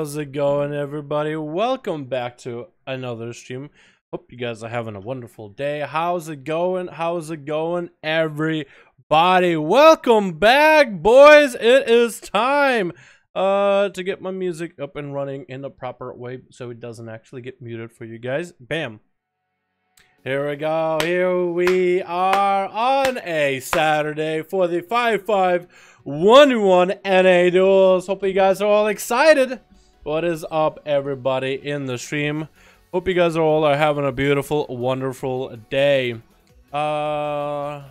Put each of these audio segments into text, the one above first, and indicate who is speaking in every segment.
Speaker 1: How's it going, everybody? Welcome back to another stream. Hope you guys are having a wonderful day. How's it going? How's it going, everybody? Welcome back, boys. It is time to get my music up and running in the proper way so it doesn't actually get muted for you guys. Bam. Here we go. Here we are on a Saturday for the 5-5-1-1 NA duels. Hope you guys are all excited. What is up, everybody in the stream? Hope you guys all are having a beautiful, wonderful day. Capacitor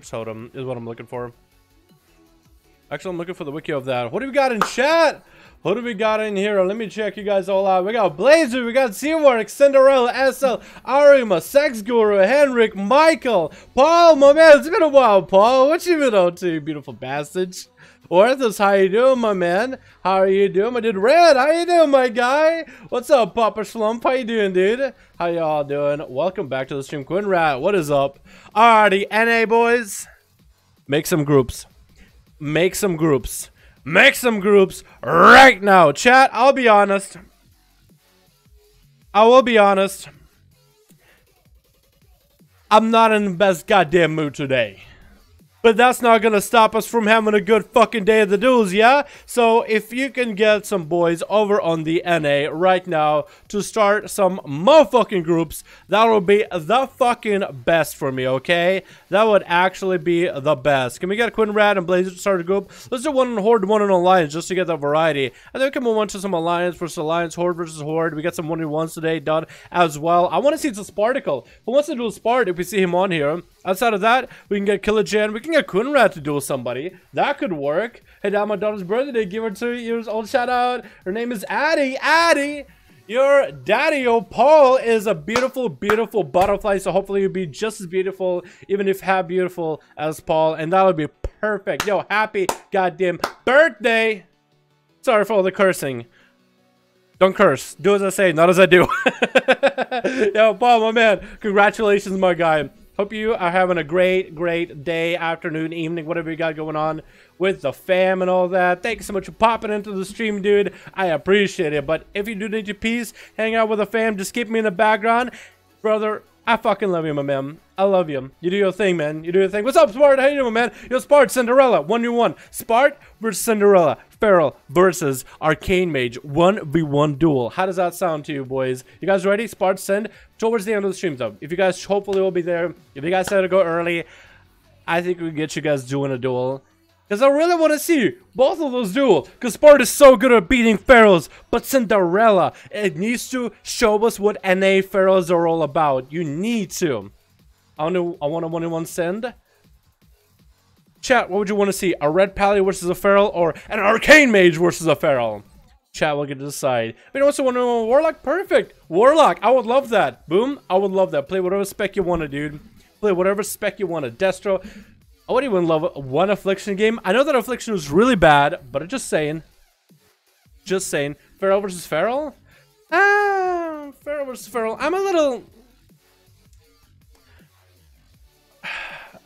Speaker 1: totem is what I'm looking for. Actually, I'm looking for the wiki of that. What do we got in chat? What do we got in here? Let me check you guys all out. We got Blazer, we got Seawork, Cinderella, SL, Arima, Sex Guru, Henrik, Michael, Paul, my man. It's been a while, Paul. What you been up to, you beautiful bastard? Orthos, how you doing, my man? How are you doing? My dude Red, how you doing, my guy? What's up, Papa Slump? How you doing, dude? How y'all doing? Welcome back to the stream. Quinrat, what is up? Alrighty, NA boys. Make some groups. Make some groups. Make some groups right now. Chat, I'll be honest. I will be honest. I'm not in the best goddamn mood today. But that's not gonna stop us from having a good fucking day of the duels, yeah? So if you can get some boys over on the NA right now to start some motherfucking groups, that would be the fucking best for me, okay? That would actually be the best. Can we get Quinrad and Blazer to start a group? Let's do one on Horde, one on Alliance, just to get the variety. And then we can move on to some Alliance versus Alliance, Horde versus Horde. We got some 1v1s today done as well. I want to see it's a Sparticle. Who wants to do a Spart if we see him on here? Outside of that, we can get Killer Jan. We can get Quinrad to duel somebody. That could work. Hey, now my daughter's birthday. Give her 2 years old. Shout out. Her name is Addie. Addie, your daddy, Paul, is a beautiful, beautiful butterfly. So hopefully you'll be just as beautiful, even if half beautiful as Paul. And that'll be perfect. Yo, happy goddamn birthday. Sorry for all the cursing. Don't curse. Do as I say, not as I do. Yo, Paul, my man. Congratulations, my guy. Hope you are having a great, great day, afternoon, evening, whatever you got going on with the fam and all that. Thank you so much for popping into the stream, dude. I appreciate it. But if you do need your peace, hang out with the fam, just keep me in the background. Brother, I fucking love you, my man. I love you. You do your thing, man. You do your thing. What's up, Spart? How you doing, man? Yo, Spart, Cinderella, 1v1. Spart versus Cinderella. Feral versus Arcane Mage. 1v1 duel. How does that sound to you, boys? You guys ready? Spart, send towards the end of the stream, though. If you guys hopefully will be there. If you guys had to go early, I think we can get you guys doing a duel. Because I really want to see both of those duel. Because Spart is so good at beating Pharaohs. But Cinderella, it needs to show us what NA Pharaohs are all about. You need to. I want a 1v1 send. Chat, what would you want to see? A Red Pally versus a Feral or an Arcane Mage versus a Feral? Chat will get to decide. But you also want to Warlock? Perfect. Warlock, I would love that. Boom, I would love that. Play whatever spec you want to, dude. Play whatever spec you want to. Destro. I would even love one Affliction game. I know that Affliction was really bad, but I'm just saying. Just saying. Feral versus Feral? Ah, Feral versus Feral. I'm a little...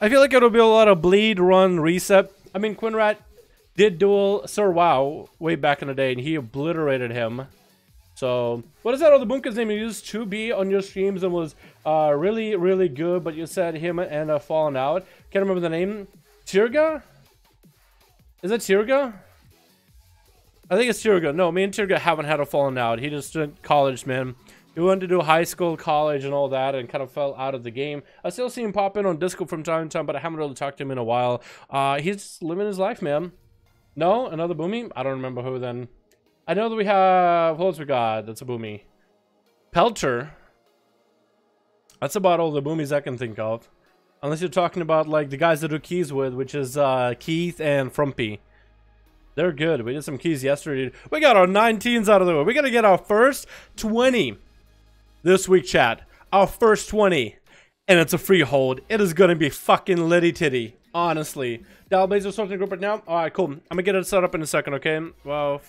Speaker 1: I feel like it'll be a lot of bleed, run, reset. I mean, Quinrat did duel Sir WoW way back in the day, and he obliterated him. So, what is that other Bunka's name? You used to be on your streams and was really, really good, but you said him and fallen out. Can't remember the name. Tirga? Is it Tirga? I think it's Tirga. No, me and Tirga haven't had a fallen out. He just went college, man. He went to do high school, college, and all that, and kind of fell out of the game. I still see him pop in on Discord from time to time, but I haven't really talked to him in a while. He's living his life, man. No? Another Boomy? I don't remember who then. I know that we have... What else we got? That's a Boomy. Pelter. That's about all the Boomies I can think of. Unless you're talking about, like, the guys that do keys with, which is Keith and Frumpy. They're good. We did some keys yesterday. We got our 19s out of the way. We got to get our first 20. This week, chat, our first 20, and it's a freehold. It is gonna be fucking litty titty, honestly. Dal Blazer starting group right now. All right, cool. I'm gonna get it set up in a second, okay? Well,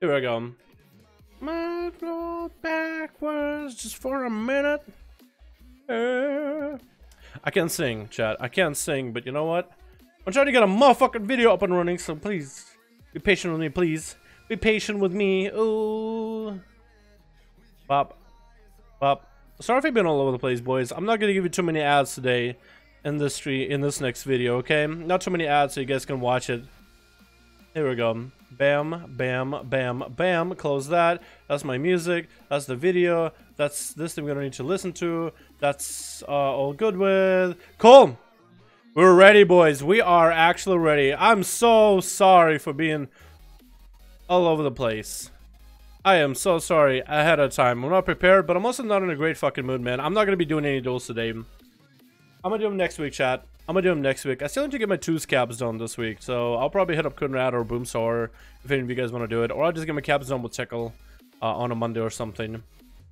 Speaker 1: here we go. Might go backwards just for a minute. I can't sing, chat. I can't sing, but you know what? I'm trying to get a motherfucking video up and running, so please be patient with me, please. Be patient with me. Ooh. Bop. Bop. Sorry if I've been all over the place, boys. I'm not gonna give you too many ads today in this next video, okay? Not too many ads so you guys can watch it. Here we go. Bam, bam, bam, bam. Close that. That's my music. That's the video. That's this thing we're gonna need to listen to. That's all good with. Cool. We're ready, boys. We are actually ready. I'm so sorry for being all over the place. I am so sorry ahead of time. I'm not prepared, but I'm also not in a great fucking mood, man. I'm not gonna be doing any duels today. I'm gonna do them next week, chat. I'm gonna do them next week. I still need to get my 2 cabs done this week, so I'll probably hit up Kunrad or Boomstar if any of you guys want to do it, or I'll just get my cabs done with Tickle on a Monday or something.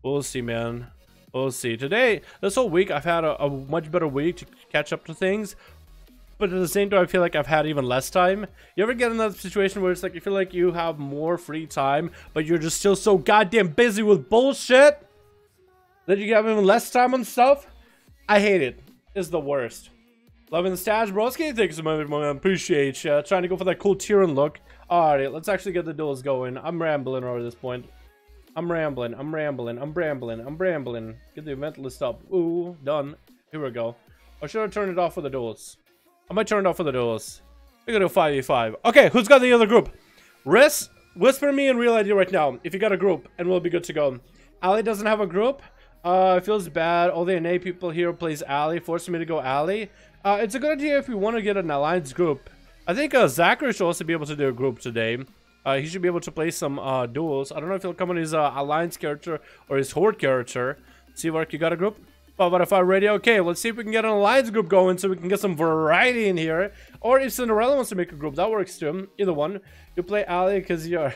Speaker 1: We'll see, man. We'll see. Today, this whole week, I've had a much better week to catch up to things, but at the same time, I feel like I've had even less time. You ever get in that situation where it's like you feel like you have more free time, but you're just still so goddamn busy with bullshit that you have even less time on stuff? I hate it. It's the worst. Loving the stash, broski. Thanks so much, man. Appreciate you. Trying to go for that cool Tyrion look. Alright, let's actually get the duels going. I'm rambling over this point. I'm rambling. Get the event list up. Ooh, done. Here we go. Or should I turn it off for the duels? I might turn it off for the duels. We're gonna do 5v5. Okay, who's got the other group? Riss, whisper me in real ID right now if you got a group, and we'll be good to go. Ali doesn't have a group. It feels bad. All the NA people here plays Ali, forcing me to go Ali. It's a good idea if we want to get an alliance group. I think Zachary should also be able to do a group today. He should be able to play some duels. I don't know if he'll come on his alliance character or his horde character. See, Mark, you got a group? But if I'm ready, okay, let's see if we can get an alliance group going so we can get some variety in here. Or if Cinderella wants to make a group, that works too. Either one. You play Ali because you're...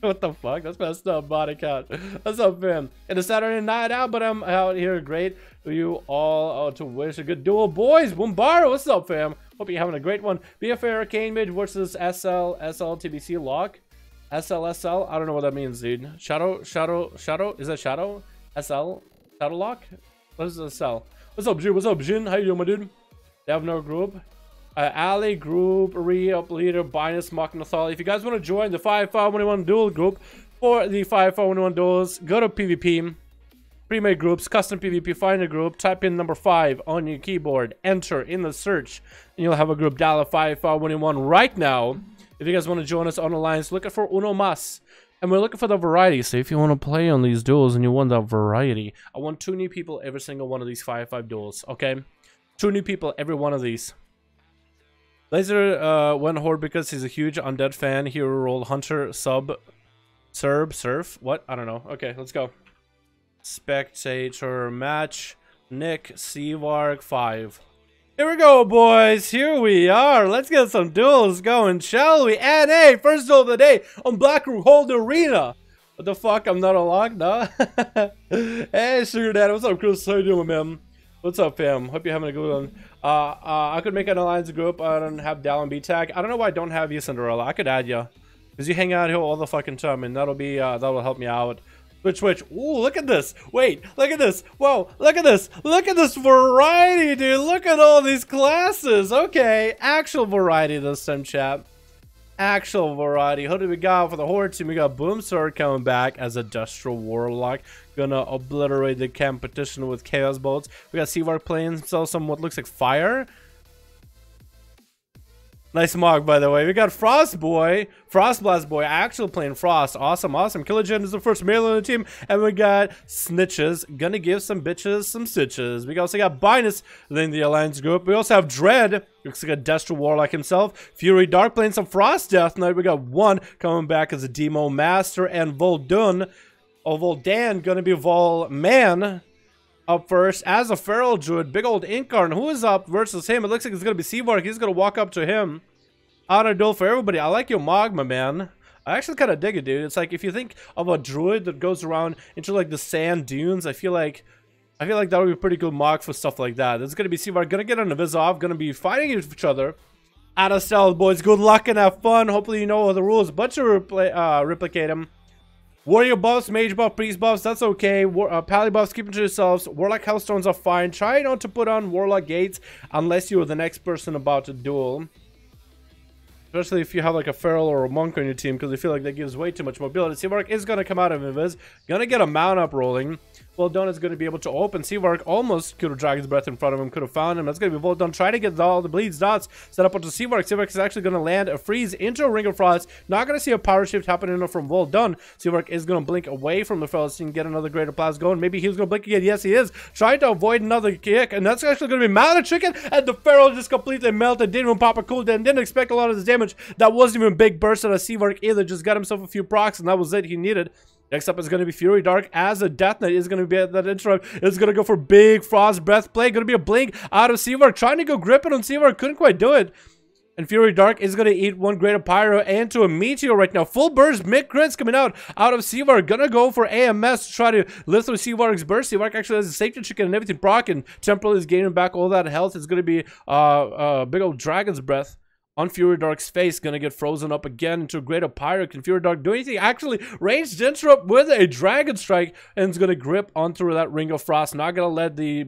Speaker 1: What the fuck? That's messed up, body count. What's up, fam? It's a Saturday night out, but I'm out here. Great for you all to wish a good duel, boys. Bombaro, what's up, fam? Hope you're having a great one. BFA Arcane Mage versus SL TBC Lock. SL. I don't know what that means, dude. Shadow. Is that Shadow? SL? Shadow Lock? What is SL? What's up, Jin? What's up, Jin? How you doing, my dude? They have no group. Ali group, re-up leader, Binus, Machnathal. If you guys want to join the 5-5-1-1 duel group for the 5-5-1-1 duels, go to PvP, pre-made groups, custom PvP, find a group, type in number 5 on your keyboard, enter in the search, and you'll have a group Dala 5-5-1-1 right now. If you guys want to join us on Alliance, looking for Uno Mas. And we're looking for the variety, so if you want to play on these duels and you want that variety, I want 2 new people every single one of these 5-5 duels, okay? 2 new people every one of these. Laser went horde because he's a huge undead fan. Hero rolled Hunter, Surf. What? I don't know. Okay, let's go. Spectator match. Nick, Seavark, 5. Here we go, boys. Here we are. Let's get some duels going, shall we? NA, first duel of the day on Blackroot Hold Arena. What the fuck? I'm not unlocked, no? Hey, Sugar Dad. What's up, Chris? How you doing, man? What's up, fam? Hope you're having a good one. I could make an alliance group. I don't have Dalaran B tag. I don't know why I don't have you, Cinderella. I could add you, because you hang out here all the fucking time, and that'll help me out. Switch. Ooh, look at this. Wait, look at this. Whoa, look at this. Look at this variety, dude. Look at all these classes. Okay, actual variety this time, chat. Actual variety. Who do we got for the horde team? We got Boomsword coming back as a Destral Warlock. Gonna obliterate the competition with Chaos Bolts. We got Seavark playing himself some what looks like fire. Nice mog, by the way. We got Frost Blast Boy, actually playing Frost. Awesome. Killagen is the first male on the team. And we got Snitches, gonna give some bitches some stitches. We also got Binus in the Alliance group. We also have Dread, looks like a Destral Warlock himself. Fury Dark playing some Frost Death Knight. We got One coming back as a Demo Master. And Voldan gonna be Volman up first as a Feral Druid. Big old Incarn. Who is up versus him? It looks like it's gonna be Seavark. He's gonna walk up to him. Auto duel for everybody. I like your Mogma, man. I actually kind of dig it, dude. It's like if you think of a druid that goes around into like the sand dunes, I feel like that would be a pretty good mog for stuff like that. It's gonna be Seavark, gonna get on a Vizov, gonna be fighting each other. Out of stealth, boys. Good luck and have fun. Hopefully you know all the rules, but you replicate them. Warrior buffs, mage buff, priest buffs, that's okay. Pally buffs, keep them to yourselves. Warlock hellstones are fine. Try not to put on warlock gates unless you're the next person about to duel. Especially if you have like a feral or a monk on your team, because I feel like that gives way too much mobility. Seavark is going to come out of Invis. Going to get a mount up rolling. Voltdon is going to be able to open. Seavark almost could have dragged his breath in front of him, could have found him. That's going to be Voltdon trying to get all the bleeds dots set up onto Seavark. Seavark is actually going to land a freeze into a Ring of Frost. Not going to see a power shift happening from Voltdon. Seavark is going to blink away from the Feral and get another Greater Blast going. Maybe he's going to blink again. Yes, he is. Trying to avoid another kick, and that's actually going to be Mallet Chicken, and the Feral just completely melted. Didn't even pop a cooldown. Didn't expect a lot of this damage. That wasn't even a big burst out of Seavark either. Just got himself a few procs, and that was it he needed. Next up is going to be Fury Dark as a Death Knight is going to be at that interrupt. It's going to go for big Frost Breath play. Going to be a blink out of Seavark. Trying to go grip it on Seavark. Couldn't quite do it. And Fury Dark is going to eat one Greater Pyro into a Meteor right now. Full burst, mid-crits coming out of Seavark. Going to go for AMS to try to lift through Seavark's burst. Seavark actually has a safety chicken and everything proc, and Temporal is gaining back all that health. It's going to be big old Dragon's Breath on Fury Dark's face. Gonna get frozen up again into a Greater Pyro. Can Fury Dark do anything? Actually, ranged interrupt with a Dragon Strike, and it's gonna grip onto that Ring of Frost. Not gonna let the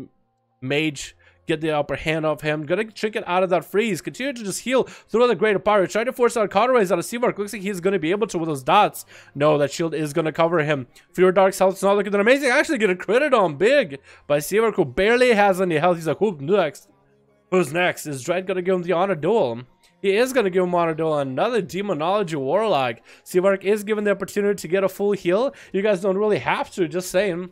Speaker 1: Mage get the upper hand of him. Gonna trick it out of that freeze. Continue to just heal through the Greater Pyro. Try to force out Cauterize out of Seavark. Looks like he's gonna be able to with those dots. No, that shield is gonna cover him. Fury Dark's health is not looking that amazing. Actually getting critted on big by Seavark, who barely has any health. He's like, who's next? Who's next? Is Dread gonna give him the honor duel? He is going to give him Honor Duel, another Demonology Warlock. Seavark is given the opportunity to get a full heal. You guys don't really have to, just saying.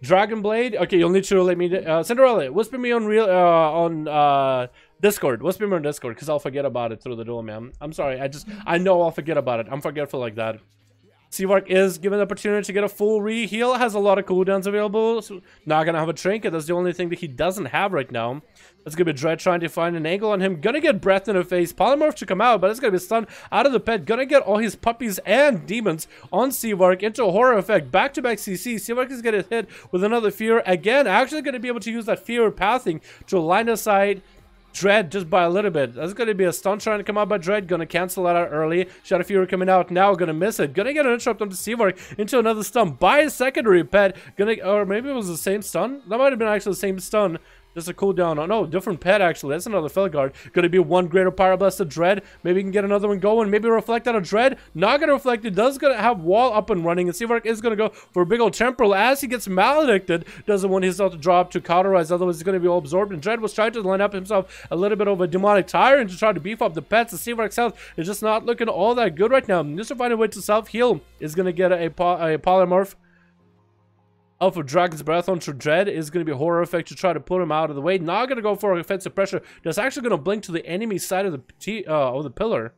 Speaker 1: Dragon Blade. Okay, you'll need to let me... Cinderella, whisper me on Discord. Whisper me on Discord, because I'll forget about it through the duel, man. I'm sorry, I know I'll forget about it. I'm forgetful like that. Seavark is given the opportunity to get a full re-heal. Has a lot of cooldowns available. So not going to have a trinket. That's the only thing that he doesn't have right now. That's going to be Dread trying to find an angle on him. Gonna get breath in the face. Polymorph to come out, but it's going to be stunned out of the pet. Gonna get all his puppies and demons on Seavark into a horror effect. Back-to-back CC. Seavark is going to hit with another fear. Again, actually going to be able to use that fear pathing to line of sight Dread just by a little bit. That's going to be a stun trying to come out by Dread. Going to cancel that out early. Shadow Fury coming out now. Going to miss it. Going to get an interrupt onto Seavark into another stun by a secondary pet. Or maybe it was the same stun. That might have been actually the same stun. Just a cooldown. Oh no, different pet actually. That's another Felguard. Going to be one Greater Pyroblast of Dread. Maybe you can get another one going. Maybe reflect out of Dread. Not going to reflect. It does going to have wall up and running. And Seavark is going to go for a big old Temporal as he gets maledicted. Doesn't want himself to drop to cauterize. Otherwise, he's going to be all absorbed. And Dread was trying to line up himself a little bit of a demonic tyrant to try to beef up the pets. The Seavark's health is just not looking all that good right now. Just to find a way to self-heal is going to get a polymorph of Dragon's Breath onto Dread. Is going to be a horror effect to try to put him out of the way. Not going to go for offensive pressure. That's actually going to blink to the enemy side of the pillar.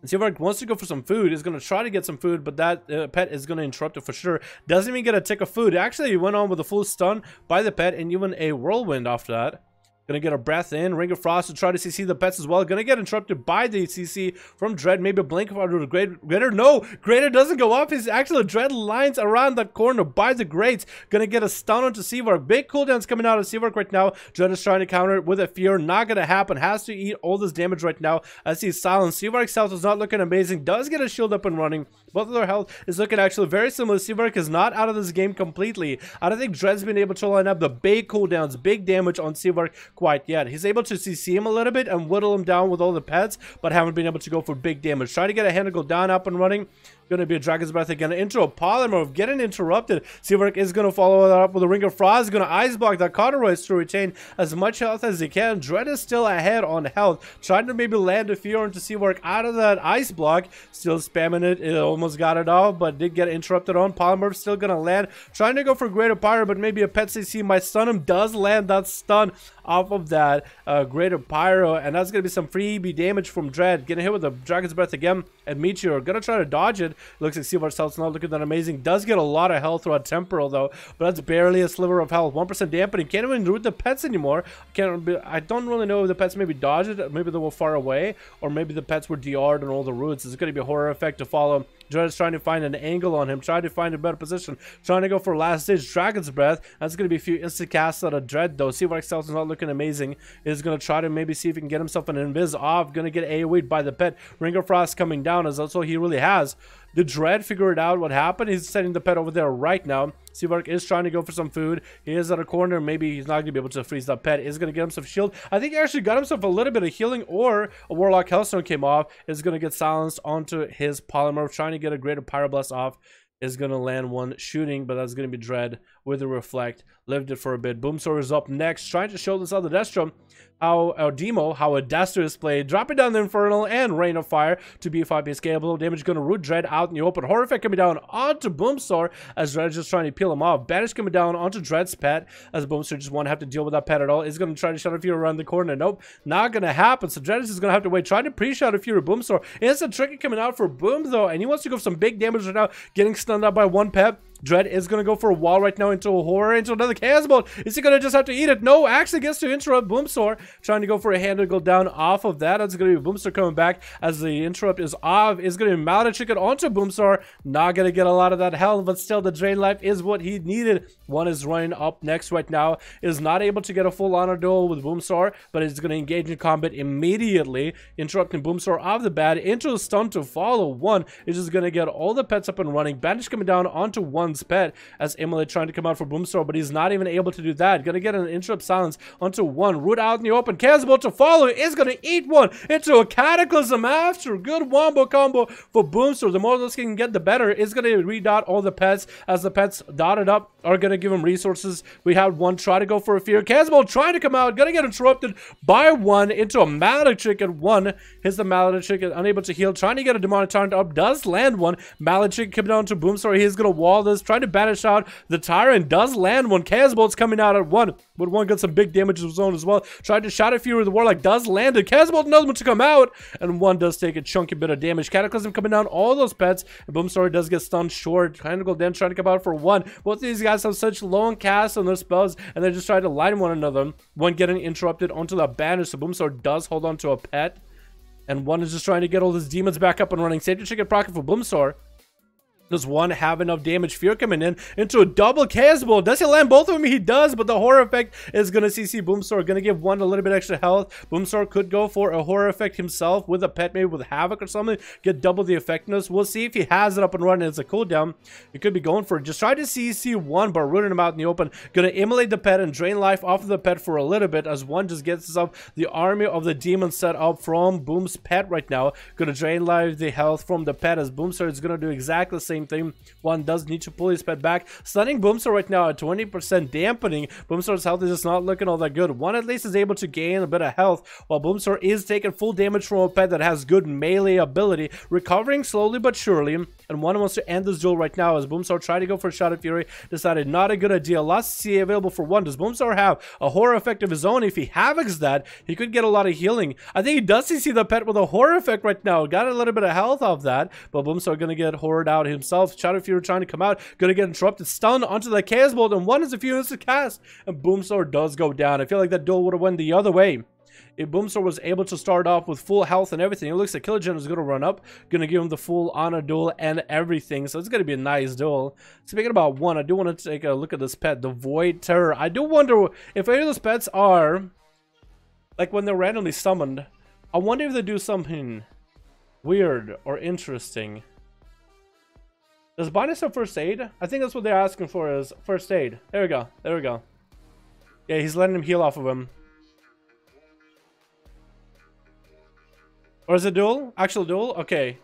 Speaker 1: And Seavark wants to go for some food. Is going to try to get some food, but that pet is going to interrupt it for sure. Doesn't even get a tick of food. Actually, he went on with a full stun by the pet and even a whirlwind after that. Gonna get a breath in. Ring of Frost to try to CC the pets as well. Gonna get interrupted by the CC from Dread. Maybe a blink of the Greater. No! Greater doesn't go up. His actual Dread lines around that corner by the Greats. Gonna get a stun onto Seavark. Big cooldowns coming out of Seavark right now. Dread is trying to counter it with a fear. Not gonna happen. Has to eat all this damage right now as he's silenced. Seavark's health is not looking amazing. Does get a shield up and running. Both of their health is looking actually very similar. Seavark is not out of this game completely. I don't think Dread's been able to line up the big cooldowns, big damage on Seavark quite yet. He's able to CC him a little bit and whittle him down with all the pets, but haven't been able to go for big damage. Try to get a hand to go down, up and running. Going to be a Dragon's Breath again into a polymorph, getting interrupted. Seavark is going to follow that up with a Ring of Frost. Going to ice block that Cauterize to retain as much health as he can. Dread is still ahead on health, trying to maybe land a fear into Seavark out of that ice block. Still spamming it. It almost got it off, but did get interrupted on. Polymorph still going to land, trying to go for Greater Pyro, but maybe a pet CC might stun him. Does land that stun off of that Greater Pyro, and that's going to be some freebie damage from Dread. Getting hit with the Dragon's Breath again and Meteor. Going to try to dodge it. Looks like Seavark's health's not looking that amazing. Does get a lot of health throughout Temporal though, but that's barely a sliver of health. 1% dampening. Can't even root the pets anymore. I don't really know if the pets maybe dodged it. Maybe they were far away, or maybe the pets were DR'd on all the roots. It's going to be a horror effect to follow Dread is trying to find an angle on him, trying to find a better position, trying to go for last stage Dragon's Breath. That's going to be a few instant casts out of Dread though. See what Excel's not looking amazing. Is going to try to maybe see if he can get himself an invis off. Going to get AoE'd by the pet. Ring of Frost coming down as that's all he really has. The Dread figured out what happened. He's sending the pet over there right now. Seavark is trying to go for some food. He is at a corner. Maybe he's not going to be able to freeze that pet. Is going to get himself a shield. I think he actually got himself a little bit of healing, or a Warlock Hellstone came off. Is going to get silenced onto his Polymer. Trying to get a Greater Pyroblast off. Is going to land one shooting, but that's going to be Dread with the Reflect. Lived it for a bit. Boomsword is up next, trying to show this other Destro how a Destro is played, dropping down the Infernal and Rain of Fire to B5 scalable. Damage going to root Dread out in the open. Horror Effect coming down onto Boomsword as Dread is just trying to peel him off. Banish coming down onto Dread's pet as Boomsword just won't have to deal with that pet at all. Is going to try to Shadow Fury around the corner. Nope, not going to happen. So Dread is just going to have to wait, trying to pre-Shadow Fury Boomsword. Instant Tricky coming out for Boom though, and he wants to go for some big damage right now, getting stunned out by one pet. Dread is going to go for a wall right now into a horror, into another chaos bolt. Is he going to just have to eat it? No, actually gets to interrupt Boomsword. Trying to go for a hand to go down off of that. That's going to be Boomsword coming back as the interrupt is off. Is going to be Mallet Chicken onto Boomsword. Not going to get a lot of that health, but still the drain life is what he needed. One is running up next right now. Is not able to get a full honor duel with Boomsword, but is going to engage in combat immediately. Interrupting Boomsword off the bat into a stun to follow. One is just going to get all the pets up and running. Banish coming down onto one's pet as Emily trying to come out for Boomsword, but he's not even able to do that. Gonna get an interrupt silence onto one. Root out in the open. Casable to follow. Is gonna eat one into a Cataclysm after. Good wombo combo for Boomsword. The more this can get, the better. Is gonna redot all the pets as the pets dotted up are gonna give him resources. We have one try to go for a fear. Casable trying to come out. Gonna get interrupted by one into a Mallet Chicken. One hits the Mallet Chicken, unable to heal. Trying to get a Demonic Tyrant up. Does land one. Mallet Chicken coming down to Boomsword. He's gonna wall this. Trying to banish out the Tyrant. Does land one. Chaos Bolt's coming out at one, but one got some big damage of his own as well. Tried to Shadow Fury with the Warlock. Does land it. Chaos Bolt another one to come out, and one does take a chunky bit of damage. Cataclysm coming down all those pets, and Boomsword does get stunned short. Trying to go down, trying to come out for one. Both of these guys have such long casts on their spells, and they're just trying to line one another. One getting interrupted onto the banish, so Boomsword does hold on to a pet, and one is just trying to get all his demons back up and running. Safety Chicken Procket for Boomsword. Does one have enough damage? Fear coming in into a double Chaos Bolt. Does he land both of them? He does, but the Horror Effect is going to CC Boomsword. Going to give one a little bit extra health. Boomsword could go for a Horror Effect himself with a pet, maybe with Havoc or something. Get double the effectiveness. We'll see if he has it up and running. It's a cooldown. He could be going for it. Just try to CC one, but rooting him out in the open. Going to immolate the pet and drain life off of the pet for a little bit as one just gets himself the army of the demons set up from Boom's pet right now. Going to drain life the health from the pet as Boomsword is going to do exactly the same thing. One does need to pull his pet back. Stunning Boomsword right now at 20%, dampening. Boomsword's health is just not looking all that good. One at least is able to gain a bit of health, while Boomsword is taking full damage from a pet that has good melee ability, recovering slowly but surely. And one wants to end this duel right now as Boomsword tried to go for Shadow Fury, decided not a good idea. Lots to see available for one. Does Boomsword have a Horror Effect of his own? If he havocs that, he could get a lot of healing. I think he does see the pet with a Horror Effect right now. Got a little bit of health off that, but Boomsword gonna get horrored out himself. Shadow Fury trying to come out, gonna get interrupted, stunned onto the Chaos Bolt, and one is a few units to cast, and Boomsword does go down. I feel like that duel would have went the other way if Boomsword was able to start off with full health and everything. It looks like Killagen is going to run up, going to give him the full honor duel and everything, so it's going to be a nice duel. Speaking about one, I do want to take a look at this pet, the Void Terror. I do wonder if any of those pets are, like when they're randomly summoned, I wonder if they do something weird or interesting. Does Bonus have first aid? I think that's what they're asking for, is first aid. There we go. There we go. Yeah, he's letting him heal off of him. Or is it duel? Actual duel? Okay.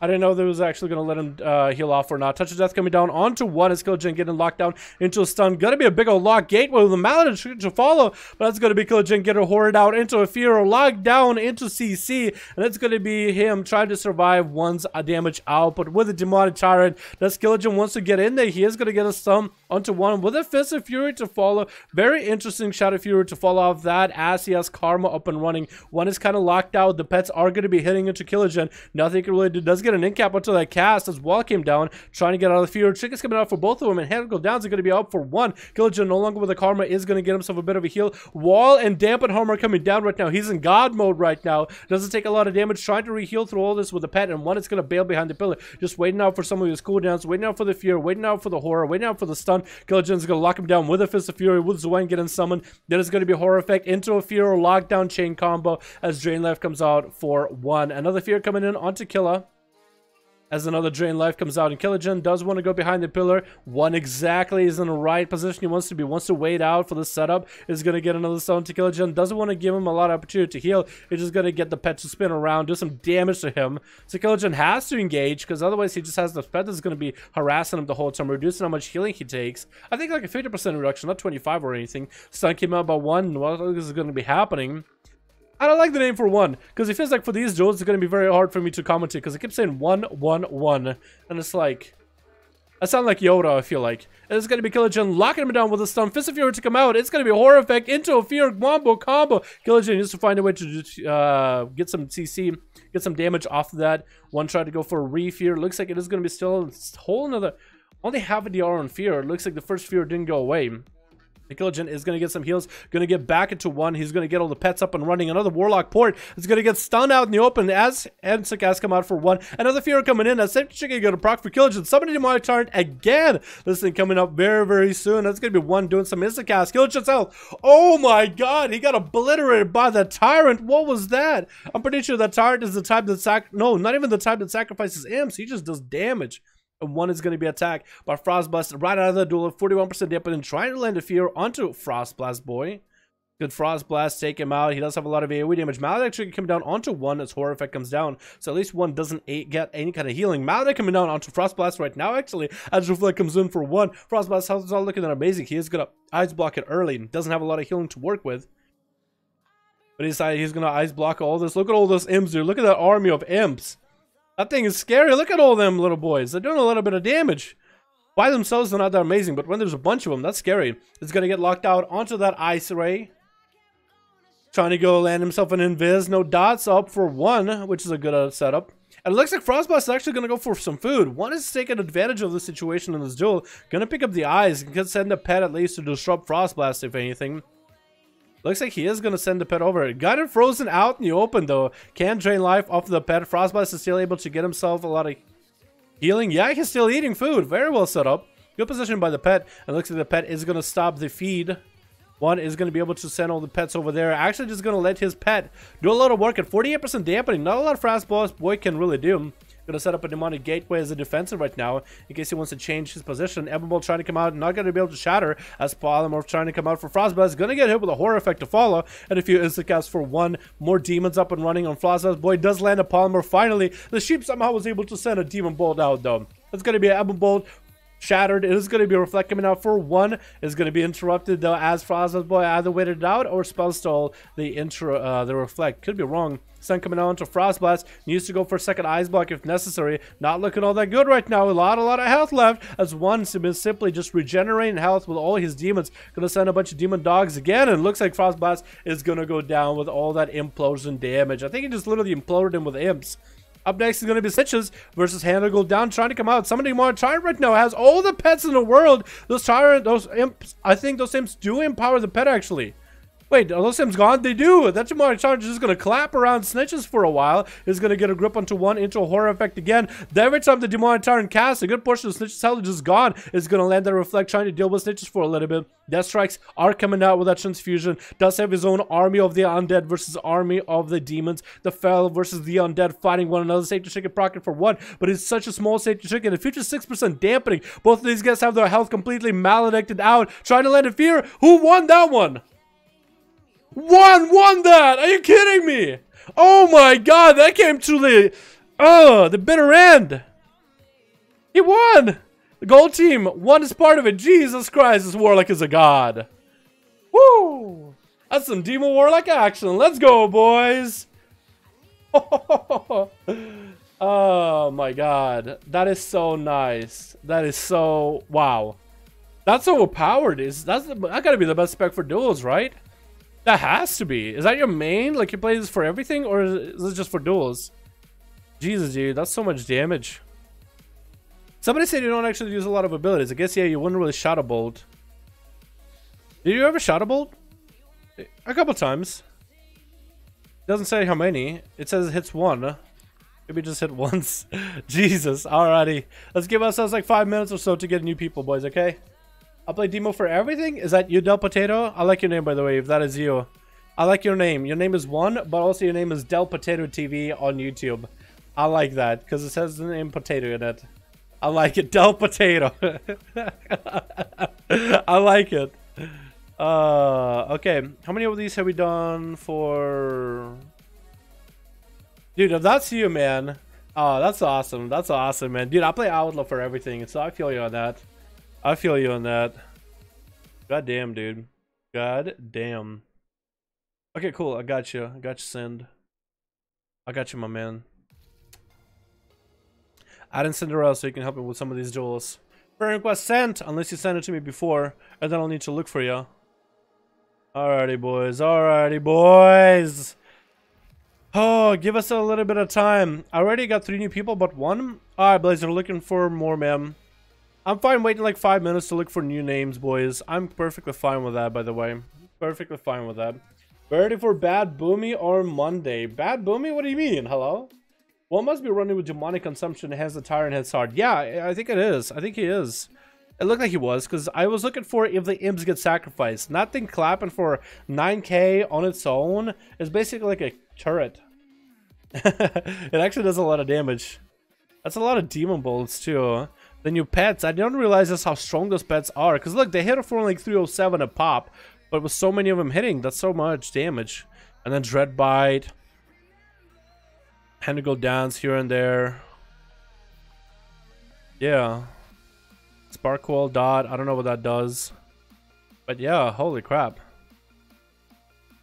Speaker 1: I didn't know there was actually going to let him heal off or not. Touch of Death coming down onto one. Is Killagen getting locked down into a stun. Gonna be a big old lock gateway with a Mallet to follow. But that's going to be Killagen getting horrid out into a fear or locked down into CC. And it's going to be him trying to survive one's damage output with a Demonic Tyrant. Does Killagen wants to get in there. He is going to get a stun onto one with a Fist of Fury to follow. Very interesting Shadow Fury to follow off that as he has Karma up and running. One is kind of locked out. The pets are going to be hitting into Killagen. Nothing can really do. Does get get an in-cap onto that cast as Wall came down, trying to get out of the field. Chick is coming out for both of them, and Handle Downs are going to be out for one. Killagen no longer with the karma is going to get himself a bit of a heal. Wall and Dampen Harm are coming down right now. He's in God mode right now. Doesn't take a lot of damage, trying to re-heal through all this with the pet, and one is going to bail behind the pillar. Just waiting out for some of his cooldowns, waiting out for the fear, waiting out for the horror, waiting out for the stun. Killagen's going to lock him down with a Fist of Fury, with Zuen getting summoned. Then it's going to be horror effect into a fear or lockdown chain combo as Drain Life comes out for one. Another fear coming in onto Killa as another Drain Life comes out, and Killagen does want to go behind the pillar. One exactly is in the right position he wants to be, wants to wait out for the setup, is going to get another stone to Killagen. Doesn't want to give him a lot of opportunity to heal. He's just going to get the pet to spin around, do some damage to him. So Killagen has to engage, because otherwise he just has the pet that's going to be harassing him the whole time, reducing how much healing he takes. I think like a 50% reduction, not 25 or anything. Stun came out by one. What is going to be happening? I don't like the name for one, because it feels like for these duels, it's going to be very hard for me to commentate, because it keeps saying 1, 1, 1, and it's like, I sound like Yoda, I feel like. And it's going to be Killagen locking him down with a stun. Fist of Fury to come out. It's going to be a horror effect into a fear wombo combo. Killagen needs to find a way to get some CC, get some damage off of that. One tried to go for a re-fear. Looks like it is going to be still a whole another, only half of the DR on fear. It looks like the first fear didn't go away. Killagen is going to get some heals, going to get back into one. He's going to get all the pets up and running. Another Warlock port is going to get stunned out in the open as Ensik has come out for one. Another fear coming in as Safety Chicken going to proc for Killagen. Somebody demonic turret again. This thing coming up very, very soon. That's going to be one doing some instant cast. Killagen's health. Oh my god, he got obliterated by the Tyrant. What was that? I'm pretty sure that Tyrant is the type that no, not even the type that sacrifices imps. He just does damage. And one is going to be attacked by Frostblast right out of the duel at 41% dampen and trying to land a fear onto Frostblast boy. Good Frostblast, take him out. He does have a lot of AoE damage. Maledict actually coming down onto one as horror effect comes down. So at least one doesn't get any kind of healing. Maledict coming down onto Frostblast right now actually as Reflect comes in for one. Frostblast health is all looking amazing. He is going to ice block it early and doesn't have a lot of healing to work with. But he's going to ice block all this. Look at all those imps, dude. Look at that army of imps. That thing is scary. Look at all them little boys. They're doing a little bit of damage. By themselves, they're not that amazing, but when there's a bunch of them, that's scary. It's going to get locked out onto that ice ray. Trying to go land himself an invis. No dots up for one, which is a good setup. And it looks like Frostblast is actually going to go for some food. One is taking advantage of the situation in this duel. Going to pick up the eyes. Can send a pet at least to disrupt Frostblast, if anything. Looks like he is going to send the pet over. Got it frozen out in the open, though. Can drain life off the pet. Frostblast is still able to get himself a lot of healing. Yeah, he's still eating food. Very well set up. Good position by the pet. And looks like the pet is going to stop the feed. One is going to be able to send all the pets over there. Actually, just going to let his pet do a lot of work at 48% dampening. Not a lot of Frostblast boy can really do. Going to set up a demonic gateway as a defensive right now in case he wants to change his position. Everbolt trying to come out, not going to be able to shatter as Polymorph trying to come out for Frostblast. Going to get hit with a horror effect to follow and a few instant casts for one. More demons up and running on Frostblast. Boy does land a Polymorph finally. The sheep somehow was able to send a demon bolt out though. It's going to be an Everbolt shattered. It is going to be Reflect coming out for one. It's going to be interrupted though as Frostblast boy either waited it out or spell stole the Reflect. Could be wrong. Sun coming on to Frostblast. Needs to go for a second Ice Block if necessary. Not looking all that good right now. A lot of health left as one is simply just regenerating health with all his demons. Gonna send a bunch of demon dogs again, and looks like Frostblast is gonna go down with all that implosion damage. I think he just literally imploded him with imps. Up next is going to be Stitches versus Handle Down trying to come out. Somebody more Tyrant right now has all the pets in the world. Those Tyrant, those imps, I think those imps do empower the pet actually. Wait, are those imps gone? They do. That demonic charge is just going to clap around Snitches for a while. Is going to get a grip onto one, into a horror effect again. Then every time the demonic tyrant casts, a good portion of Snitches' health is just gone. Is going to land that Reflect, trying to deal with Snitches for a little bit. Death Strikes are coming out with that transfusion. Does have his own army of the undead versus army of the demons. The Fel versus the undead fighting one another. Safety Chicken procced for one, but it's such a small Safety Chicken. It features 6% dampening. Both of these guys have their health completely maledicted out. Trying to land a fear. Who won that one? Won that? Are you kidding me? Oh my god, that came to the bitter end. He won. The gold team won as part of it. Jesus Christ, this Warlock is a god. Woo! That's some Demon Warlock action. Let's go, boys. Oh my god, that is so nice. That is so wow. That's overpowered. That gotta be the best spec for duels, right? That has to be. Is that your main? Like you play this for everything, or is it just for duels? Jesus, dude, that's so much damage. Somebody said you don't actually use a lot of abilities. I guess, yeah, you wouldn't really Shadow Bolt. Did you ever Shadow Bolt? A couple times. Doesn't say how many. It says it hits one. Maybe just hit once. Jesus, alrighty. Let's give ourselves like 5 minutes or so to get new people, boys, okay? I'll play demo for everything. Is that you, Del Potato? I like your name, by the way, if that is you. I like your name. Your name is one, but also your name is Del Potato TV on YouTube. I like that, because it says the name Potato in it. I like it. Del Potato. I like it. Okay. How many of these have we done for... Dude, if that's you, man. Oh, that's awesome. That's awesome, man. Dude, I play Outlaw for everything, so I feel you on that. I feel you on that. God damn, dude. God damn. Okay, cool. I got you. I got you, Send. I got you, my man. I didn't send her out so you can help me with some of these duels. Friend request sent, unless you send it to me before, and then I'll need to look for you. Alrighty, boys. Alrighty, boys. Oh, give us a little bit of time. I already got 3 new people, but 1. Alright, Blazer, looking for more, ma'am. I'm fine waiting like 5 minutes to look for new names, boys. I'm perfectly fine with that, by the way. Perfectly fine with that. Ready for Bad Boomy or Monday? Bad Boomy? What do you mean? Hello? One must be running with demonic consumption, has the tyrant hits hard. Yeah, I think it is. I think he is. It looked like he was, because I was looking for if the imps get sacrificed. Nothing clapping for 9k on its own is basically like a turret. It actually does a lot of damage. That's a lot of demon bolts too. The new pets, I didn't realize just how strong those pets are. Because look, they hit it for like 307 a pop. But with so many of them hitting, that's so much damage. And then Dreadbite. Pentacle Dance here and there. Yeah. Sparkle Dot, I don't know what that does. But yeah, holy crap.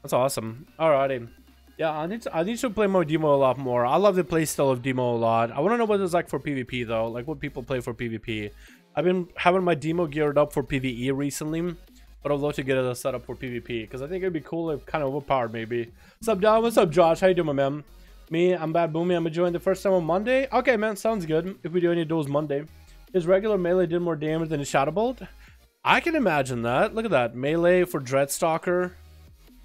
Speaker 1: That's awesome. Alrighty. Yeah, I need to play more demo a lot more. I love the playstyle of demo a lot. I want to know what it's like for PvP though, like what people play for PvP. I've been having my demo geared up for PvE recently, but I'd love to get it set up for PvP because I think it'd be cool if kind of overpowered maybe. What's up, Don? What's up, Josh? How you doing, my man? Me, I'm Bad Boomy. I'm enjoying the first time on Monday. Okay, man, sounds good. If we do any duels Monday, his regular melee did more damage than his Shadow Bolt. I can imagine that. Look at that melee for Dreadstalker.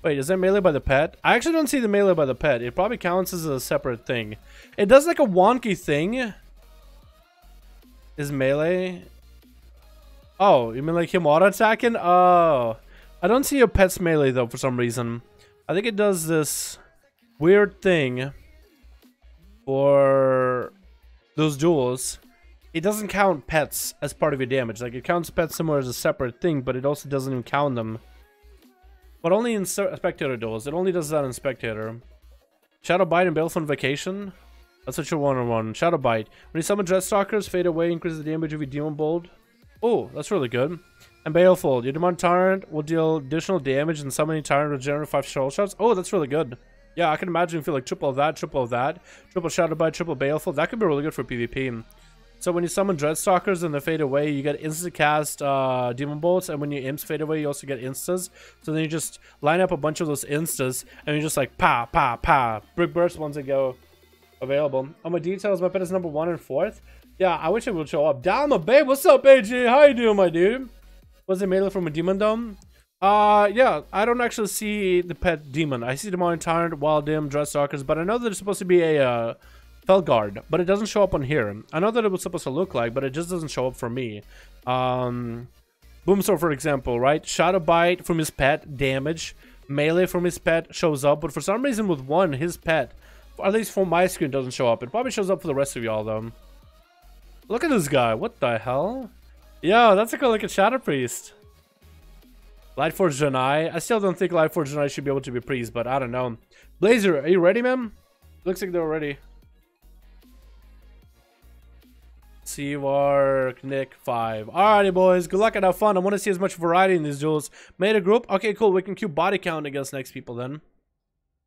Speaker 1: Wait, is that melee by the pet? I actually don't see the melee by the pet. It probably counts as a separate thing. It does like a wonky thing. Is melee? Oh, you mean like him auto-attacking? Oh. I don't see a pet's melee though for some reason. I think it does this weird thing for those duels. It doesn't count pets as part of your damage. Like it counts pets somewhere as a separate thing, but it also doesn't even count them. But only in Spectator duels. It only does that in Spectator. Shadow Bite and Baleful Vacation. That's what you're one-on-one. Shadow Bite. When you summon Dreadstalkers, fade away, increases the damage of your Demon Bolt. Oh, that's really good. And Baleful. Your Demon Tyrant will deal additional damage and summoning Tyrant will generate 5 shell shots. Oh, that's really good. Yeah, I can imagine if you like triple of that, triple Shadow Bite, triple Baleful. That could be really good for PvP. So when you summon Dreadstalkers and they fade away, you get instant cast Demon Bolts, and when your imps fade away, you also get instas. So then you just line up a bunch of those instas, and you're just like, pa, pa, pa. Brick Burst ones that go available. On my details, my pet is number 1 and 4th. Yeah, I wish it would show up. Dalma, babe, what's up, AJ? How you doing, my dude? Was it melee from a Demon Dome? Yeah, I don't actually see the pet Demon. I see Demon Tyrant, Wild Dim, Dreadstalkers, but I know that it's supposed to be a Felguard, but it doesn't show up on here. I know that it was supposed to look like, but it just doesn't show up for me. Boomsword, for example, right? Shadow Bite from his pet, damage. Melee from his pet shows up, but for some reason with one, his pet, at least for my screen, doesn't show up. It probably shows up for the rest of y'all, though. Look at this guy. What the hell? Yo, that's like a Shadow Priest. Lightforge Janai. I still don't think Lightforge Janai should be able to be priest, but I don't know. Blazer, are you ready, man? Looks like they're ready. Seawark, Nick 5. Alrighty, boys. Good luck and have fun. I want to see as much variety in these duels. Made a group. Okay, cool. We can queue body count against next people then.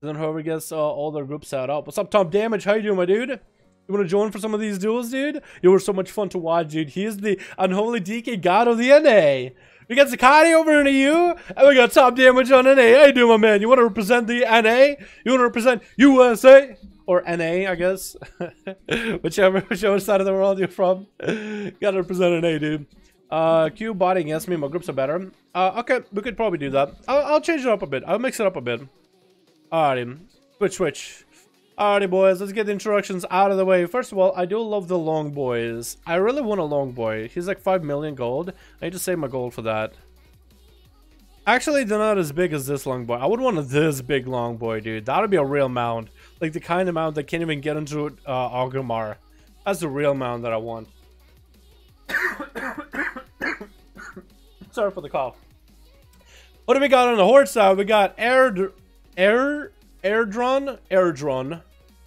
Speaker 1: Then whoever gets all their groups set up. What's up, Tom Damage? How you doing, my dude? You want to join for some of these duels, dude? You were so much fun to watch, dude. He is the unholy DK god of the NA. We got Zakati over in the EU, and we got top damage on NA. How you doing, my man? You want to represent the NA? You want to represent USA? Or NA, I guess. whichever side of the world you're from. Gotta represent NA, dude. Q body against me, my groups are better. Okay, we could probably do that. I'll change it up a bit. I'll mix it up a bit. Alrighty. Switch. Alrighty, boys. Let's get the introductions out of the way. First of all, I do love the long boys. I really want a long boy. He's like 5 million gold. I need to save my gold for that. Actually, they're not as big as this long boy. I would want this big long boy, dude. That would be a real mount. Like the kind of mount that can't even get into Augamar. That's the real mount that I want. Sorry for the cough. What do we got on the horde side? We got Airdron.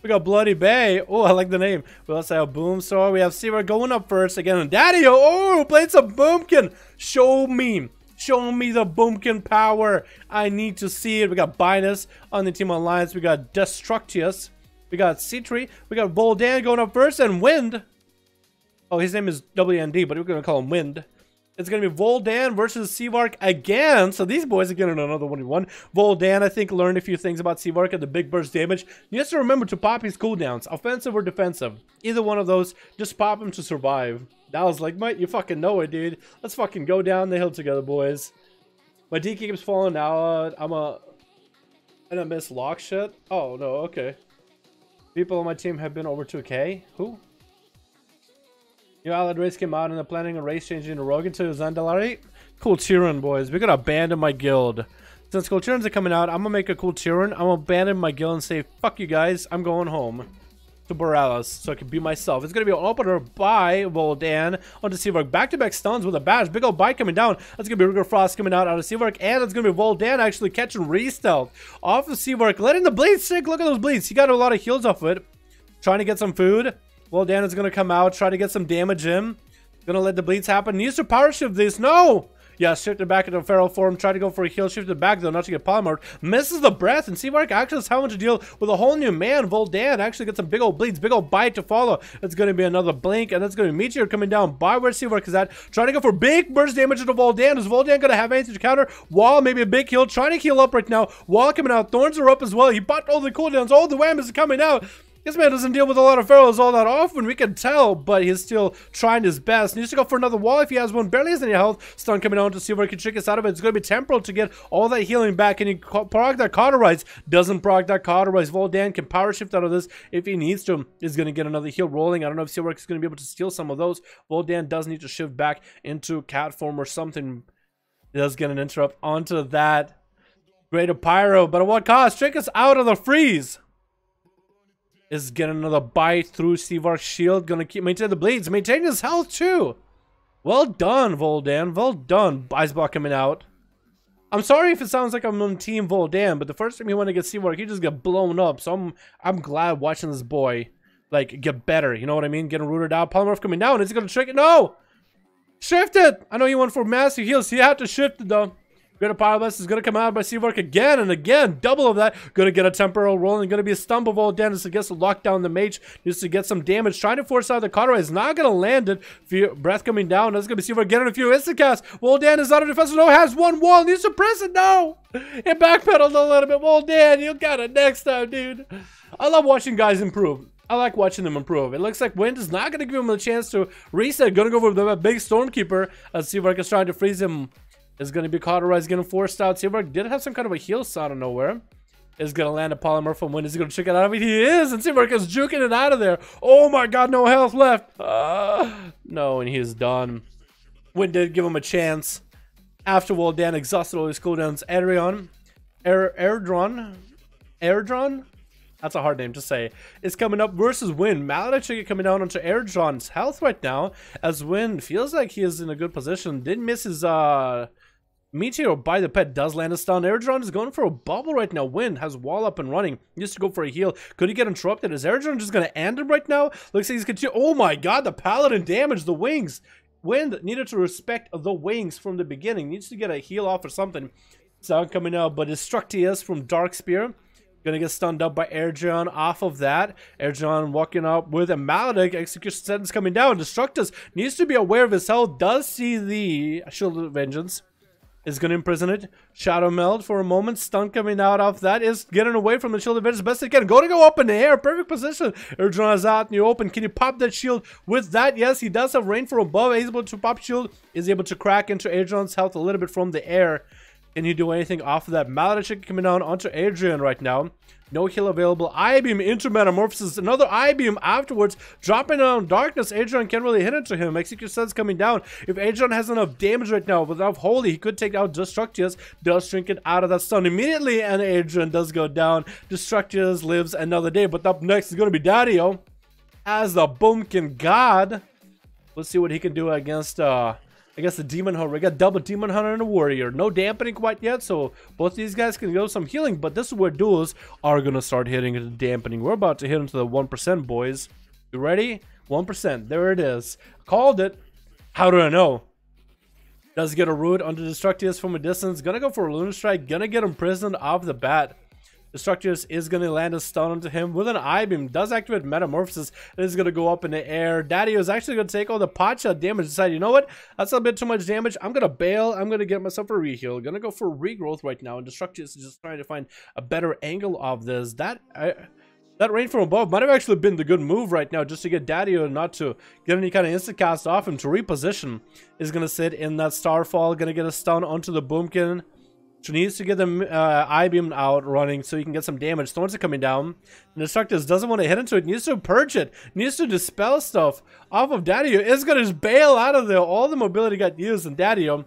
Speaker 1: We got Bloody Bay. Oh, I like the name. We also have Boomstar. We have Seaver going up first again. And Daddy, oh, played some Boomkin. Show me the Boomkin power. I need to see it. We got Binus on the team alliance. We got Destructius. We got C3. We got Voldan going up first. And Wind. Oh, his name is WND, but we're going to call him Wind. It's going to be Voldan versus Seavark again. So these boys are getting another 1v1. Voldan, I think, learned a few things about Seavark and the big burst damage. You have to remember to pop his cooldowns. Offensive or defensive. Either one of those. Just pop him to survive. That was like, mate, you fucking know it, dude. Let's fucking go down the hill together, boys. My D keeps falling out. And I miss lock shit. Oh, no, okay. People on my team have been over 2K. Who? New allied race came out and they're planning a race changing to Rogue into Dalaran. Cool Tyrann, boys. We're gonna abandon my guild. Since cool Tyrans are coming out, I'm gonna make a cool Tyrann. I'm gonna abandon my guild and say, fuck you guys, I'm going home to Borealis so I can be myself. It's gonna be an opener by Voldan onto Seavark. Back-to-back stuns with a bash. Big old bite coming down. That's gonna be Rigor Frost coming out of Seavark, and it's gonna be Voldan actually catching re-stealth off of Seavark, letting the bleeds sink. Look at those bleeds. He got a lot of heals off it. Trying to get some food. Voldan is going to come out, try to get some damage in. Gonna let the bleeds happen. Needs to power shift this. No! Yeah, shifted back into feral form. Tried to go for a heal. Shifted back though, not to get polymered. Misses the breath. And Seavark actually is having to deal with a whole new man. Voldan actually gets some big old bleeds. Big old bite to follow. It's going to be another blink. And that's going to be Meteor coming down by where Seavark is at. Trying to go for big burst damage into Voldan. Is Voldan going to have anything to counter? Wall, maybe a big heal. Trying to heal up right now. Wall coming out. Thorns are up as well. He bought all the cooldowns. All the whammies are coming out. This man doesn't deal with a lot of ferals all that often, we can tell, but he's still trying his best. Needs to go for another wall if he has one. Barely has any health. Stun coming on to see where he can trick us out of it. It's going to be temporal to get all that healing back. And he proc that cauterize. Doesn't proc that cauterize. Voldan can power shift out of this if he needs to. Is going to get another heal rolling. I don't know if Seavark is going to be able to steal some of those. Voldan does need to shift back into cat form or something. He does get an interrupt onto that. Greater Pyro, but at what cost? Trick us out of the freeze. Is getting another bite through Seavark's shield. Gonna keep maintaining the bleeds. Maintaining his health too. Well done, Voldan. Well done. Iceblock coming out. I'm sorry if it sounds like I'm on Team Voldan, but the first time you want to get Seavark, he just get blown up. So I'm glad watching this boy like get better. You know what I mean? Getting rooted out. Polymorph coming down. Is he gonna trick it? No! Shift it! I know you went for massive heals. He had to shift it though. Greater Pyroblast is going to come out by Seavark again and again. Double of that. Going to get a temporal roll and going to be a stumble of Voldan as he gets to lock down the mage. Needs to get some damage. Trying to force out the cauterize. Not going to land it. Breath coming down. That's going to be Seavark getting a few instant casts. Voldan is out of defense. No, has one wall. Needs to press it. No. It backpedaled a little bit. Voldan, you got it next time, dude. I love watching guys improve. I like watching them improve. It looks like Wind is not going to give him a chance to reset. Going to go for the big Stormkeeper as Seavark is trying to freeze him. Is going to be cauterized, getting forced out. Seavark did have some kind of a heal out of nowhere. Is going to land a polymorph from Wind. Is he going to check it out of it? He is, and Seavark is juking it out of there. Oh my god, no health left. No, and he is done. Wind did give him a chance. After Voldan exhausted all his cooldowns, Airdron? That's a hard name to say. Is coming up versus Wind. Maladich coming down onto Airdron's health right now. As Wind feels like he is in a good position. Didn't miss his Meteor by the pet. Does land a stun. Airdron is going for a bubble right now. Wind has wall up and running. He used to go for a heal. Could he get interrupted? Is Airdron just going to end him right now? Looks like he's continuing. Oh my god, the Paladin damage. The wings. Wind needed to respect the wings from the beginning. Needs to get a heal off or something. Sound coming out, but Destructius from Dark Spear. Gonna get stunned up by Airjon off of that. Airjon walking up with a Maledic. Execution sentence coming down. Destructus needs to be aware of his health. Does see the Shield of Vengeance. is going to imprison it. Shadow Meld for a moment. Stun coming out of that is getting away from the shield event as best they can. Go up in the air. Perfect position. Erdron is out in the open. Can you pop that shield with that? Yes, he does have rain from above. He's able to pop shield. Is able to crack into Adrian's health a little bit from the air. Can you do anything off of that? Maledictic coming down onto Adrian right now. No heal available. I-beam into Metamorphosis. Another I-beam afterwards. Dropping down Darkness. Adrian can't really hit into him. Execute Sense coming down. If Adrian has enough damage right now, with enough Holy, he could take out Destructius. Does shrink it out of that stun immediately, and Adrian does go down. Destructius lives another day. But up next is going to be Dario as the Boomkin God. Let's see what he can do against I guess the Demon Hunter. We got double Demon Hunter and a Warrior. No dampening quite yet, so both these guys can go some healing, but this is where duels are going to start hitting into dampening. We're about to hit into the 1%, boys. You ready? 1%. There it is. Called it. How do I know? Does get a root onto Destructius from a distance. Gonna go for a Lunar Strike. Gonna get imprisoned off the bat. Destructius is going to land a stun onto him with an I-beam. Does activate Metamorphosis. It is going to go up in the air. Dario is actually going to take all the pot shot damage. Decide, you know what? That's a bit too much damage. I'm going to bail. I'm going to get myself a reheal. Going to go for regrowth right now. And Destructius is just trying to find a better angle of this. That rain from above might have actually been the good move right now, just to get Dario not to get any kind of instant cast off him. To reposition is going to sit in that Starfall. Going to get a stun onto the Boomkin. She needs to get the I-beam out running so you can get some damage. Thorns are coming down. And Destructius doesn't want to hit into it. Needs to purge it. Needs to dispel stuff off of Dario. Is going to just bail out of there. All the mobility got used, and Dario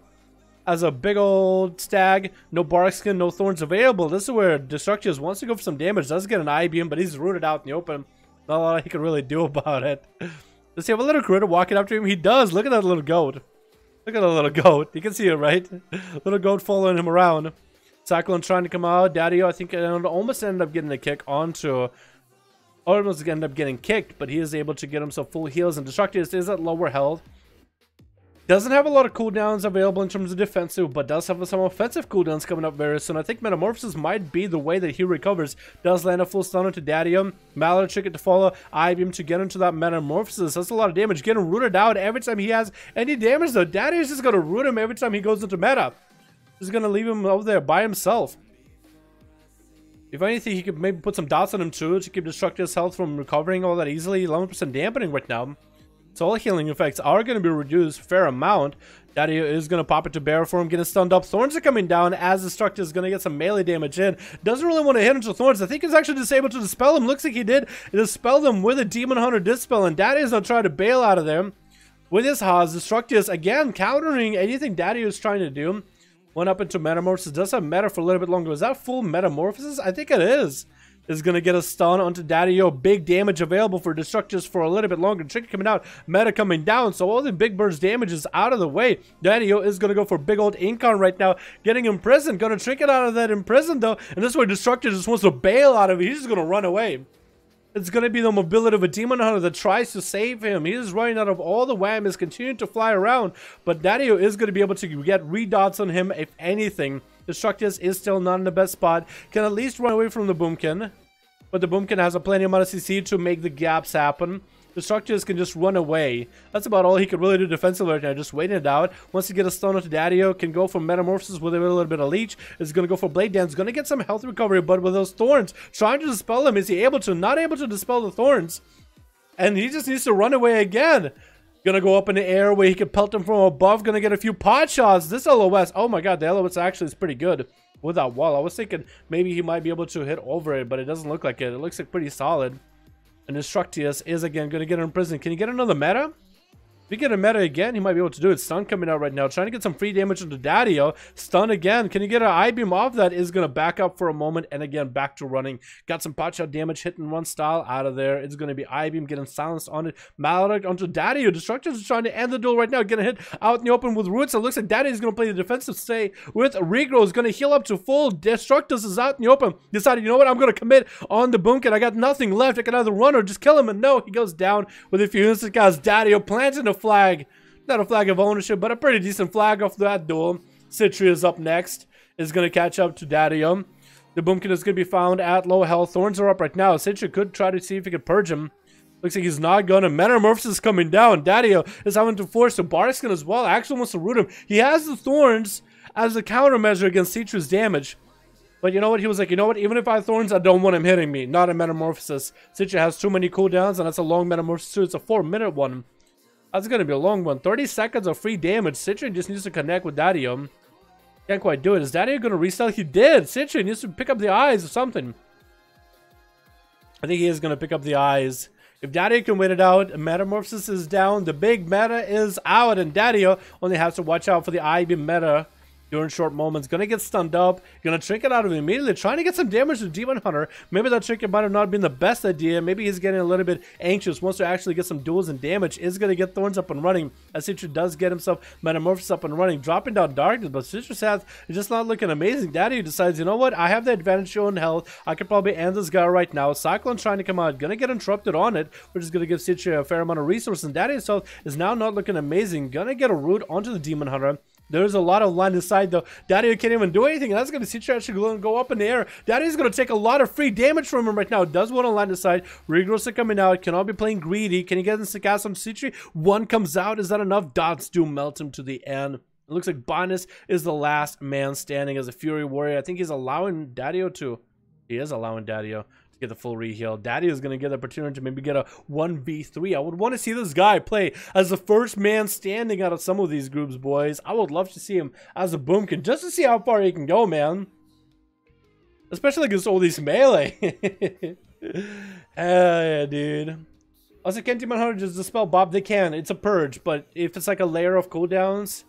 Speaker 1: as a big old stag. No bark skin, no thorns available. This is where Destructius wants to go for some damage. Does get an I-beam, but he's rooted out in the open. Not a lot he can really do about it. Does he have a little critter walking after him? He does. Look at that little goat. Look at the little goat. You can see it, right? Little goat following him around. Cyclone trying to come out. Dario, I think, almost ended up getting a kick onto... Almost ended up getting kicked, but he is able to get himself full heals. And Destructius is at lower health. Doesn't have a lot of cooldowns available in terms of defensive, but does have some offensive cooldowns coming up very soon. I think Metamorphosis might be the way that he recovers. Does land a full stun onto Dario. Maledictic to follow. I-beam to get into that Metamorphosis. That's a lot of damage. Getting rooted out every time he has any damage, though. Dario's just going to root him every time he goes into meta. Just going to leave him over there by himself. If anything, he could maybe put some dots on him too to keep Destructious health from recovering all that easily. 11% dampening right now. So all healing effects are going to be reduced a fair amount. Dario is going to pop it to bear for him, getting stunned up. Thorns are coming down as Destructious is going to get some melee damage in. Doesn't really want to hit into Thorns. I think he's actually just able to dispel him. Looks like he did dispel them with a Demon Hunter Dispel, and Dario's not trying to bail out of there. With his Haas, Destructious again countering anything Dario is trying to do. Went up into Metamorphosis. Does have meta for a little bit longer. Is that full Metamorphosis? I think it is. Is going to get a stun onto Dario. Big damage available for Destructious for a little bit longer. Trick coming out. Meta coming down. So all the big burst damage is out of the way. Dario is going to go for big old Incon right now. Getting imprisoned. Going to trick it out of that imprison though. And this way Destructious just wants to bail out of it. He's just going to run away. It's going to be the mobility of a Demon Hunter that tries to save him. He is running out of all the whammies, continuing to fly around. But Dario is going to be able to get redots on him if anything. Destructious is still not in the best spot. Can at least run away from the Boomkin. But the Boomkin has a plenty amount of CC to make the gaps happen. Destructious can just run away. That's about all he could really do defensively right now. Just waiting it out. Once he get a stun onto Dario, can go for Metamorphosis with a little bit of Leech. Is going to go for Blade Dance. Going to get some health recovery, but with those Thorns, trying to dispel them. Is he able to? Not able to dispel the Thorns. And he just needs to run away again. Gonna go up in the air where he can pelt them from above. Gonna get a few pot shots. This LOS, oh my god, the LOS actually is pretty good with that wall. I was thinking maybe he might be able to hit over it, but it doesn't look like it. It looks like pretty solid. And Destructious is again gonna get in prison. Can he get another meta? If he get a meta again, he might be able to do it. Stun coming out right now. Trying to get some free damage into Dario. Stun again. Can he get an I-beam off that? Is going to back up for a moment. And again, back to running. Got some pot shot damage. Hitting one style out of there. It's going to be I-beam getting silenced on it. Maledict onto Dario. Destructious is trying to end the duel right now. Getting hit out in the open with roots. It looks like Dario is going to play the defensive stay with Regrow. Is going to heal up to full. Destructious is out in the open. Decided, you know what? I'm going to commit on the Boomkin. I got nothing left. I can either run or just kill him. And no, he goes down with a few instant guys. Dario planting a flag. Not a flag of ownership, but a pretty decent flag off that duel. Citri is up next. Is going to catch up to Dario. The Boomkin is going to be found at low health. Thorns are up right now. Citri could try to see if he could purge him. Looks like he's not going to. Metamorphosis is coming down. Dario is having to force the Barskin as well. Actually wants to root him. He has the Thorns. as a countermeasure against Citri's damage. But you know what? He was like, you know what? Even if I have Thorns, I don't want him hitting me. Not a Metamorphosis. Citri has too many cooldowns, and that's a long Metamorphosis too. It's a 4-minute one. That's going to be a long one. 30 seconds of free damage. Citri just needs to connect with Daddio. Can't quite do it. Is Daddio going to resell? He did. Citri needs to pick up the eyes or something. I think he is going to pick up the eyes. If Daddio can wait it out, Metamorphosis is down. The big meta is out, and Daddio only has to watch out for the IB meta during short moments. Gonna get stunned up. Gonna trick it out of him immediately. Trying to get some damage to Demon Hunter. Maybe that trick might have not been the best idea. Maybe he's getting a little bit anxious. Wants to actually get some duels and damage. Is gonna get Thorns up and running. As Citri does get himself Metamorphosis up and running. Dropping down Darkness. But Citri's health is just not looking amazing. Daddio decides, you know what? I have the advantage on health. I could probably end this guy right now. Cyclone trying to come out. Gonna get interrupted on it. Which is gonna give Citri a fair amount of resources. And Daddio's health is now not looking amazing. Gonna get a root onto the Demon Hunter. There's a lot of line aside though. Daddio can't even do anything. That's going to see Citri actually go up in the air. Daddio's going to take a lot of free damage from him right now. Does want to line aside. Regrowths are coming out. Cannot be playing greedy. Can he get into cast on Citri? One comes out. Is that enough? Dots do melt him to the end. It looks like Binus is the last man standing as a Fury Warrior. I think he's allowing Daddio to. He is allowing Daddio to get the full reheal. Daddio is going to get the opportunity to maybe get a 1v3. I would want to see this guy play as the first man standing out of some of these groups, boys. I would love to see him as a Boomkin just to see how far he can go, man. Especially against all these melee. Hell yeah, dude. Also, can Demon Hunter just dispel Bob? They can. It's a purge, but if it's like a layer of cooldowns,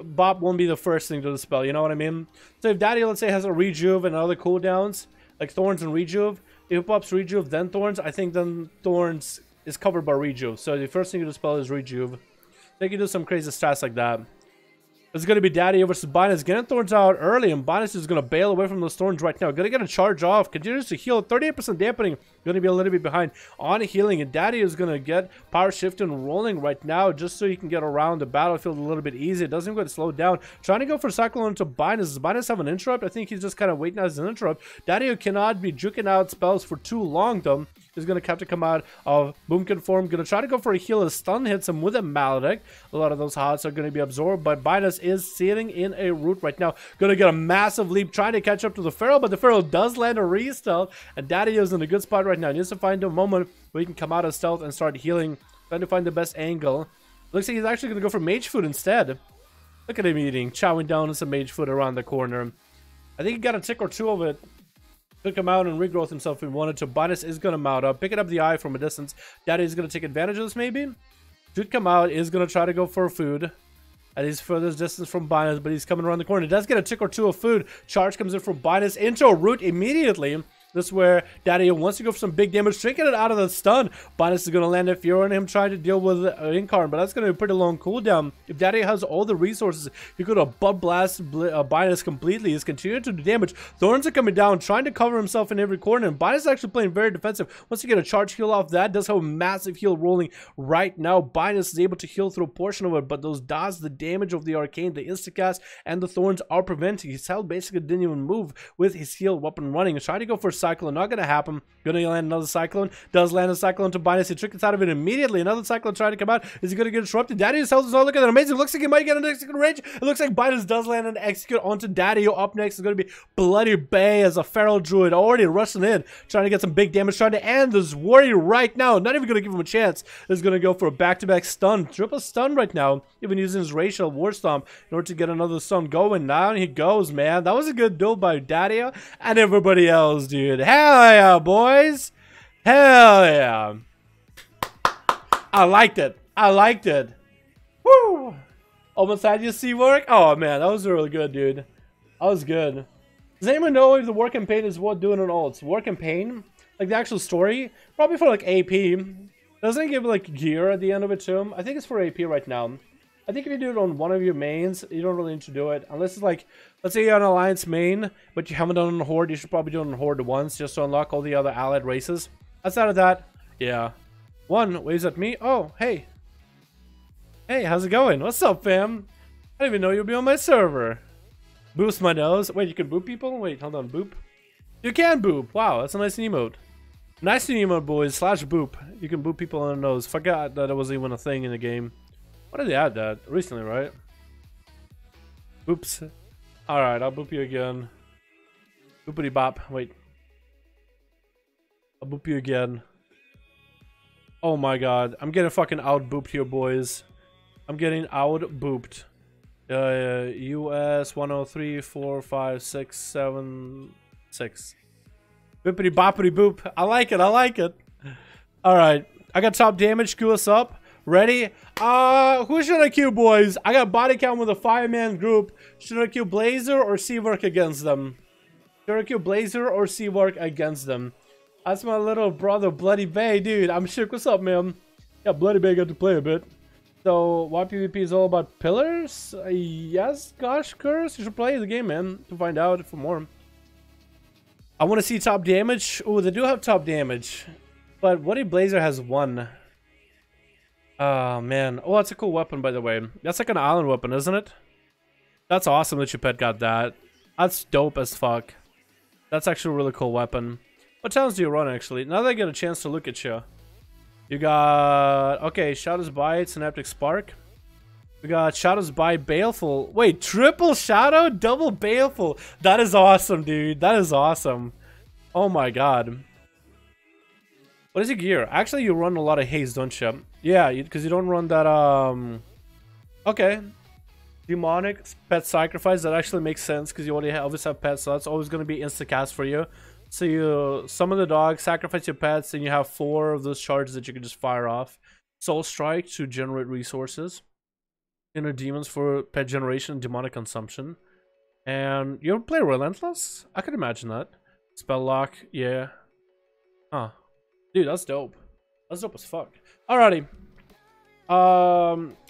Speaker 1: Bob won't be the first thing to dispel, you know what I mean? So if Daddio, let's say, has a Rejuve and other cooldowns, like Thorns and Rejuve, if it pops Rejuve, then Thorns, I think then Thorns is covered by Rejuve. So the first thing you dispel is Rejuve. They can do some crazy stats like that. It's going to be Daddio versus Binus. Getting Thorns out early, and Binus is going to bail away from those Thorns right now. Going to get a charge off. Continues to heal. 38% dampening. Going to be a little bit behind on healing. And Daddio is going to get power shift and rolling right now just so he can get around the battlefield a little bit easy. It doesn't go to slow down. Trying to go for Cyclone into Binus. Does Binus have an interrupt? I think he's just kind of waiting as an interrupt. Daddio cannot be juking out spells for too long, though. He's going to have to come out of Boomkin form. Going to try to go for a heal. A stun hits him with a Maledict. A lot of those hots are going to be absorbed, but Binus is sitting in a root right now. Going to get a massive leap trying to catch up to the Feral, but the Feral does land a re-stealth, and Daddio is in a good spot right now. He needs to find a moment where he can come out of stealth and start healing. Trying to find the best angle. Looks like he's actually going to go for Mage Food instead. Look at him eating, chowing down on some Mage Food around the corner. I think he got a tick or two of it. Could come out and regrowth himself if he wanted to. Binus is going to mount up, picking up the eye from a distance. Daddy is going to take advantage of this maybe. Should come out, is going to try to go for food. At his furthest distance from Binus, but he's coming around the corner. He does get a tick or two of food. Charge comes in from Binus into a root immediately. This is where Daddio wants to go for some big damage, drinking it out of the stun. Binus is going to land a Fury on him, trying to deal with Incarn, but that's going to be a pretty long cooldown. If Daddio has all the resources, he could have butt blast Binus completely. He's continuing to do damage. Thorns are coming down, trying to cover himself in every corner, and Binus is actually playing very defensive. Once you get a charge heal off that, does have a massive heal rolling right now. Binus is able to heal through a portion of it, but those dots, the damage of the Arcane, the Instacast, and the Thorns are preventing. His health basically didn't even move with his heal weapon running. He's trying to go for Cyclone, not going to happen. Going to land another Cyclone. Does land a Cyclone to Binus. He tricked out of it immediately. Another Cyclone trying to come out. Is he going to get disrupted? Daddio's health is not looking that amazing. Looks like he might get an execute range. It looks like Binus does land an execute onto Daddio. Up next is going to be Bloody Bay as a Feral Druid already rushing in, trying to get some big damage, trying to end this warrior right now. Not even going to give him a chance. Is going to go for a back-to-back stun. Triple stun right now. Even using his racial war stomp in order to get another stun going. Down he goes, man. That was a good duel by Daddio and everybody else, dude. Hell yeah, boys. Hell yeah. I liked it. I liked it. Woo. Almost had you see work? Oh, man. That was really good, dude. That was good. Does anyone know if the war campaign is what doing on ults? War campaign? Like the actual story? Probably for like AP. Doesn't it give like gear at the end of it too? I think it's for AP right now. I think if you do it on one of your mains, you don't really need to do it. Unless it's like, let's say you're on Alliance main, but you haven't done it on Horde, you should probably do it on Horde once, just to unlock all the other allied races. Outside of that, yeah. One waves at me. Oh, hey. Hey, how's it going? What's up, fam? I didn't even know you'd be on my server. Boost my nose. Wait, you can boop people? Wait, hold on, boop. You can boop. Wow, that's a nice emote. Nice emote, boys. /boop. You can boop people on the nose. Forgot that it was even a thing in the game. When did they add that? Recently, right? Oops. Alright, I'll boop you again. Boopity bop. Wait. I'll boop you again. Oh my god. I'm getting fucking out booped here, boys. I'm getting out booped. US 103 4 5 6 7 6. Boopity boppity boop. I like it. I like it. Alright. I got top damage. Queue us up. Ready? Who should I queue, boys? I got body count with a 5-man group. Should I queue Blazer or Seawork against them? Should I queue Blazer or Seawork against them? That's my little brother, Bloody Bay, dude. I'm shook. What's up, man? Yeah, Bloody Bay got to play a bit. So, why PvP is all about pillars? Yes, gosh, Curse. You should play the game, man, to find out for more. I want to see top damage. Oh, they do have top damage. But what if Blazer has 1? Oh, man. Oh, that's a cool weapon, by the way. That's like an island weapon, isn't it? That's awesome that your pet got that. That's dope as fuck. That's actually a really cool weapon. What towns do you run, actually? Now that I get a chance to look at you. You got... Okay, Shadows Bite, Synaptic Spark. We got Shadows Bite, Baleful. Wait, triple Shadow? Double Baleful. That is awesome, dude. That is awesome. Oh my god. What is your gear? Actually, you run a lot of haste, don't you? Yeah, because you don't run that, Okay. Demonic, Pet Sacrifice. That actually makes sense, because you already obviously have pets, so that's always going to be insta-cast for you. So you summon the dog, sacrifice your pets, and you have 4 of those charges that you can just fire off. Soul Strike to generate resources. Inner Demons for pet generation and demonic consumption. And you ever play Relentless? I could imagine that. Spell Lock, yeah. Huh. Dude, that's dope. That's dope as fuck. Alrighty. I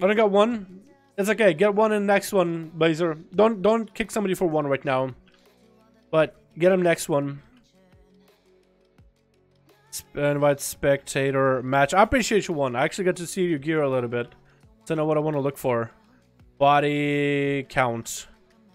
Speaker 1: only got 1. It's okay. Get 1 in the next one, Blazer. Don't kick somebody for 1 right now. But get him next one. Invite spectator match. I appreciate you 1. I actually got to see your gear a little bit. So I know what I want to look for. Body count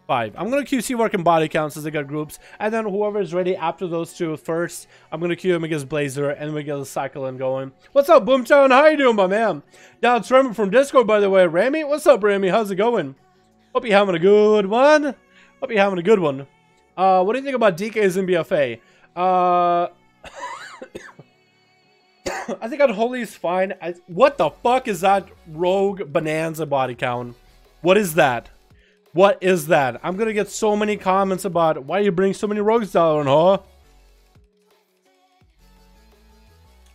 Speaker 1: 5. I'm gonna queue Seawork and body counts as they got groups, and then whoever is ready after those 2 first, I'm gonna queue him against Blazer, and we get the cycle in going. What's up, Boomtown? How you doing, my man? Now it's Remy from Discord, by the way. Remy, what's up, Remy? How's it going? Hope you're having a good one. Hope you're having a good one. What do you think about DKs in BFA? I think Unholy is fine. What the fuck is that Rogue Bonanza body count? What is that? What is that? I'm gonna get so many comments about why you bring so many rogues down, huh?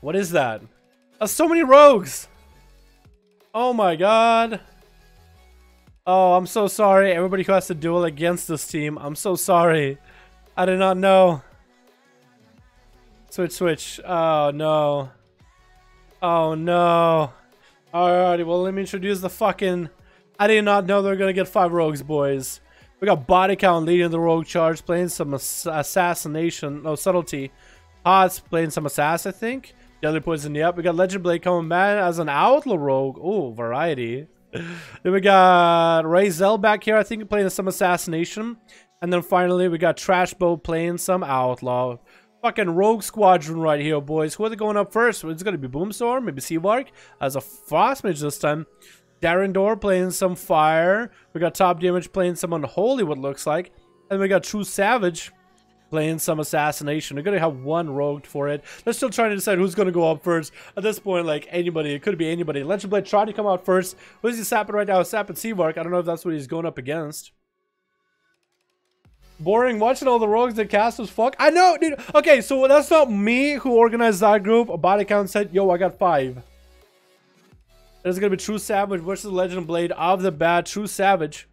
Speaker 1: What is that? That's so many rogues! Oh my god. Oh, I'm so sorry. Everybody who has to duel against this team, I'm so sorry. I did not know. Switch. Oh no. Oh no. Alrighty, well let me introduce the fucking... I did not know they were gonna get 5 rogues, boys. We got Body Count leading the rogue charge, playing some assassination, no, subtlety. Hots playing some assassin, I think. The other poison, yep. We got Legend Blade coming back as an outlaw rogue. Oh, variety. Then we got Ray Zell back here, I think, playing some assassination. And then finally, we got Trash Bow playing some outlaw. Fucking rogue squadron right here, boys. Who are they going up first? It's gonna be Boomstorm, maybe Seawark as a frost mage this time. Darendor playing some fire. We got top damage playing some unholy, what looks like. And we got True Savage playing some assassination. We're gonna have 1 rogue for it. They're still trying to decide who's gonna go up first. At this point, like anybody, it could be anybody. Legend Blade trying to come out first. Who's he sapping right now? Sapping Seawark. I don't know if that's what he's going up against. Boring watching all the rogues that cast as fuck. I know, dude. Okay, so that's not me who organized that group. A body count said, yo, I got 5. There's gonna be True Savage versus Legend Blade of the bat. True Savage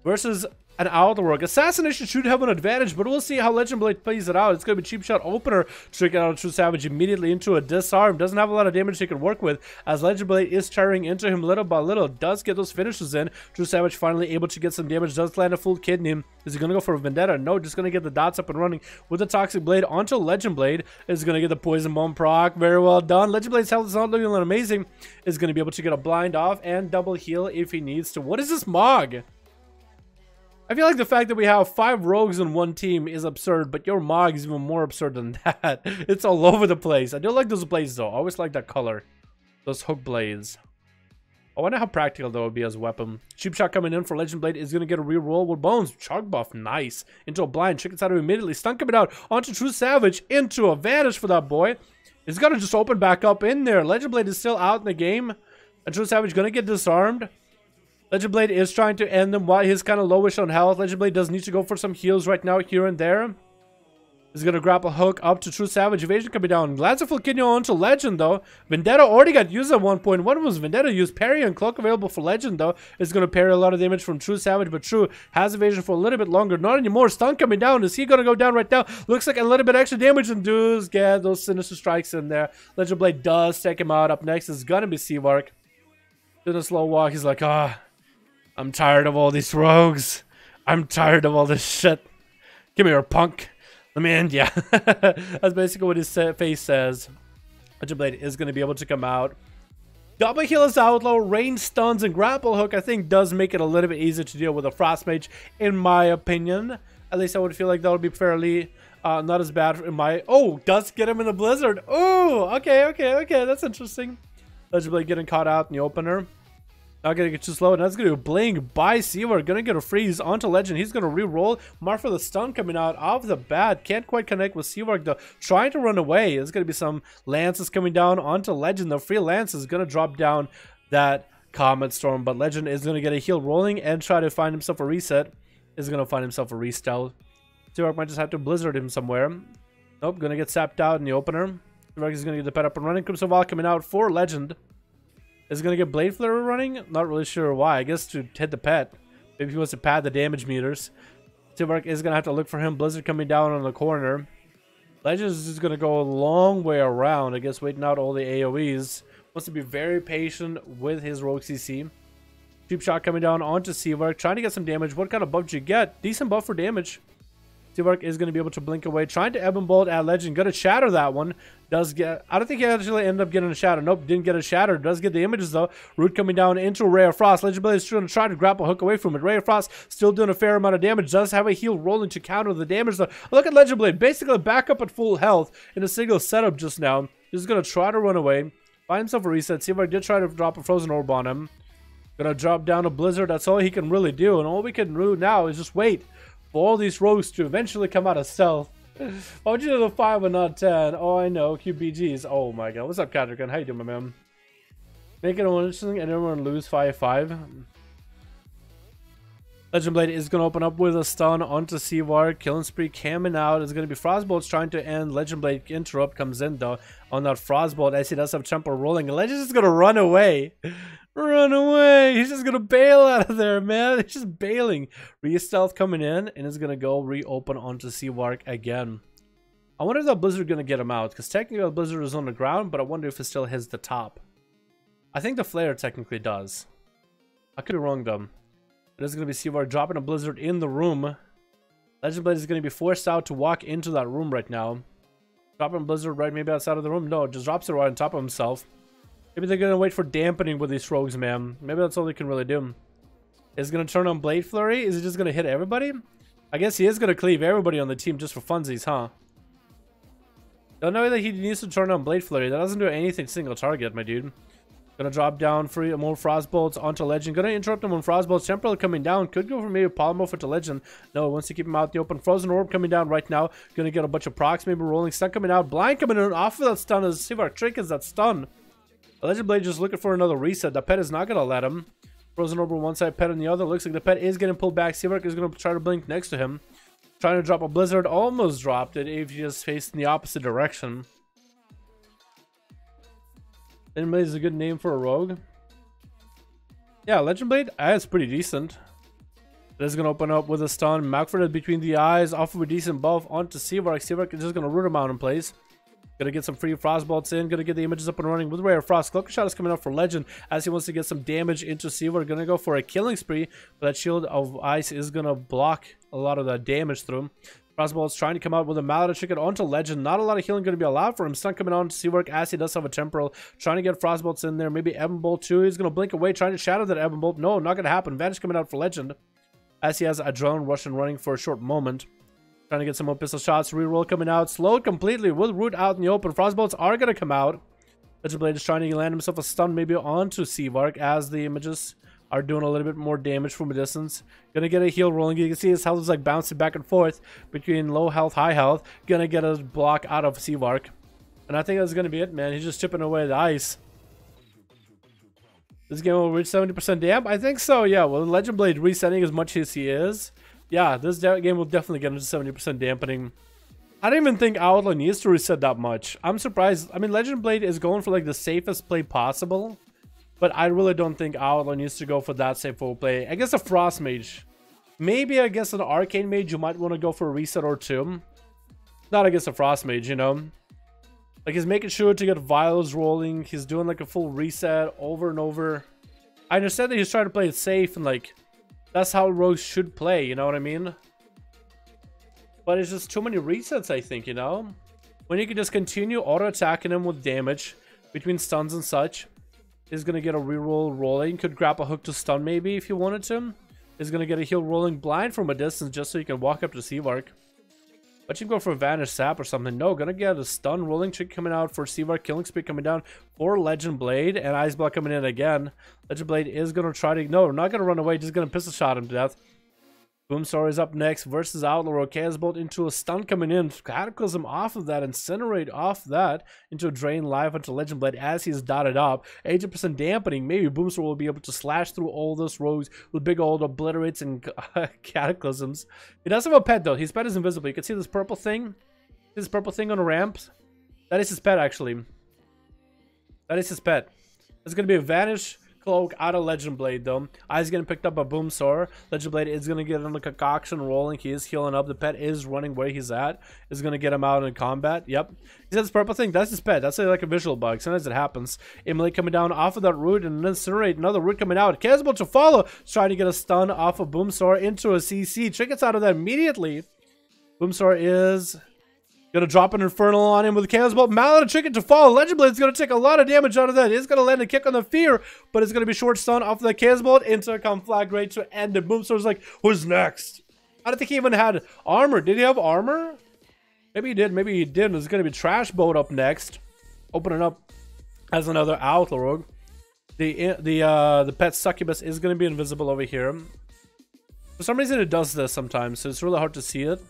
Speaker 1: versus an outlaw rogue. Assassination should have an advantage, but we'll see how Legend Blade plays it out. It's gonna be cheap shot opener, tricking out a True Savage immediately into a disarm. Doesn't have a lot of damage he can work with, as Legend Blade is tearing into him little by little. Does get those finishes in. True Savage finally able to get some damage. Does land a full kidney. Is he gonna go for a vendetta? No, just gonna get the dots up and running with the Toxic Blade onto Legend Blade. Is gonna get the Poison Bomb proc. Very well done. Legend Blade's health is not looking amazing. Is gonna be able to get a blind off and double heal if he needs to. What is this Mog? I feel like the fact that we have 5 rogues in one team is absurd, but your Mog is even more absurd than that. It's all over the place. I do like those blades though. I always like that color. Those hook blades. I wonder how practical that would be as a weapon. Cheap shot coming in for Legend Blade is going to get a reroll with bones. Chug buff, nice. Into a blind. Chicken out immediately. Stun coming out onto True Savage. Into a vanish for that boy. He's going to just open back up in there. Legend Blade is still out in the game. And True Savage going to get disarmed. Legend Blade is trying to end him while he's kind of lowish on health. Legend Blade does need to go for some heals right now here and there. He's going to grapple hook up to True Savage. Evasion coming down. Lands a full kidney onto Legend, though. Vendetta already got used at one point. What was Vendetta used? Parry and Cloak available for Legend, though. Is going to parry a lot of damage from True Savage, but True has evasion for a little bit longer. Not anymore. Stun coming down. Is he going to go down right now? Looks like a little bit extra damage and does get those Sinister Strikes in there. Legend Blade does take him out. Up next is going to be Seavark. Doing a slow walk. He's like, I'm tired of all these rogues. I'm tired of all this shit. Give me your punk. Let me end ya. That's basically what his face says. Legend Blade is going to be able to come out. Double heal as Outlaw, range stuns, and grapple hook I think does make it a little bit easier to deal with a Frost Mage, in my opinion. At least I would feel like that would be fairly not as bad in my... Oh, does get him in the Blizzard. Oh, okay. That's interesting. Legend Blade getting caught out in the opener. Not gonna get too slow, and that's gonna be a blink by Seavar. Gonna get a freeze onto Legend. He's gonna re-roll. Mark for the stun coming out off the bat. Can't quite connect with Seavar though. Trying to run away. There's gonna be some lances coming down onto Legend. The free lance is gonna drop down that Comet Storm, but Legend is gonna get a heal rolling and try to find himself a reset. Is gonna find himself a restyle. Seavar might just have to blizzard him somewhere. Nope, gonna get sapped out in the opener. Seavar is gonna get the pet up and running. Crimson Vow coming out for Legend. Is going to get Blade Flare running? Not really sure why. I guess to hit the pet. Maybe he wants to pad the damage meters. Seavark is going to have to look for him. Blizzard coming down on the corner. Legend is just going to go a long way around. I guess waiting out all the AoEs. Wants to be very patient with his Rogue CC. Cheap shot coming down onto Seavark. Trying to get some damage. What kind of buff do you get? Decent buff for damage. Seavark is going to be able to blink away. Trying to Ebon Bolt at Legend. Going to shatter that one. Does get... I don't think he actually ended up getting a shatter. Nope, didn't get a shatter. Does get the images though. Root coming down into Ray of Frost. Legend Blade is going to try to grapple hook away from it. Ray of Frost still doing a fair amount of damage. Does have a heal rolling to counter the damage though. Look at Legend Blade. Basically back up at full health in a single setup just now. He's going to try to run away. Find himself a reset. See if I did try to drop a Frozen Orb on him. Gonna drop down a Blizzard. That's all he can really do. And all we can do now is just wait for all these rogues to eventually come out of stealth. Why would you do the 5 and not 10? Oh, I know. QBGs. Oh my god. What's up, Catrican? How you doing, my man? Make it interesting and everyone lose 5-5. Legend Blade is going to open up with a stun onto Seavar. Killing Spree coming out. It's going to be Frostbolt's trying to end. Legend Blade interrupt comes in though on that Frostbolt as he does have tempo rolling. And Legend's just going to run away. Run away. He's just going to bail out of there, man. He's just bailing. Re-stealth coming in and is going to go reopen onto Seavar again. I wonder if that Blizzard going to get him out. Because technically the Blizzard is on the ground, but I wonder if it still hits the top. I think the Flare technically does. I could be wrong though. It is going to be Seavar dropping a Blizzard in the room. Legend Blade is going to be forced out to walk into that room right now. Dropping Blizzard right maybe outside of the room. No, just drops it right on top of himself. Maybe they're going to wait for dampening with these rogues, man. Maybe that's all they can really do. Is he going to turn on Blade Flurry? Is he just going to hit everybody? I guess he is going to cleave everybody on the team just for funsies, huh? Don't know that he needs to turn on Blade Flurry. That doesn't do anything single target, my dude. Gonna drop down more Frostbolts onto Legend. Gonna interrupt him on Frostbolts. Temporal coming down. Could go for maybe Polymorph to Legend. No, wants to keep him out in the open. Frozen Orb coming down right now. Gonna get a bunch of procs. Maybe rolling. Stun coming out. Blind coming in off of that stun as Seavar triggers that stun. Legend Blade just looking for another reset. The pet is not gonna let him. Frozen Orb on one side, pet on the other. Looks like the pet is getting pulled back. Seavar is gonna try to blink next to him. Trying to drop a Blizzard. Almost dropped it if he just faced in the opposite direction. Legend Blade is a good name for a rogue. Yeah, Legend Blade, that's pretty decent. It is going to open up with a stun. Malfred between the eyes, off of a decent buff onto Seavar. Seavar is just going to root him out in place. Going to get some free Frostbolts in. Going to get the images up and running with Ray of Frost. Cloaker Shot is coming up for Legend as he wants to get some damage into Seavar. Going to go for a killing spree, but that Shield of Ice is going to block a lot of that damage through him. Frostbolt's trying to come out with a Mallet Chicken onto Legend. Not a lot of healing going to be allowed for him. Stun coming on to Seawork as he does have a Temporal. Trying to get Frostbolts in there. Maybe Ebon Bolt too. He's going to blink away. Trying to shadow that Ebon Bolt. No, not going to happen. Vanish coming out for Legend. As he has a drone Russian running for a short moment. Trying to get some more pistol shots. Reroll coming out. Slowed completely with Root out in the open. Frostbolts are going to come out. Legend Blade is trying to land himself a stun maybe onto Seavark as the images are doing a little bit more damage from a distance. Gonna get a heal rolling. You can see his health is like bouncing back and forth between low health, high health. Gonna get a block out of Seavark. And I think that's gonna be it, man. He's just chipping away the ice. This game will reach 70% damp? I think so, yeah. Well, Legend Blade resetting as much as he is. Yeah, this game will definitely get into 70% dampening. I don't even think Outlaw needs to reset that much. I'm surprised. I mean, Legend Blade is going for like the safest play possible. But I really don't think Outlaw needs to go for that safe play. I guess a Frost Mage. Maybe I guess an Arcane Mage you might want to go for a reset or two. Not against a Frost Mage, you know. Like he's making sure to get vials rolling. He's doing like a full reset over and over. I understand that he's trying to play it safe and like that's how rogues should play, you know what I mean? But it's just too many resets, I think, you know? When you can just continue auto-attacking him with damage between stuns and such. He's gonna get a reroll rolling. Could grab a hook to stun maybe if you wanted to. He's gonna get a heal rolling blind from a distance just so you can walk up to Seavark. But you can go for a Vanish Sap or something. No, gonna get a stun rolling trick coming out for Seavark. Killing Spree coming down for Legend Blade. And Ice Block coming in again. Legend Blade is gonna try to... No, not gonna run away. Just gonna pistol shot him to death. Boomstar is up next versus Outlaw. Chaos Bolt into a stun coming in. Cataclysm off of that. Incinerate off that into a Drain Life onto Legend Blade as he's dotted up. 80% dampening. Maybe Boomstar will be able to slash through all those rogues with big old obliterates and cataclysms. He does have a pet though. His pet is invisible. You can see this purple thing. This purple thing on the ramp. That is his pet actually. That is his pet. It's going to be a Vanish Cloak out of Legend Blade though. I's getting picked up by Boomstar. Legend Blade is gonna get on the concoction rolling. He is healing up. The pet is running where he's at. Is gonna get him out in combat. Yep. He said this purple thing. That's his pet. That's like a visual bug. Sometimes it happens. Immolate coming down off of that root and then Incinerate. Another root coming out. Casable to follow. Trying to get a stun off of Boomstar into a CC. Trinkets out of that immediately. Boomstar is gonna drop an Infernal on him with a Chaos Bolt. Mallet Chicken to fall. Legend Blade is gonna take a lot of damage out of that. It's gonna land a kick on the Fear, but it's gonna be short stun off of the Chaos Bolt into a Conflagrate to end it. Boomstar's like, who's next? I don't think he even had armor. Did he have armor? Maybe he did, maybe he didn't. It's gonna be Trash Boat up next. Opening up as another Outlaw Rogue. The pet Succubus is gonna be invisible over here. For some reason it does this sometimes, so it's really hard to see it.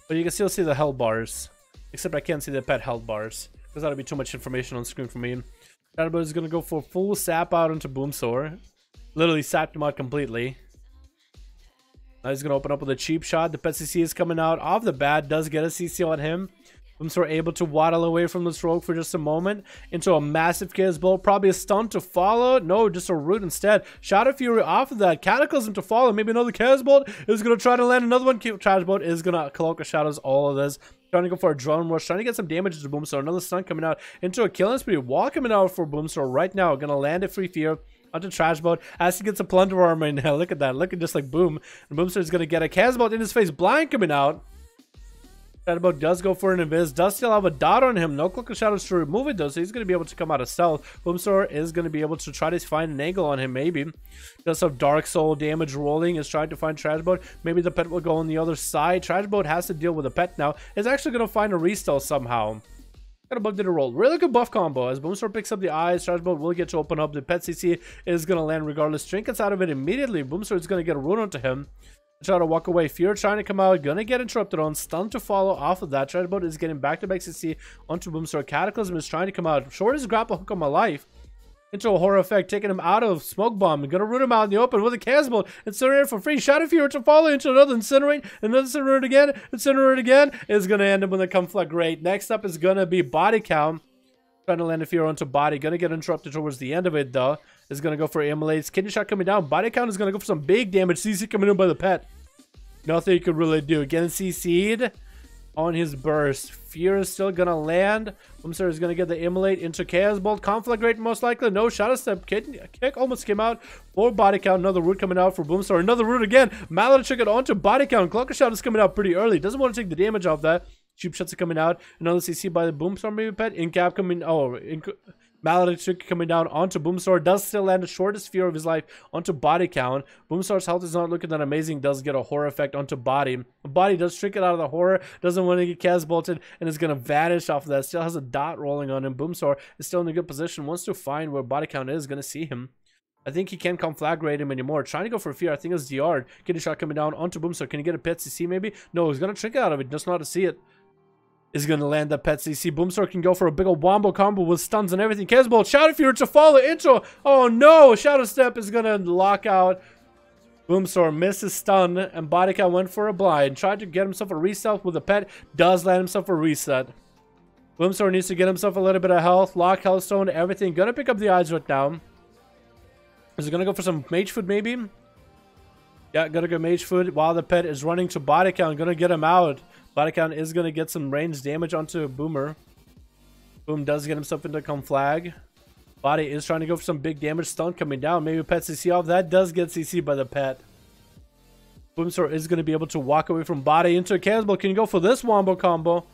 Speaker 1: But you can still see the health bars. Except I can't see the pet health bars. Because that would be too much information on screen for me. Shadowbow is going to go for full sap out into Boomstar. Literally sapped him out completely. Now he's going to open up with a cheap shot. The pet CC is coming out off the bat. Does get a CC on him. Boomstar able to waddle away from this rogue for just a moment. Into a massive Chaos Bolt. Probably a stun to follow. No, just a root instead. Shadow Fury off of that. Cataclysm to follow. Maybe another Chaos Bolt. Is going to try to land another one. Trash Bolt is going to Cloak of Shadows all of this. Trying to go for a drone rush. Trying to get some damage to Boomstar. Another stun coming out into a Killing Spree. Wall coming out for Boomstar right now. Going to land a Free Fear onto Trash Boat as he gets a Plunder Armor in now. Look at that. Look at just like boom. And Boomstar is going to get a Chaos Bolt in his face. Blind coming out. Shadowbow does go for an invis, does still have a dot on him. No Cloak of Shadows to remove it though, so he's going to be able to come out of stealth. Boomstar is going to be able to try to find an angle on him maybe. Does have Dark Soul damage rolling, is trying to find Trashboat. Maybe the pet will go on the other side. Trashboat has to deal with a pet now. Is actually going to find a restyle somehow. Shadowbow did a roll. Really good buff combo. As Boomstar picks up the eyes, Trashboat will get to open up. The pet CC is going to land regardless. Trinkets out of it immediately. Boomstar is going to get a rune onto him. Try to walk away. Fear trying to come out. Gonna get interrupted on. Stun to follow off of that. Trashboat is getting back-to-back CC onto Boomstar. Cataclysm is trying to come out. Shortest grapple hook on my life. Into a horror effect. Taking him out of Smoke Bomb. Gonna root him out in the open with a Chaos Bolt. Incinerate for free. Shadow Fear to follow into another Incinerate. Another Incinerate again. Incinerate again. Is gonna end up with a Conflagrate. Next up is gonna be Body Count. Trying to land a Fear onto Body. Gonna get interrupted towards the end of it though. Is gonna go for Immolates. Kidney Shot coming down. Body Count is gonna go for some big damage. CC coming in by the pet. Nothing you could really do. Getting CC'd on his burst. Fear is still gonna land. Boomstar is gonna get the Immolate into Chaos Bolt. Conflagrate most likely. No Shadow Step. Kick almost came out for Body Count. Another root coming out for Boomstar. Another root again. Mallet Chicken onto Body Count. Cloak of Shadow is coming out pretty early. Doesn't want to take the damage off that. Cheap shots are coming out. Another CC by the Boomstar maybe pet. Incap coming. Oh, Malediction coming down onto Boomstar. Does still land the shortest sphere of his life onto body count. Boomstar's health is not looking that amazing. Does get a horror effect onto body. Body does trick it out of the horror. Doesn't want to get cast bolted and is going to vanish off of that. Still has a dot rolling on him. Boomstar is still in a good position. Wants to find where body count is. Going to see him. I think he can't conflagrate him anymore. Trying to go for fear. I think it's DR. Kidney shot coming down onto Boomstar. Can he get a pet CC maybe? No, he's going to trick it out of it. Just not to see it. Is going to land that pet CC. Boomstar can go for a big old wombo combo with stuns and everything. Casbolt, Shadow Fury to follow into. Oh no! Shadow Step is going to lock out. Boomstar misses stun, and Bodycat went for a blind. Tried to get himself a reset with a pet. Does land himself a reset. Boomstar needs to get himself a little bit of health. Lock, Hellstone, everything. Going to pick up the odds right now. Is he going to go for some mage food maybe? Yeah, going to go mage food while the pet is running to Bodycat. Going to get him out. Body count is going to get some range damage onto Boomer. Boom does get himself into conflag. Body is trying to go for some big damage. Stun coming down. Maybe pet CC off. That does get CC by the pet. Boomstar is going to be able to walk away from Body into a Casbolt. Can you go for this wombo combo?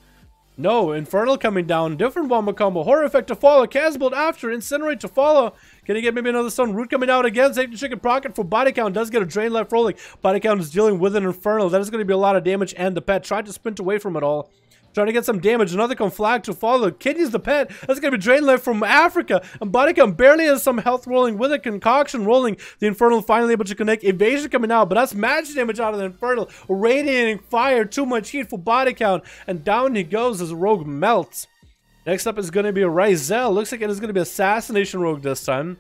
Speaker 1: No. Infernal coming down. Different wombo combo. Horror effect to follow. Casbolt after. Incinerate to follow. Can he get maybe another stun? Root coming out again. Safety chicken pocket for body count. Does get a drain left rolling. Body count is dealing with an infernal. That is going to be a lot of damage. And the pet tried to sprint away from it all. Trying to get some damage. Another conflag to follow. Kidney's the pet. That's going to be drain left from Africa. And body count barely has some health rolling with a concoction rolling. The infernal finally able to connect. Evasion coming out. But that's magic damage out of the infernal. Radiating fire. Too much heat for body count. And down he goes as Rogue melts. Next up is going to be a Ryzel. Looks like it is going to be Assassination Rogue this time.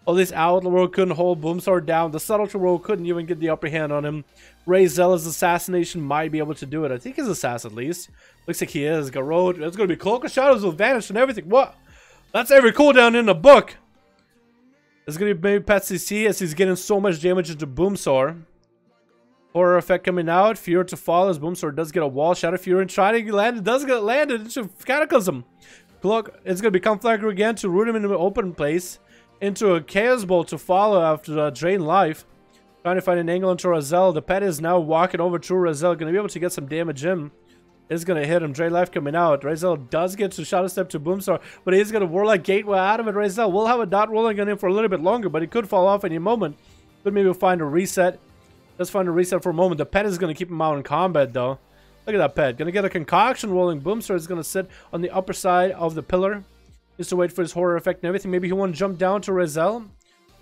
Speaker 1: Oh, this Outlaw Rogue couldn't hold Boomstar down. The Subtle Rogue couldn't even get the upper hand on him. Ryzel's Assassination might be able to do it. I think he's Assassin at least. Looks like he is. Garrod. It's going to be Cloak of Shadows will vanish and everything. What? That's every cooldown in the book. It's going to be maybe Pet CC as he's getting so much damage into Boomstar. Horror effect coming out. Fear to fall as Boomstar does get a wall. Shadow Fury and trying to land it. Does get landed into Cataclysm. Cloak. It's going to be Conflagger again to root him into an open place. Into a Chaos Bolt to follow after Drain Life. Trying to find an angle into Ryzel. The pet is now walking over to Ryzel. Going to be able to get some damage in. It's going to hit him. Drain Life coming out. Ryzel does get to Shadow Step to Boomstar. But he's going to Warlock Gateway out of it. Ryzel will have a dot rolling on him for a little bit longer. But he could fall off any moment. Could maybe find a reset. Let's find a reset for a moment. The pet is going to keep him out in combat though. Look at that pet. Going to get a concoction rolling. Boomstar is going to sit on the upper side of the pillar. Just to wait for his horror effect and everything. Maybe he want to jump down to Ryzel.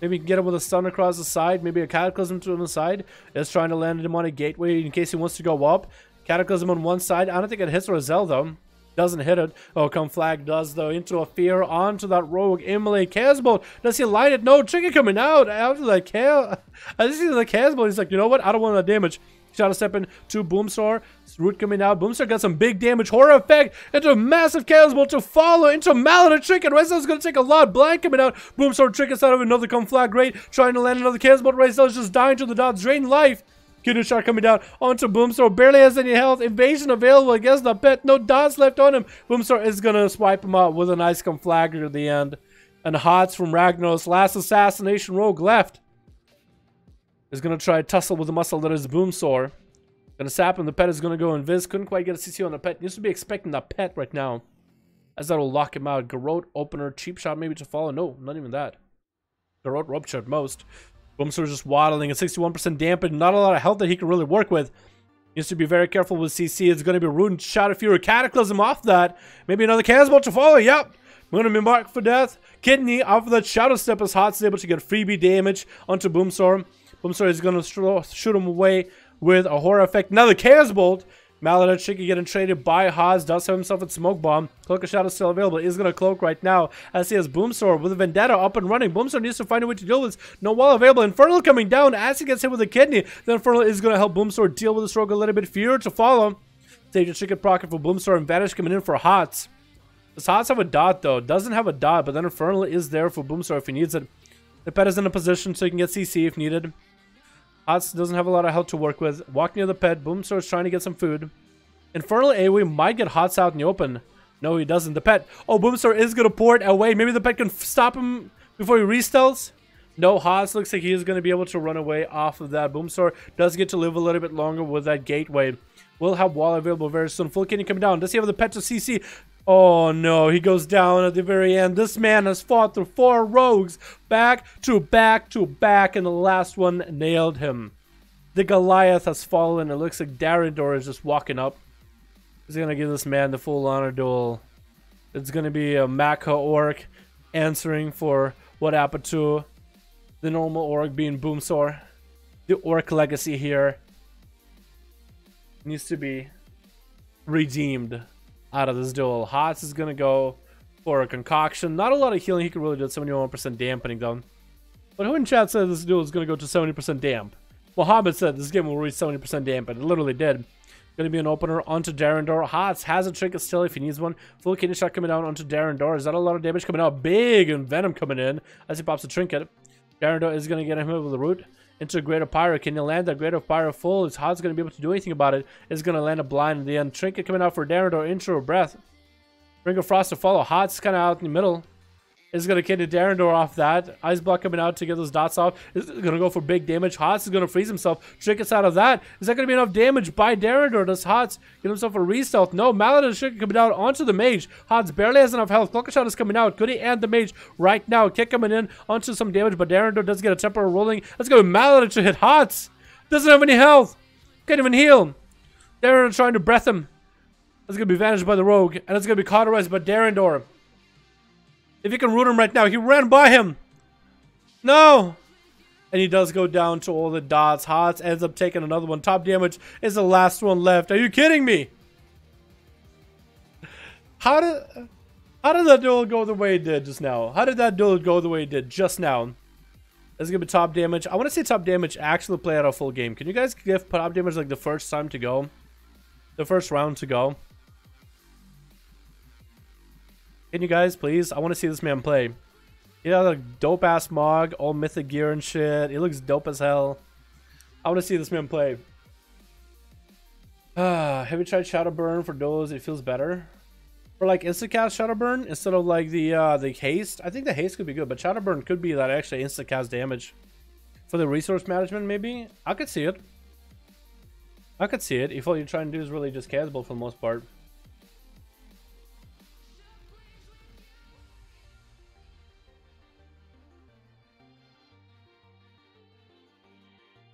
Speaker 1: Maybe he can get him with a stun across the side. Maybe a Cataclysm to the side. Is trying to land him on a gateway in case he wants to go up. Cataclysm on one side. I don't think it hits Ryzel though. Doesn't hit it. Oh, Conflag does though. Into a fear onto that rogue. Immolate Casbolt. Does he light it? No. Chicken coming out after that Cal. I just see the Casbolt. He's like, you know what? I don't want that damage. Shadow stepping to Boomstar. Root coming out. Boomstar got some big damage. Horror effect into a massive Chaos Bolt to follow into Mallet Chicken. Ryzel's going to take a lot. Blind coming out. Boomstar trick out of another Conflagrate. Trying to land another Chaos Bolt. Ryzel's just dying to the dots. Drain life. Kidney shot coming down onto Boomstar. Barely has any health. Invasion available against the pet. No dots left on him. Boomstar is going to swipe him out with a nice Conflagger at the end. And Hots from Ragnaros. Last Assassination Rogue left. Is going to try to tussle with the muscle that is Boomstar. Gonna sap him. The pet is going to go invis. Couldn't quite get a CC on the pet. Needs to be expecting the pet right now. As that will lock him out. Garrot opener. Cheap shot maybe to follow. No, not even that. Garrot rope shot most. Boomstar just waddling. A 61% dampen. Not a lot of health that he can really work with. Needs to be very careful with CC. It's going to be Ruined Shadow Fury. Cataclysm off that. Maybe another Casbolt to follow. Yep. Going to be marked for death. Kidney off of that Shadow Step as Hot's able to get freebie damage onto Boomstar. Boomstar is going to shoot him away with a horror effect. Another Chaos Bolt. Maladin Chicky getting traded by Haas. Does have himself a smoke bomb. Cloak of Shadow still available. Is going to cloak right now as he has Boomstar with a Vendetta up and running. Boomstar needs to find a way to deal with this. No wall available. Infernal coming down as he gets hit with a kidney. The Infernal is going to help Boomstar deal with this rogue a little bit. Fear to follow. Stage a Chicken Pocket for Boomstar and Vanish coming in for Hots. Does Hots have a dot though? Doesn't have a dot, but then Infernal is there for Boomstar if he needs it. The pet is in a position so he can get CC if needed. Hots doesn't have a lot of health to work with. Walk near the pet. Boomstar is trying to get some food. Infernal AoE might get Hots out in the open. No, he doesn't. The pet. Oh, Boomstar is going to port away. Maybe the pet can stop him before he restelts. No, Hots looks like he is going to be able to run away off of that. Boomstar does get to live a little bit longer with that gateway. Will have wall available very soon. Full kidney coming down. Does he have the pet to CC? Oh no, he goes down at the very end. This man has fought through 4 rogues back to back to back, and the last one nailed him. The Goliath has fallen. It looks like Dalaran is just walking up. He's gonna give this man the full honor duel. It's gonna be a Maka orc answering for what happened to the normal orc being Boomsor. The orc legacy here needs to be redeemed out of this duel. Hots is gonna go for a concoction. Not a lot of healing he can really do at 71% dampening though. But who in chat said this duel is gonna go to 70% damp? Mohammed said this game will reach 70% damp, and it literally did. Gonna be an opener onto Dalaran. Hots has a trinket still if he needs one. Full kidney shot coming down onto Dalaran. Is that a lot of damage coming out? Big and venom coming in as he pops a trinket. Dalaran is gonna get him with the root into a Greater Pyro. Can you land that Greater Pyro full? Is Hots gonna be able to do anything about it? Is gonna land a blind in the end. Trinket coming out for Dalaran. Intro of breath. Ring of Frost to follow. Hots kind of out in the middle. Is going to kidney Dalaran off that. Ice Block coming out to get those dots off. Is going to go for big damage. Hots is going to freeze himself. Trinkets out of that. Is that going to be enough damage by Dalaran? Does Hots get himself a re-stealth? No. Mallet is coming out onto the mage. Hots barely has enough health. Clocker Shot is coming out. Could he end the mage right now? Kick coming in onto some damage, but Dalaran does get a temporary rolling. Let's go. Mallet to hit Hots. Doesn't have any health. Can't even heal. Dalaran trying to breath him. That's going to be vanished by the rogue, and it's going to be cauterized by Dalaran. If you can root him right now, he ran by him. No. And he does go down to all the dots. Hots ends up taking another one. Top damage is the last one left. Are you kidding me? How did that duel go the way it did just now? How did that duel go the way it did just now? This is going to be top damage. I want to see top damage actually play out a full game. Can you guys give top damage like the first time to go? The first round to go? Can you guys please? I want to see this man play. He has a dope ass mog, all mythic gear and shit. He looks dope as hell. I want to see this man play. Have you tried Shadow Burn for those? It feels better. For like instacast Shadow Burn instead of like the haste. I think the haste could be good, but Shadow Burn could be that actually instacast damage. For the resource management, maybe I could see it. I could see it if all you're trying to do is really just castable for the most part.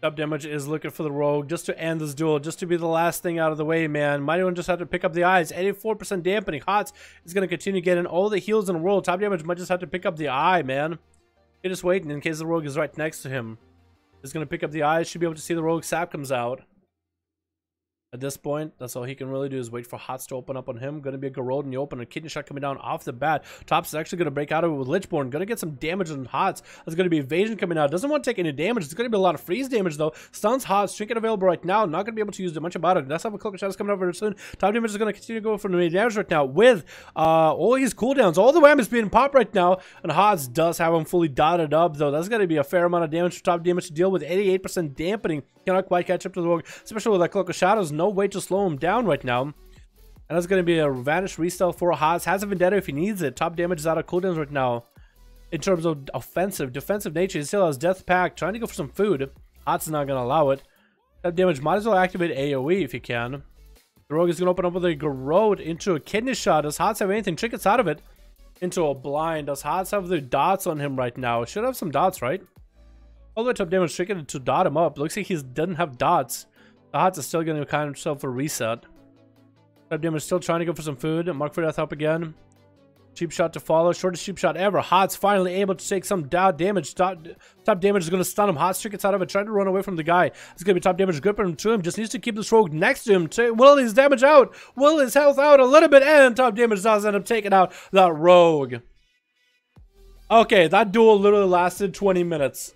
Speaker 1: Top damage is looking for the rogue just to end this duel, just to be the last thing out of the way, man. Might even just have to pick up the eyes. 84% dampening. Hots is going to continue getting all the heals in the world. Top damage might just have to pick up the eye, man. You're just waiting in case the rogue is right next to him. He's going to pick up the eyes. Should be able to see the rogue sap comes out. At this point, that's all he can really do is wait for Hots to open up on him. Going to be a Garrod in the open. A kidney shot coming down off the bat. Tops is actually going to break out of it with Lichborn. Going to get some damage on Hots. There's going to be evasion coming out. Doesn't want to take any damage. It's going to be a lot of freeze damage though. Stuns Hots. Trinket available right now. Not going to be able to use much about it. That's how a Cloak Shadow is coming over soon. Top damage is going to continue to go for the damage right now with all his cooldowns. All the wham is being popped right now. And Hots does have him fully dotted up though. That's going to be a fair amount of damage for top damage to deal with. 88% dampening. Cannot quite catch up to the rogue, especially with that Cloak of Shadows. No way to slow him down right now. And that's going to be a vanish restyle for Hots. Has a vendetta if he needs it. Top damage is out of cooldowns right now. In terms of offensive, defensive nature, he still has Death Pact. Trying to go for some food. Hots is not going to allow it. Top damage, might as well activate AoE if you can. The rogue is going to open up with a Garrod into a kidney shot. Does Hots have anything? Trinkets out of it. Into a blind. Does Hots have the dots on him right now? Should have some dots, right? All the way top damage Trinket to dot him up. Looks like he doesn't have dots. The Hots is still going to kind of himself a reset. Top damage still trying to go for some food. Mark for death up again. Cheap shot to follow. Shortest cheap shot ever. Hots finally able to take some damage. Top damage is going to stun him. Hots Trinkets out of it. Trying to run away from the guy. It's going to be top damage gripping to him. Just needs to keep this rogue next to him. To will his damage out. Will his health out a little bit. And top damage does end up taking out that rogue. Okay, that duel literally lasted 20 minutes.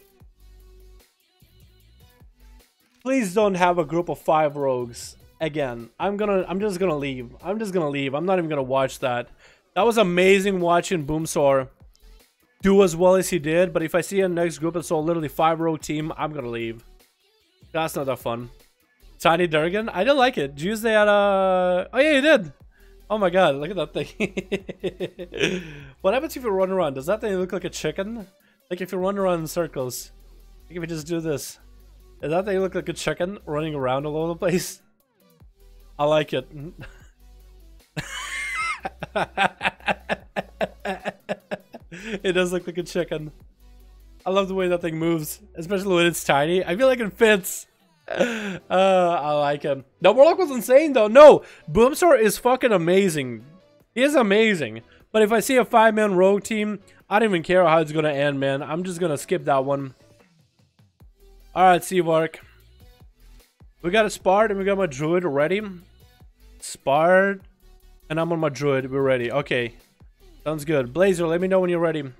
Speaker 1: Please don't have a group of 5 rogues again. I'm just gonna leave. I'm not even gonna watch that. That was amazing watching Boomsor do as well as he did. But if I see a next group that's all literally 5 rogue team, I'm gonna leave. That's not that fun. Tiny Durgan, I didn't like it. Did you use that? Oh yeah, you did. Oh my god, look at that thing. What happens if you run around? Does that thing look like a chicken? Like if you run around in circles. Like if you just do this. Does that thing look like a chicken running around all over the place? I like it. It does look like a chicken. I love the way that thing moves, especially when it's tiny. I feel like it fits. I like him. No, Warlock was insane though. No, Boomstar is fucking amazing. He is amazing. But if I see a 5-man rogue team, I don't even care how it's gonna end, man. I'm just gonna skip that one. Alright, Seavark. We got a Spart and we got my Druid ready. Spart. And I'm on my Druid. We're ready. Okay. Sounds good. Blazer, let me know when you're ready. Let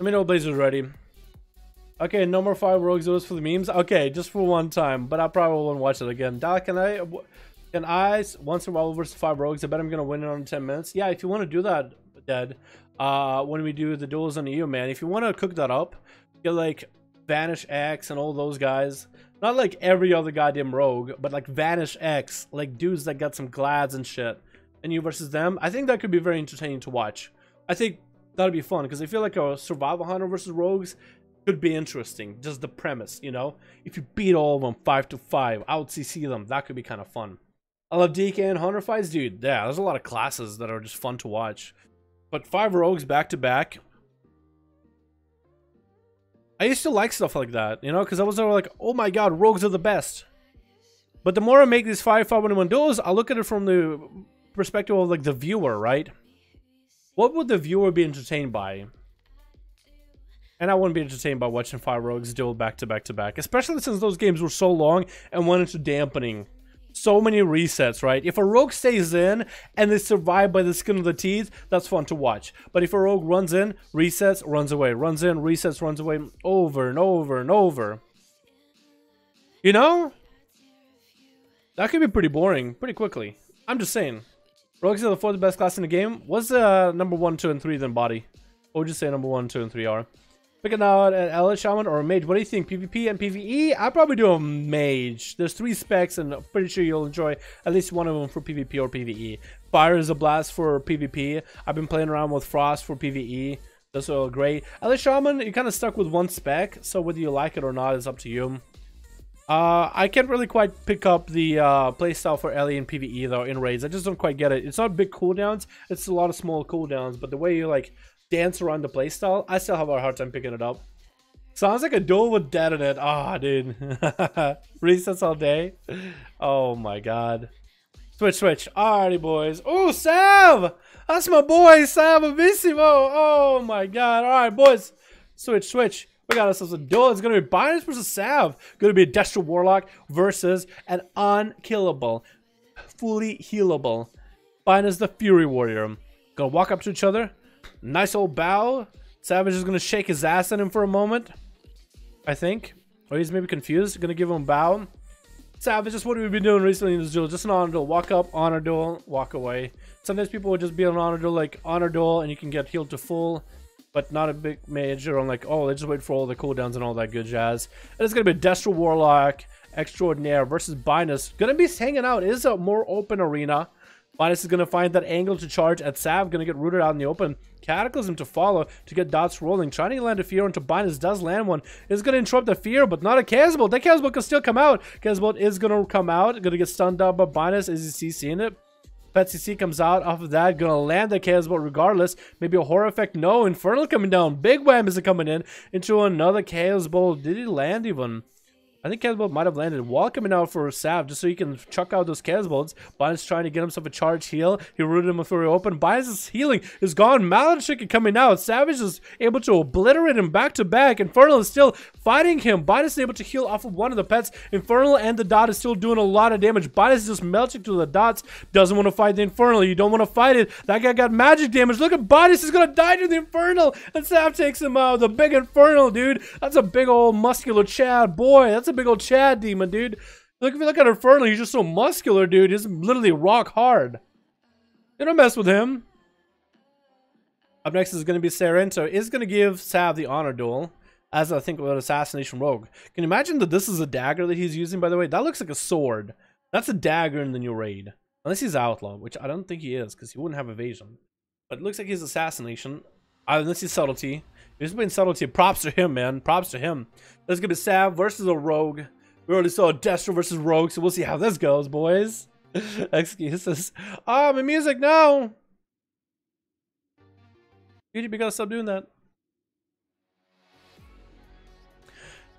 Speaker 1: me know Blazer's ready. Okay, no more 5 rogues. Those for the memes. Okay, just for one time. But I probably won't watch it again. Dal, can I one survival versus 5 rogues? I bet I'm gonna win it on 10 minutes. Yeah, if you want to do that, Dead. When we do the Duels EU, man. If you want to cook that up, get like Vanish X and all those guys. Not like every other goddamn rogue, but like Vanish X, like dudes that got some glads and shit. And you versus them, I think that could be very entertaining to watch. I think that'd be fun because I feel like a survival hunter versus rogues could be interesting. Just the premise, you know? If you beat all of them 5 to 5, out CC them, that could be kind of fun. I love DK and hunter fights, dude. Yeah, there's a lot of classes that are just fun to watch. But 5 rogues back to back. I used to like stuff like that, you know, because I was like, oh my god, rogues are the best. But the more I make these 5-5-1-1 duels, I look at it from the perspective of like the viewer, right? What would the viewer be entertained by? And I wouldn't be entertained by watching 5 rogues duel back to back to back, especially since those games were so long and went into dampening. So many resets, right? If a rogue stays in and they survive by the skin of the teeth, that's fun to watch. But if a rogue runs in, resets, runs away, runs in, resets, runs away, over and over and over, you know, that could be pretty boring pretty quickly. I'm just saying. Rogues are the 4th best class in the game. What's number 1, 2, and 3 then, body? What would you say number 1, 2, and 3 are? Picking out an Elite Shaman or a Mage. What do you think? PvP and PvE? I'd probably do a Mage. There's 3 specs and I'm pretty sure you'll enjoy at least one of them for PvP or PvE. Fire is a blast for PvP. I've been playing around with Frost for PvE. That's all great. Elite Shaman, you're kind of stuck with one spec, so whether you like it or not is up to you. I can't really quite pick up the playstyle for Ellie in PvE though, in raids. I just don't quite get it. It's not big cooldowns, it's a lot of small cooldowns, but the way you like dance around the playstyle, I still have a hard time picking it up. Sounds like a duel with dead in it. Ah, oh, dude. Resets all day. Oh my god. Switch, switch. Alrighty, boys. Oh, Sav! That's my boy, Sav Avissimo. Oh my god. Alright, boys. Switch, switch. We got ourselves a duel. It's going to be Binance versus Sav. Going to be a Destro Warlock versus an unkillable, fully healable Binance the Fury Warrior. Gonna walk up to each other. Nice old bow. Savage is going to shake his ass at him for a moment, I think. Or he's maybe confused. Going to give him a bow. Savage, just what have we been doing recently in this duel? Just an honor duel. Walk up, honor duel, walk away. Sometimes people would just be on an honor duel, like honor duel, and you can get healed to full, but not a big major. I'm like, oh, they just wait for all the cooldowns and all that good jazz. And it's going to be Destro Warlock Extraordinaire versus Binus. Going to be hanging out. It is a more open arena. Binus is going to find that angle to charge at Sav. Going to get rooted out in the open. Cataclysm to follow to get dots rolling. Trying to land a fear into Binus. Does land one. Is going to interrupt the fear, but not a Casbolt. That Casbolt can still come out. Casbolt is going to come out. Going to get stunned up by Binus. Is he seeing it? Pet CC comes out off of that. Going to land the Casbolt regardless. Maybe a horror effect. No. Infernal coming down. Big wham is coming in into another Casbolt. Did he land even? I think Casbolt might have landed. Wall coming out for Sav just so he can chuck out those Casbolts. Binus trying to get himself a charge heal. He rooted him before he opened. Binus' healing is gone. Malachik coming out. Savage is able to obliterate him back to back. Infernal is still fighting him. Binus is able to heal off of one of the pets. Infernal and the dot is still doing a lot of damage. Binus is just melting to the dots. Doesn't want to fight the Infernal. You don't want to fight it. That guy got magic damage. Look at Binus. He's going to die to the Infernal. And Sav takes him out. The big Infernal, dude. That's a big old muscular Chad. Boy, that's a big old Chad demon, dude. Look, if you look at Infernal, he's just so muscular, dude. He's literally rock hard. You don't mess with him. Up next is going to be Saren. So is going to give Sav the honor duel, as I think with Assassination Rogue. Can you imagine that this is a dagger that he's using, by the way? That looks like a sword. That's a dagger in the new raid. Unless he's Outlaw, which I don't think he is, because he wouldn't have evasion. But it looks like he's Assassination. Unless he's Subtlety. He's been Subtlety. Props to him, man. Props to him. There's going to be Sav versus a Rogue. We already saw Destro versus Rogue, so we'll see how this goes, boys. Excuses. Oh, my music, no! YouTube, you gotta stop doing that.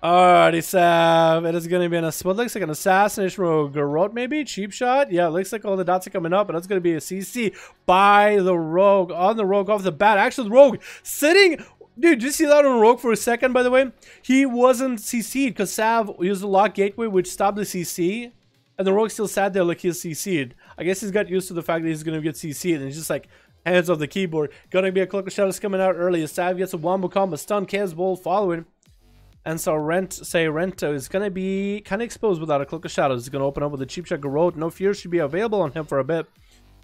Speaker 1: Alrighty, Sav. It is gonna be what looks like an Assassination Rogue Garrote, maybe? Cheap shot? Yeah, it looks like all the dots are coming up, and that's gonna be a CC by the Rogue. On the Rogue off the bat. Actually, the Rogue sitting. Dude, did you see that on Rogue for a second, by the way? He wasn't CC'd because Sav used the lock gateway, which stopped the CC. And the Rogue still sat there like he's CC'd. I guess he's got used to the fact that he's gonna get CC'd, and he's just like, hands off the keyboard. Gonna be a Cloak of Shadows coming out early. Sav gets a wombo combo, stun, Chaos Bolt following. And so Rento is going to be kind of exposed without a Cloak of Shadows. He's going to open up with a cheap shot Garrote. No Fear should be available on him for a bit.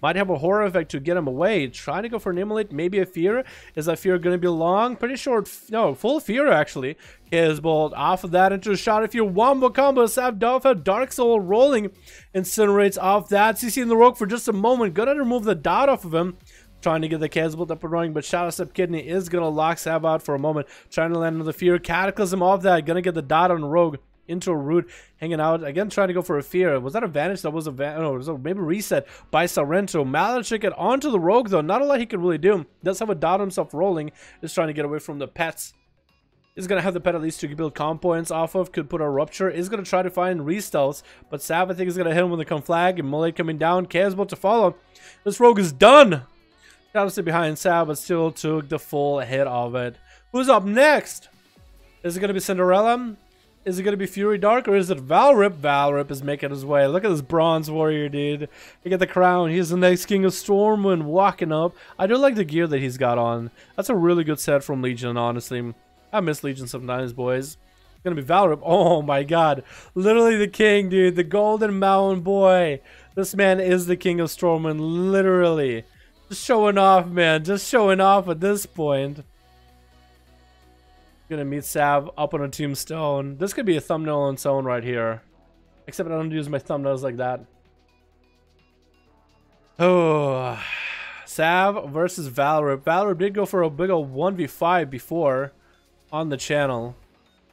Speaker 1: Might have a horror effect to get him away. Trying to go for an Immolate, maybe a Fear. Is that Fear going to be long? Pretty short. No, full Fear actually. Chaos Bolt off of that into a shot. If you're wombo combo, Sav Dolpha, Dark Soul rolling. Incinerates off that. CC in the Rogue for just a moment. Gonna remove the dot off of him. Trying to get the Chaos Bolt up and running, but Shadow Step Kidney is going to lock Sav out for a moment. Trying to land another Fear. Cataclysm off that. Going to get the dot on Rogue into a Root. Hanging out. Again, trying to go for a Fear. Was that a Vanish? That was a no, it was maybe Reset by Sorrento. Malachik it onto the Rogue, though. Not a lot he could really do. Does have a dot himself rolling. Is trying to get away from the pets. Is going to have the pet at least to build comp points off of. Could put a Rupture. Is going to try to find restells. But Sav, I think, is going to hit him with a Conflag. And Mullet coming down. Chaos Bolt to follow. This Rogue is done. Shadow Step behind Sav, but still took the full hit of it. Who's up next? Is it going to be Cinderella? Is it going to be Fury Dark? Or is it Valrip? Valrip is making his way. Look at this Bronze Warrior, dude. You get the crown. He's the next King of Stormwind walking up. I do like the gear that he's got on. That's a really good set from Legion, honestly. I miss Legion sometimes, boys. It's going to be Valrip. Oh, my God. Literally the king, dude. The Golden Mountain boy. This man is the King of Stormwind, literally. Just showing off, man. Just showing off at this point. Gonna meet Sav up on a tombstone. This could be a thumbnail on its own right here. Except I don't use my thumbnails like that. Oh. Sav versus Valrip. Valrip did go for a big ol' 1v5 before on the channel.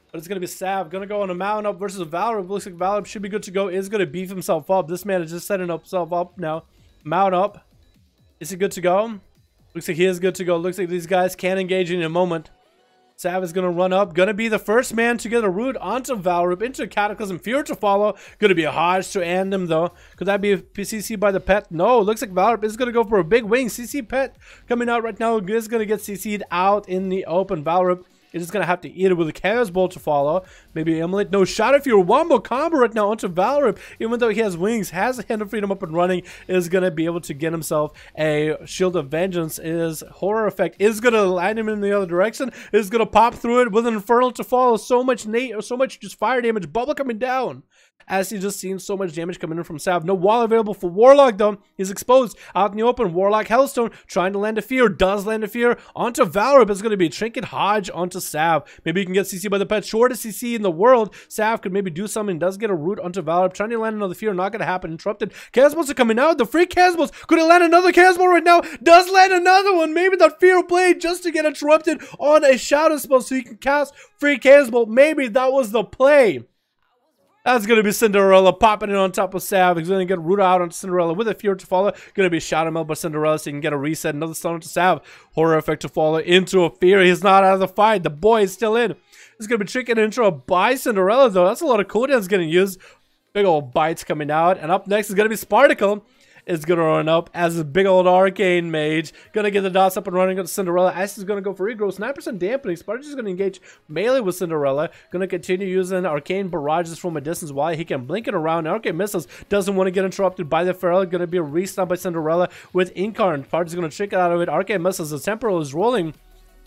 Speaker 1: But it's gonna be Sav. Gonna go on a mount up versus Valrip. Looks like Valrip should be good to go. Is gonna beef himself up. This man is just setting himself up now. Mount up. Is he good to go? Looks like he is good to go. Looks like these guys can engage in a moment. Sav is going to run up. Going to be the first man to get a Root onto Valrip. Into Cataclysm. Fear to follow. Going to be a Hodge to end him, though. Could that be a CC by the pet? No. Looks like Valrip is going to go for a big wing. CC pet coming out right now. Is going to get CC'd out in the open. Valrip is just going to have to eat it with a Chaos Bolt to follow. Maybe Immolate. No shot if you're wombo combo right now onto Valrip. Even though he has wings, has a Hand of Freedom up and running, is going to be able to get himself a Shield of Vengeance. Is Horror Effect. Is going to land him in the other direction. Is going to pop through it with an Infernal to follow. So much just fire damage. Bubble coming down. As he's just seen so much damage coming in from Sav. No wall available for Warlock, though. He's exposed out in the open. Warlock Hellstone trying to land a Fear. Does land a Fear onto Valrip. It's going to be a Trinket Hodge onto Sav. Maybe he can get CC by the pet. Shortest CC in the world. Sav could maybe do something. Does get a Root onto Valrip. Trying to land another Fear. Not going to happen. Interrupted. Chaos Bolts are coming out. The free Chaos Bolts. Could it land another Chaos Bolt right now? Does land another one. Maybe that Fear Blade just to get interrupted on a Shadow spell so he can cast free Chaos Bolt. Maybe that was the play. That's going to be Cinderella popping in on top of Sav. He's going to get Root out on Cinderella with a Fear to follow. Going to be Shadow Meld by Cinderella so he can get a reset. Another stun onto Sav. Horror Effect to follow into a Fear. He's not out of the fight. The boy is still in. He's going to be tricking into a by Cinderella, though. That's a lot of cooldowns getting used. Big old bites coming out. And up next is going to be Spartacle. Is going to run up as a big old Arcane Mage. Going to get the dots up and running on Cinderella. Ice is going to go for regrowth. 9% dampening. Spartacus is going to engage melee with Cinderella. Going to continue using Arcane Barrages from a distance while he can blink it around. Arcane Missiles doesn't want to get interrupted by the Feral. Going to be a restun by Cinderella with Incarn. Part is going to trick it out of it. Arcane Missiles. The Temporal is rolling.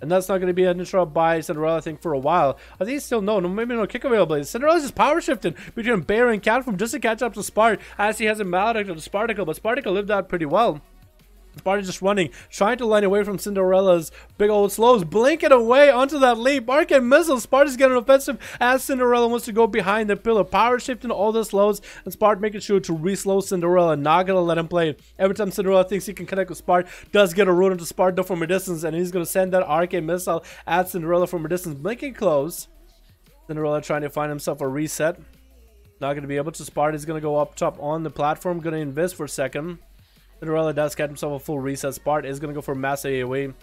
Speaker 1: And that's not going to be an interrupt by Cinderella, I think, for a while. I think still no, maybe no kick availability. Cinderella's just power shifting between Bear and Catform just to catch up to Spart as he has a maledict of Spartacle, but Spartacle lived out pretty well. Sparta just running, trying to line away from Cinderella's big old slows, blinking away onto that leap. Arcane Missile. Sparta's getting offensive as Cinderella wants to go behind the pillar. Power shifting all the slows, and Sparta making sure to re-slow Cinderella. Not gonna let him play. Every time Cinderella thinks he can connect with Sparta, does get a root into Sparta from a distance, and he's gonna send that Arcane Missile at Cinderella from a distance. Blinking close. Cinderella trying to find himself a reset. Not going to be able to. Sparta's going to go up top on the platform. Going to invest for a second. Cinderella does get himself a full reset. Sparta is going to go for massive AoE.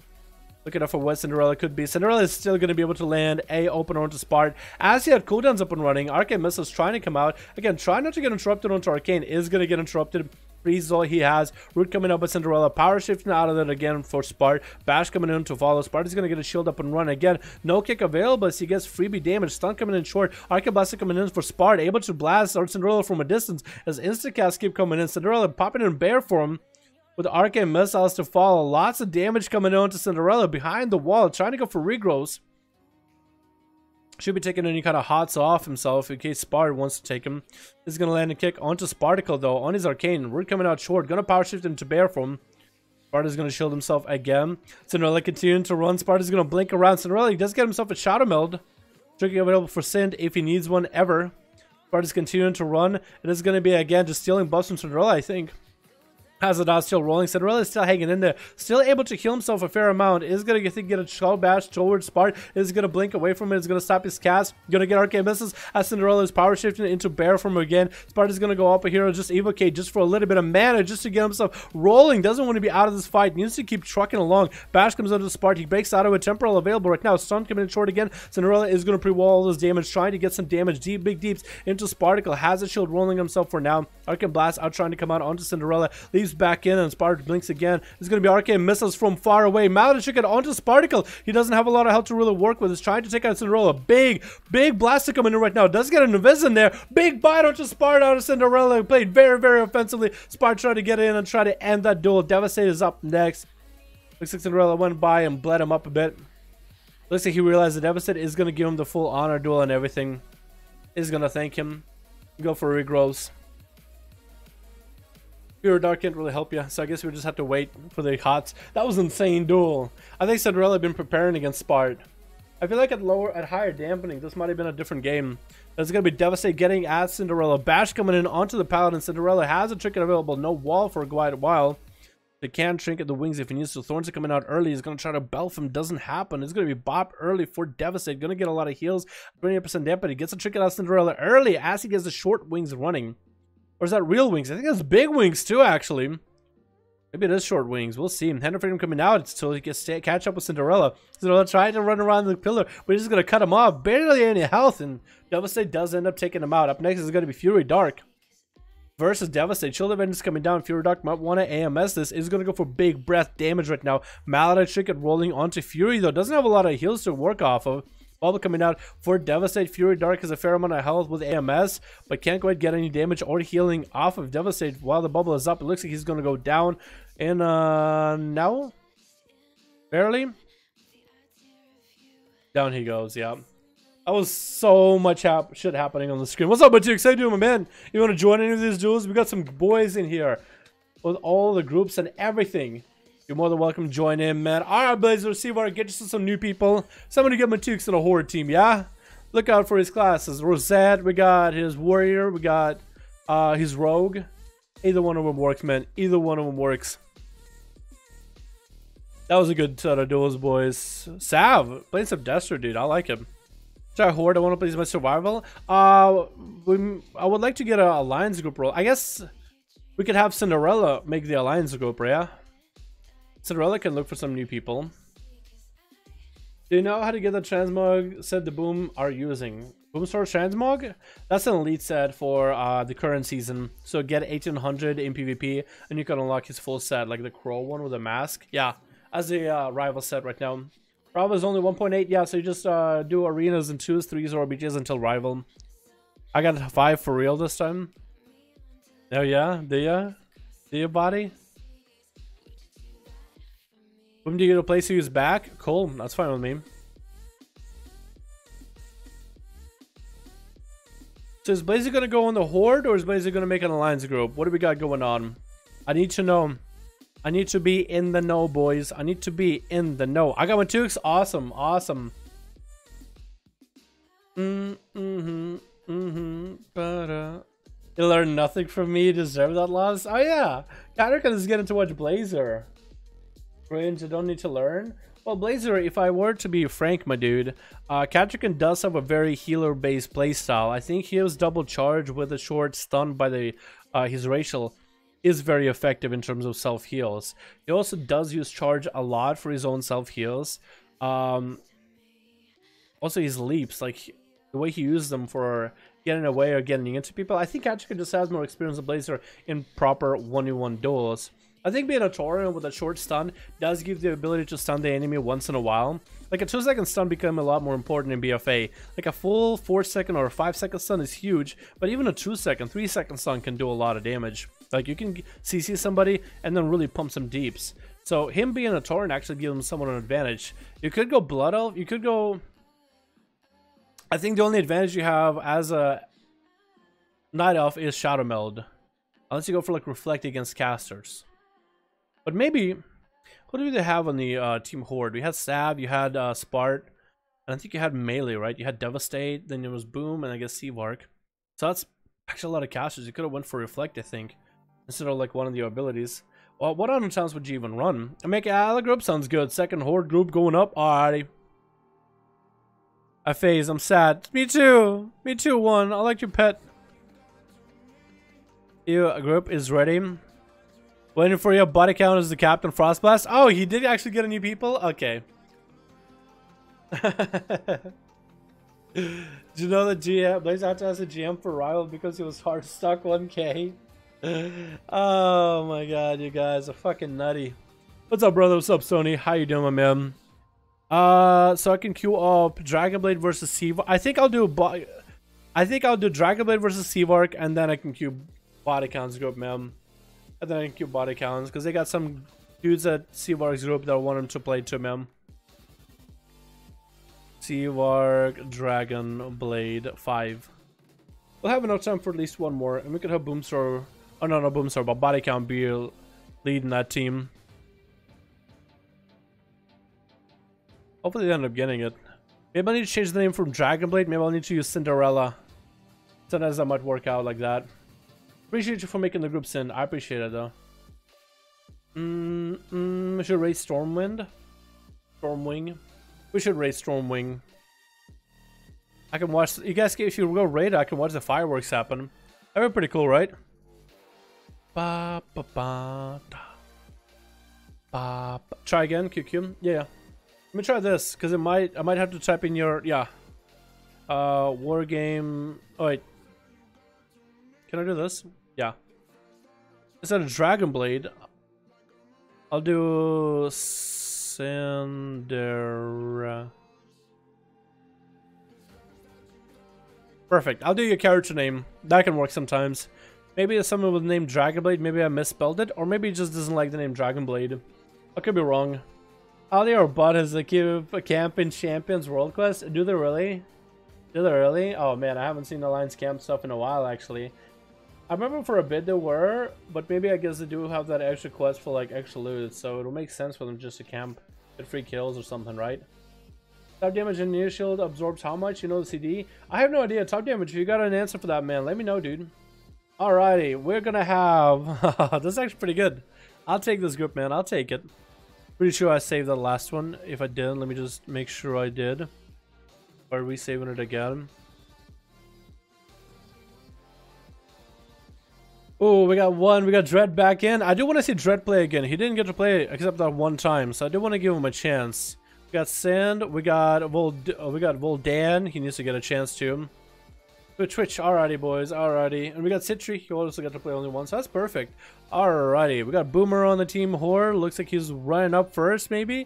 Speaker 1: Looking up for what Cinderella could be. Cinderella is still going to be able to land a open onto Spart. As he had cooldowns up and running, Arcane Missiles trying to come out. Again, trying not to get interrupted onto Arcane. Is going to get interrupted. Freeze all he has. Root coming up with Cinderella. Power shifting out of it again for Spart. Bash coming in to follow. Spart is going to get a shield up and run again. No kick available as he gets freebie damage. Stun coming in short. Arcane Blast coming in for Spart. Able to blast our Cinderella from a distance as Instacast keep coming in. Cinderella popping in bear form. With Arcane Missiles to follow. Lots of damage coming on to Cinderella behind the wall. Trying to go for regrowths. Should be taking any kind of hots off himself in case Spart wants to take him. He's going to land a kick onto Sparticle though. On his Arcane. We're coming out short. Going to power shift into bear form. Sparta's going to shield himself again. Cinderella continuing to run. Sparta's going to blink around. Cinderella, he does get himself a Shadow Meld. Tricky available for Sind if he needs one ever. Sparta's continuing to run. It is going to be again just stealing buffs from Cinderella, I think. Azeroth still rolling. Cinderella is still hanging in there. Still able to heal himself a fair amount. Is going to get a Skull Bash towards Spart. Is going to blink away from it. Is going to stop his cast. Going to get Arcane Missiles as Cinderella is power shifting into bear form again. Spart is going to go up a hero. Just evocate just for a little bit of mana. Just to get himself rolling. Doesn't want to be out of this fight. Needs to keep trucking along. Bash comes under Spart. He breaks out of it. Temporal available right now. Stun coming in short again. Cinderella is going to pre-wall all this damage. Trying to get some damage. Deep, big deeps into Sparticle. Has a shield rolling himself for now. Arcane Blast out trying to come out onto Cinderella. Leaves back in and Spart blinks again. It's going to be Arcane Missiles from far away. Maladish get onto Sparticle. He doesn't have a lot of health to really work with. He's trying to take out Cinderella. Big blast coming in right now. Does get an Invis in there. Big bite onto Spart out of Cinderella. Played very, very offensively. Spart trying to get in and try to end that duel. Devastate is up next. Looks like Cinderella went by and bled him up a bit. Looks like he realized the Devastate is going to give him the full honor duel and everything. Is going to thank him. Go for regrowths. Pure Dark can't really help you, so I guess we just have to wait for the hots. That was an insane duel. I think Cinderella had been preparing against Spart. I feel like at higher dampening, this might have been a different game. There's going to be Devastate getting at Cinderella. Bash coming in onto the Paladin. Cinderella has a trinket available. No wall for quite a while. They can trinket the wings if he needs to. Thorns are coming out early. He's going to try to belf him. Doesn't happen. It's going to be bop early for Devastate. Going to get a lot of heals. 28% dampen. He gets a trinket out Cinderella early as he gets the short wings running. Or is that real wings? I think that's big wings too, actually. Maybe it is short wings. We'll see. Hand Freedom coming out until he gets to catch up with Cinderella. Cinderella trying to run around the pillar, but he's just going to cut him off. Barely any health, and Devastate does end up taking him out. Up next is going to be Fury Dark versus Devastate. Shield of Vengeance coming down. Fury Dark might want to AMS this. Is going to go for big breath damage right now. Maladive Trinket rolling onto Fury, though. Doesn't have a lot of heals to work off of. Bubble coming out for Devastate. Fury Dark has a fair amount of health with AMS, but can't quite get any damage or healing off of Devastate while the bubble is up. It looks like he's going to go down. And now? Barely? Down he goes, yeah. That was so much shit happening on the screen. What's up, Matix? How you doing, my man? You want to join any of these duels? We got some boys in here with all the groups and everything. You're more than welcome to join in, man. Alright, Blazer, see where I get you some new people. Someone to get Matix in a horde team, yeah? Look out for his classes. Rosette, we got his warrior, we got his rogue. Either one of them works, man. Either one of them works. That was a good set of duels, boys. Sav, playing some Destro, dude. I like him. Try horde. I want to play my survival. I would like to get an alliance group role. I guess we could have Cinderella make the alliance group, yeah? Cinderella can look for some new people. Do you know how to get the transmog set the Boom are using? Boomstar transmog? That's an elite set for the current season. So get 1800 in PvP and you can unlock his full set, like the crow one with a mask. Yeah, as a rival set right now. Rival is only 1.8. Yeah, so you just do arenas and 2s, 3s, or BJs until rival. I got 5 for real this time. Oh yeah? Do ya? Do you, body? When do you get a place to use back? Cool, that's fine with me. So is Blazer gonna go on the horde or is Blazer gonna make an alliance group? What do we got going on? I need to know. I need to be in the know, boys. I need to be in the know. I got my Tukes. Awesome, awesome. You learned nothing from me. You deserve that loss. Oh yeah, Katarka is getting to watch Blazer. Range, I don't need to learn. Well, Blazer, if I were to be frank, my dude, Katrikan does have a very healer-based playstyle. I think his double charge with a short stun by the his racial is very effective in terms of self-heals. He also does use charge a lot for his own self-heals. Also, his leaps, like the way he uses them for getting away or getting into people. I think Katrikan just has more experience than Blazer in proper 1v1 duels. I think being a Taurian with a short stun does give the ability to stun the enemy once in a while. Like a 2-second stun become a lot more important in BFA. Like a full 4-second or 5-second stun is huge, but even a 2-second, 3-second stun can do a lot of damage. Like you can CC somebody and then really pump some deeps. So him being a Taurian actually gives him somewhat an advantage. You could go Blood Elf, you could go... I think the only advantage you have as a Night Elf is Shadow Meld. Unless you go for like Reflect against casters. But maybe, what do they have on the Team Horde? We had Sav, you had Spart, and I think you had Melee, right? You had Devastate, then it was Boom, and I guess Seavark. So that's actually a lot of casters. You could have went for Reflect, I think, instead of like one of the abilities. Well, what other towns would you even run? I make a group sounds good. Second Horde group going up. Alrighty. I phase, I'm sad. Me too. Me too, one. I like your pet. A group is ready. Waiting for your body count as the Captain Frostblast. Oh, he did actually get a new people? Okay. Did you know that GM Blaze had to ask a GM for Rival because he was hard stuck 1k? Oh my god, you guys are fucking nutty. What's up, brother? What's up, Sony? How you doing, my man? So I can queue up Dragonblade versus Seavark. I think I'll do Dragonblade versus Seavark, and then I can queue body counts group, man. And then I can queue body counts because they got some dudes at Seavark's group that want him to play too, man. Seavark, Dragonblade 5. We'll have enough time for at least one more, and we could have Boomstar. Oh no, no Boomstar, but body count be leading that team. Hopefully they end up getting it. Maybe I need to change the name from Dragonblade. Maybe I'll need to use Cinderella. Sometimes that might work out like that. Appreciate you for making the group sin. I appreciate it though. We should raise Stormwind. Stormwing. We should raise Stormwing. I can watch. You guys, if you go raid, I can watch the fireworks happen. That'd be pretty cool, right? Ba ba ba da. Ba, ba. Try again, QQ. Yeah. Let me try this because I might have to type in your war game. Oh wait. Can I do this? Yeah. Instead of Dragonblade, I'll do Cinder. Perfect. I'll do your character name. That can work sometimes. Maybe it's someone with the name Dragonblade. Maybe I misspelled it, or maybe he just doesn't like the name Dragonblade. I could be wrong. Ali or Bud has a camp in Champions World Quest. Do they really? Do they really? Oh man, I haven't seen Alliance camp stuff in a while actually. I remember for a bit they were, but maybe I guess they do have that extra quest for like extra loot, so it'll make sense for them just to camp, get free kills or something, right? Top damage in Near Shield absorbs how much? You know the CD? I have no idea. Top damage, if you got an answer for that, man, let me know, dude. Alrighty, we're gonna have... this is actually pretty good. I'll take this group, man. I'll take it. Pretty sure I saved that last one. If I didn't, let me just make sure I did. Or are we saving it again? Oh, we got one. We got Dread back in. I do want to see Dread play again. He didn't get to play except that one time, so I do want to give him a chance. We got Sand. We got Voldan. He needs to get a chance too. Twitch. Alrighty, boys. Alrighty. And we got Citri. He also got to play only once. So that's perfect. Alrighty. We got Boomer on the team. Horde. Looks like he's running up first, maybe.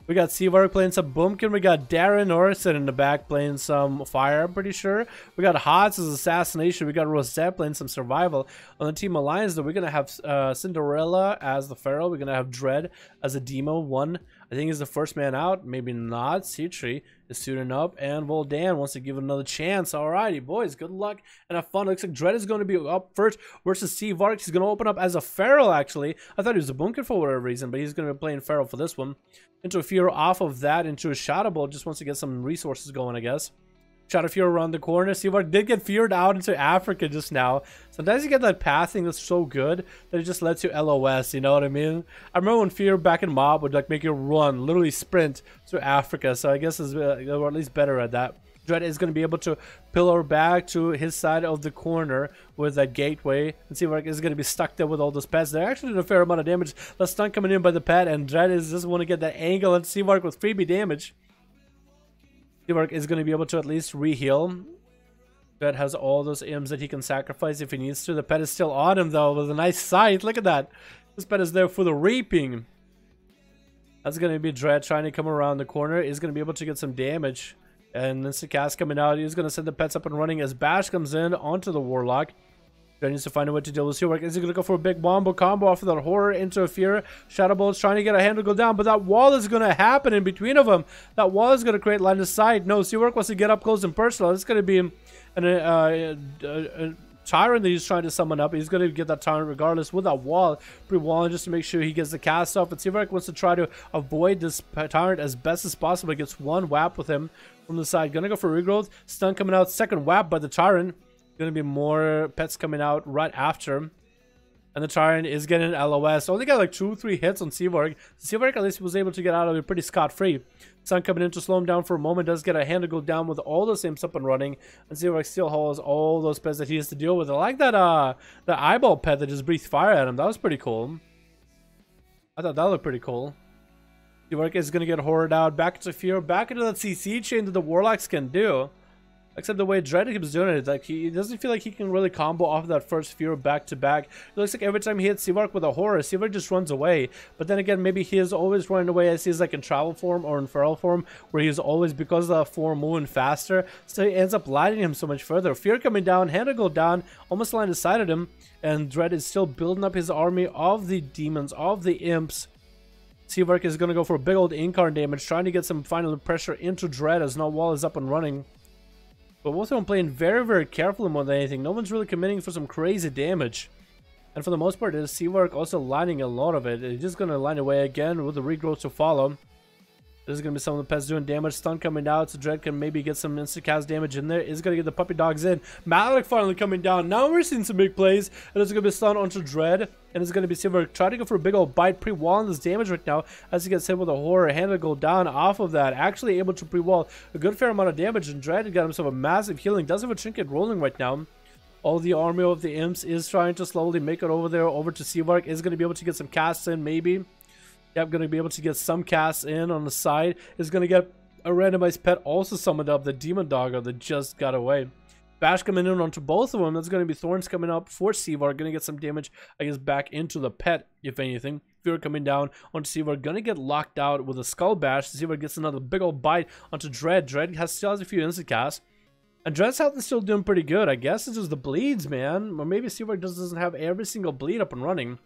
Speaker 1: We got Seavark playing some Boomkin. We got Darren Orson in the back playing some Fire, I'm pretty sure. We got Hots as Assassination. We got Rosette playing some Survival. On the Team Alliance, though, we're going to have Cinderella as the Pharaoh. We're going to have Dread as a Demo 1. I think he's the first man out. Maybe not. Citri is suiting up. And Voldan wants to give it another chance. Alrighty, boys. Good luck and have fun. Looks like Dread is going to be up first versus Seavark. He's going to open up as a Pharaoh, actually. I thought he was a Boomkin for whatever reason, but he's going to be playing Pharaoh for this one. Into a fear off of that into a Shadow Bolt. Just wants to get some resources going, I guess. Try to fear around the corner. Seavark did get feared out into Africa just now. Sometimes you get that pathing that's so good that it just lets you LOS, you know what I mean? I remember when fear back in Mob would like make you run, literally sprint to Africa. So I guess we're at least better at that. Dread is going to be able to pillar back to his side of the corner with that gateway. And Seavark is going to be stuck there with all those pets. They're actually doing a fair amount of damage. The stun coming in by the pet, and Dread is just want to get that angle on Seavark with freebie damage. Seavark is going to be able to at least re-heal. Dread has all those imps that he can sacrifice if he needs to. The pet is still on him though with a nice sight. Look at that. This pet is there for the reaping. That's going to be Dread trying to come around the corner. He's going to be able to get some damage. And then Cast coming out. He's going to send the pets up and running as Bash comes in onto the Warlock. Dread needs to find a way to deal with Seavark. Is he going to go for a big wombo combo off of that horror into a fear? Shadow Bolt's trying to get a hand to go down, but that wall is going to happen in between of them. That wall is going to create line of sight. No, Seavark wants to get up close and personal. It's going to be a Tyrant that he's trying to summon up. He's going to get that Tyrant regardless with that wall, pre-walling just to make sure he gets the cast off. But Seavark wants to try to avoid this Tyrant as best as possible. He gets one whap with him from the side. Gonna go for regrowth. Stun coming out. Second whap by the Tyrant. Gonna be more pets coming out right after. And the Tyrant is getting LOS. Only got like 2-3 hits on Seavark. Seavark at least was able to get out of it pretty scot-free. Sun coming in to slow him down for a moment. Does get a hand to go down with all those imps up and running. And Seavark still holds all those pets that he has to deal with. I like that the eyeball pet that just breathed fire at him. That was pretty cool. I thought that looked pretty cool. Seavark is going to get horrored out. Back into fear. Back into that CC chain that the Warlocks can do. Except the way Dread keeps doing it, like he doesn't feel like he can really combo off that first fear back to back. It looks like every time he hits Seavark with a horror, Seavark just runs away. But then again, maybe he is always running away as he's like in travel form or in feral form, where he's always, because of the form, moving faster. So he ends up lighting him so much further. Fear coming down, hand to go down, almost line of sight at him, and Dread is still building up his army of the demons, of the imps. Seavark is going to go for a big old incarn damage, trying to get some final pressure into Dread as no wall is up and running. But both of them playing very, very carefully more than anything. No one's really committing for some crazy damage. And for the most part, there's Seavark also lining a lot of it. He's just going to line away again with the regrowth to follow. There's going to be some of the pets doing damage. Stun coming out, so Dread can maybe get some insta-cast damage in there. Is going to get the puppy dogs in. Malik finally coming down. Now we're seeing some big plays. And there's going to be stun onto Dread. And it's going to be Seavark trying to go for a big old bite, pre-walling this damage right now as he gets hit with a horror. Hand to go down off of that. Actually able to pre-wall a good fair amount of damage. And Dread got himself a massive healing. Does have a trinket rolling right now. All the army of the imps is trying to slowly make it over there, over to Seavark. Is going to be able to get some casts in, maybe. Yep, going to be able to get some casts in on the side. Is going to get a randomized pet also summoned up, the demon doggo that just got away. Bash coming in onto both of them. That's going to be Thorns coming up for Seavark. Going to get some damage, I guess, back into the pet, if anything. Fear coming down onto Seavark. Going to get locked out with a Skull Bash. Seavark gets another big old bite onto Dread. Dread still has a few instant casts. And Dread's health is still doing pretty good. I guess it's just the bleeds, man. Or maybe Seavark doesn't have every single bleed up and running.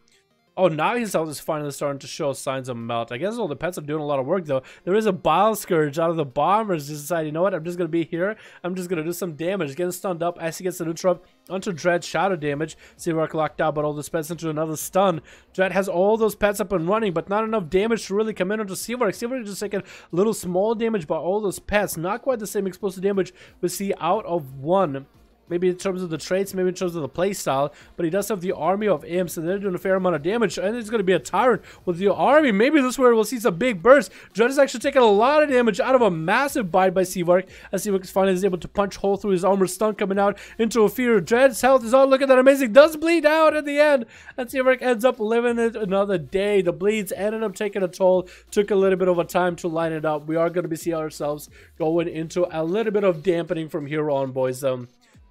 Speaker 1: Oh, now his health is finally starting to show signs of melt. I guess all the pets are doing a lot of work, though. There is a Bile Scourge out of the Bombers. Just decide, you know what? I'm just going to be here. I'm just going to do some damage. Getting stunned up as he gets the neutral onto Dread. Shadow damage. Seavark locked out, but all the pets into another stun. Dread has all those pets up and running, but not enough damage to really come in onto Seavark. Seavark is just taking little small damage by all those pets. Not quite the same explosive damage we see out of one. Maybe in terms of the traits, maybe in terms of the playstyle, but he does have the army of imps, and they're doing a fair amount of damage, and it's going to be a Tyrant with the army. Maybe this is where we'll see some big bursts. Dread is actually taking a lot of damage out of a massive bite by Seavark, as Seavark finally is able to punch hole through his armor, stun coming out into a fear. Dread's health is all looking that amazing, does bleed out at the end, and Seavark ends up living it another day. The bleeds ended up taking a toll, took a little bit of a time to line it up. We are going to be seeing ourselves going into a little bit of dampening from here on, boys.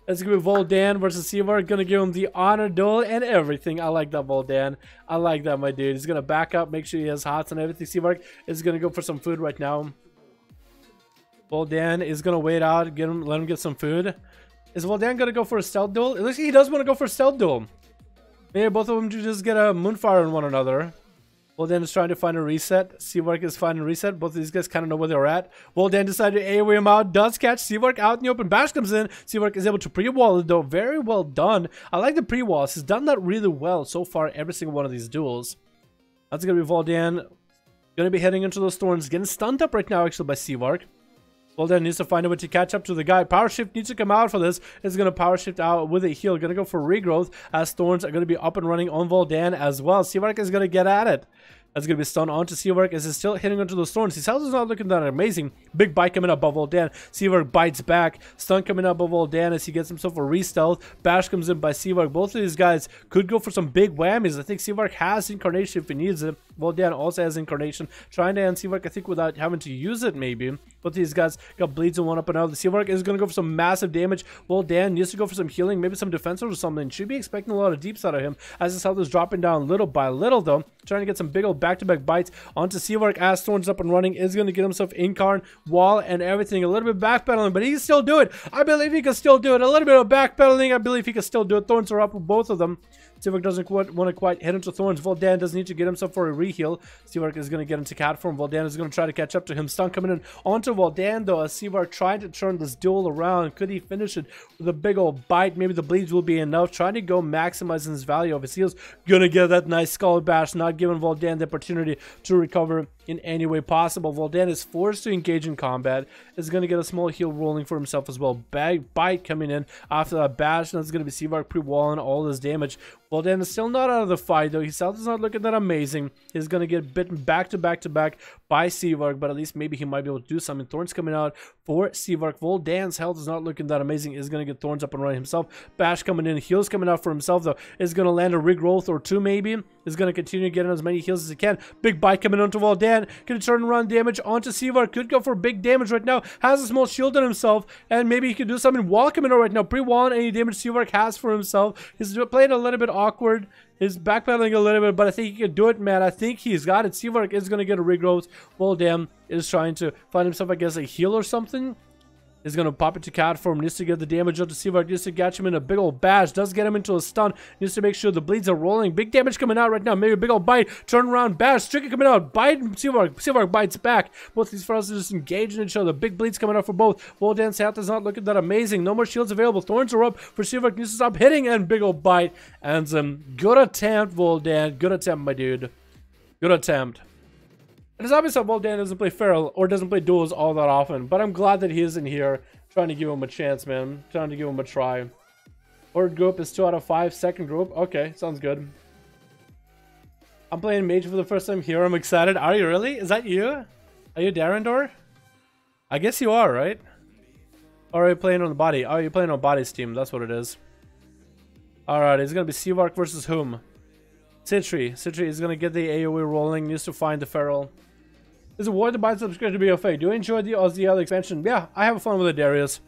Speaker 1: It's going to be Voldan versus Seavark. Going to give him the honor duel and everything. I like that, Voldan. I like that, my dude. He's going to back up, make sure he has hots and everything. Seavark is going to go for some food right now. Voldan is going to wait out, let him get some food. Is Voldan going to go for a stealth duel? It looks like he does want to go for a stealth duel. Maybe both of them just get a moonfire on one another. Voldan is trying to find a reset. Seavark is finding a reset. Both of these guys kind of know where they're at. Voldan decided to AoE him out. Does catch Seavark out in the open. Bash comes in. Seavark is able to pre-wall it, though. Very well done. I like the pre-walls. He's done that really well so far every single one of these duels. That's going to be Voldan. Going to be heading into those thorns. Getting stunned up right now, actually, by Seavark. Well, then needs to find a way to catch up to the guy. Power shift needs to come out for this. It's going to power shift out with a heal. Going to go for regrowth as Thorns are going to be up and running on Voldan as well. Seavark is going to get at it. That's going to be stunned onto Seavark as he's still hitting onto those thorns. His health is not looking that amazing. Big bite coming up above Voldan. Seavark bites back. Stun coming up above Voldan as he gets himself a re-stealth. Bash comes in by Seavark. Both of these guys could go for some big whammies. I think Seavark has Incarnation if he needs it. Voldan also has Incarnation. Trying to end Seavark, I think, without having to use it, maybe. Both these guys got bleeds in one up and out. The Seavark is going to go for some massive damage. Voldan needs to go for some healing, maybe some defense or something. Should be expecting a lot of deeps out of him as his health is dropping down little by little, though. Trying to get some big old back-to-back bites onto Seavark as Thorns up and running. Is going to get himself Incarn, wall, and everything. A little bit backpedaling, but he can still do it. I believe he can still do it. A little bit of backpedaling. I believe he can still do it. Thorns are up with both of them. Seavark doesn't want to quite hit into Thorns. Voldan does need to get himself for a re-heal. Seavark is going to get into cat form. Voldan is going to try to catch up to him. Stun coming in onto Voldan, though, as Seavark trying to turn this duel around. Could he finish it with a big old bite? Maybe the bleeds will be enough. Trying to go maximizing his value of his heals. Gonna get that nice skull bash, not giving Voldan the opportunity to recover in any way possible. Voldan is forced to engage in combat. Is going to get a small heal rolling for himself as well. Bite coming in after that bash. And it's going to be Seavark pre-walling all this damage. Voldan is still not out of the fight, though. His health is not looking that amazing. He's going to get bitten back to back by Seavark, but at least maybe he might be able to do something. Thorns coming out for Seavark. Voldan's health is not looking that amazing. Is going to get Thorns up and running himself. Bash coming in. Heals coming out for himself, though. Is going to land a regrowth or two, maybe. Is going to continue getting as many heals as he can. Big bite coming onto Voldan. Can turn around damage onto Seavark. Could go for big damage right now. Has a small shield on himself. And maybe he could do something wall coming out right now. Pre-walling any damage Seavark has for himself. He's playing a little bit awkward. He's backpedaling a little bit, but I think he can do it, man. I think he's got it. Seavark is going to get a regrowth. Voldan is trying to find himself, I guess, a heal or something. Is going to pop it to cat form. Needs to get the damage up to Seavark. Needs to catch him in a big old bash. Does get him into a stun. Needs to make sure the bleeds are rolling. Big damage coming out right now. Maybe a big old bite. Turn around bash. Tricky coming out. Bite Seavark. Seavark bites back. Both these fellas are just engaging each other. Big bleeds coming out for both. Voldan's health is not looking that amazing. No more shields available. Thorns are up for Seavark. Needs to stop hitting. And big old bite. And some good attempt, Voldan. Good attempt, my dude. Good attempt. It is obvious that Voldan doesn't play Feral or doesn't play duels all that often, but I'm glad that he is in here trying to give him a chance, man. Trying to give him a try. Third group is 2 out of 5. Second group, okay, sounds good. I'm playing Mage for the first time here. I'm excited. Are you really? Is that you? Are you Darendor? I guess you are, right? Or are you playing on the body? Oh, you're playing on body's team. That's what it is. Alright, it's going to be Seavark versus whom? Citri. Citri is going to get the AoE rolling. Needs to find the Feral. Is avoid the buy subscription to BFA. Do you enjoy the Aussie expansion? Yeah, I have fun with it, Darius.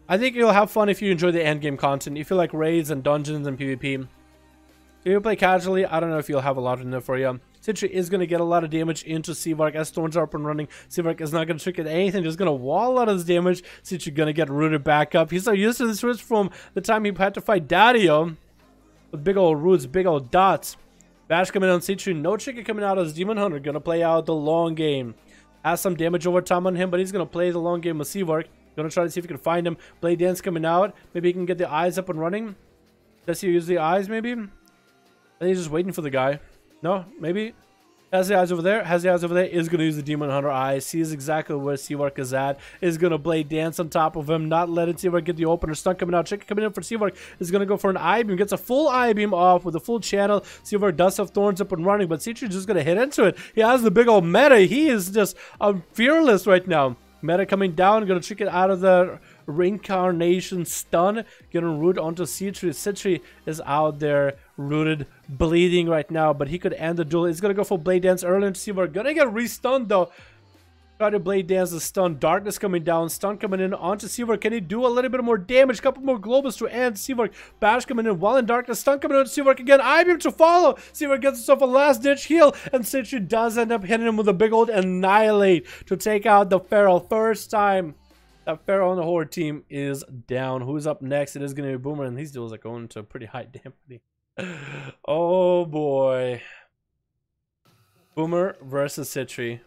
Speaker 1: I think you'll have fun if you enjoy the endgame content. If you like raids and dungeons and PvP. If you play casually, I don't know if you'll have a lot in there for you. Citri is going to get a lot of damage into Seavark as Thorns are up and running. Seavark is not going to trick at anything. Just going to wall out of his damage. Citri going to get rooted back up. He's so used to this risk from the time he had to fight Dario. With big old roots, big old dots. Bash coming on Citri, no chicken coming out as Demon Hunter, gonna play out the long game. Has some damage over time on him, but he's gonna play the long game with Seavark. Gonna try to see if he can find him. Blade Dance coming out. Maybe he can get the eyes up and running. Does he use the eyes, maybe? I think he's just waiting for the guy. No, maybe. Has the eyes over there. Has the eyes over there. Is going to use the Demon Hunter eyes. Sees exactly where Seavark is at. Is going to Blade Dance on top of him. Not letting Seavark get the opener. Stun coming out. Chicken coming in for Seavark. Is going to go for an I-beam. Gets a full I-beam off with a full channel. Seavark does have Thorns up and running. But Citri's just going to hit into it. He has the big old meta. He is just fearless right now. Meta coming down. Going to trick it out of the reincarnation stun. Gonna root onto Citri. Citri is out there rooted, bleeding right now, but he could end the duel. He's gonna go for Blade Dance early into Seavark. Gonna get re-stunned though. Try to Blade Dance the stun. Darkness coming down. Stun coming in onto Seavark. Can he do a little bit more damage? Couple more Globus to end Seavark. Bash coming in while in darkness. Stun coming in Seavark again. I-beam to follow. Seavark gets himself a last ditch heal. And Citri does end up hitting him with a big old Annihilate to take out the Feral. First time that Feral on the Horde team is down. Who's up next? It is going to be Boomer. And these duels are going to pretty high damage. Oh boy. Boomer versus Citri.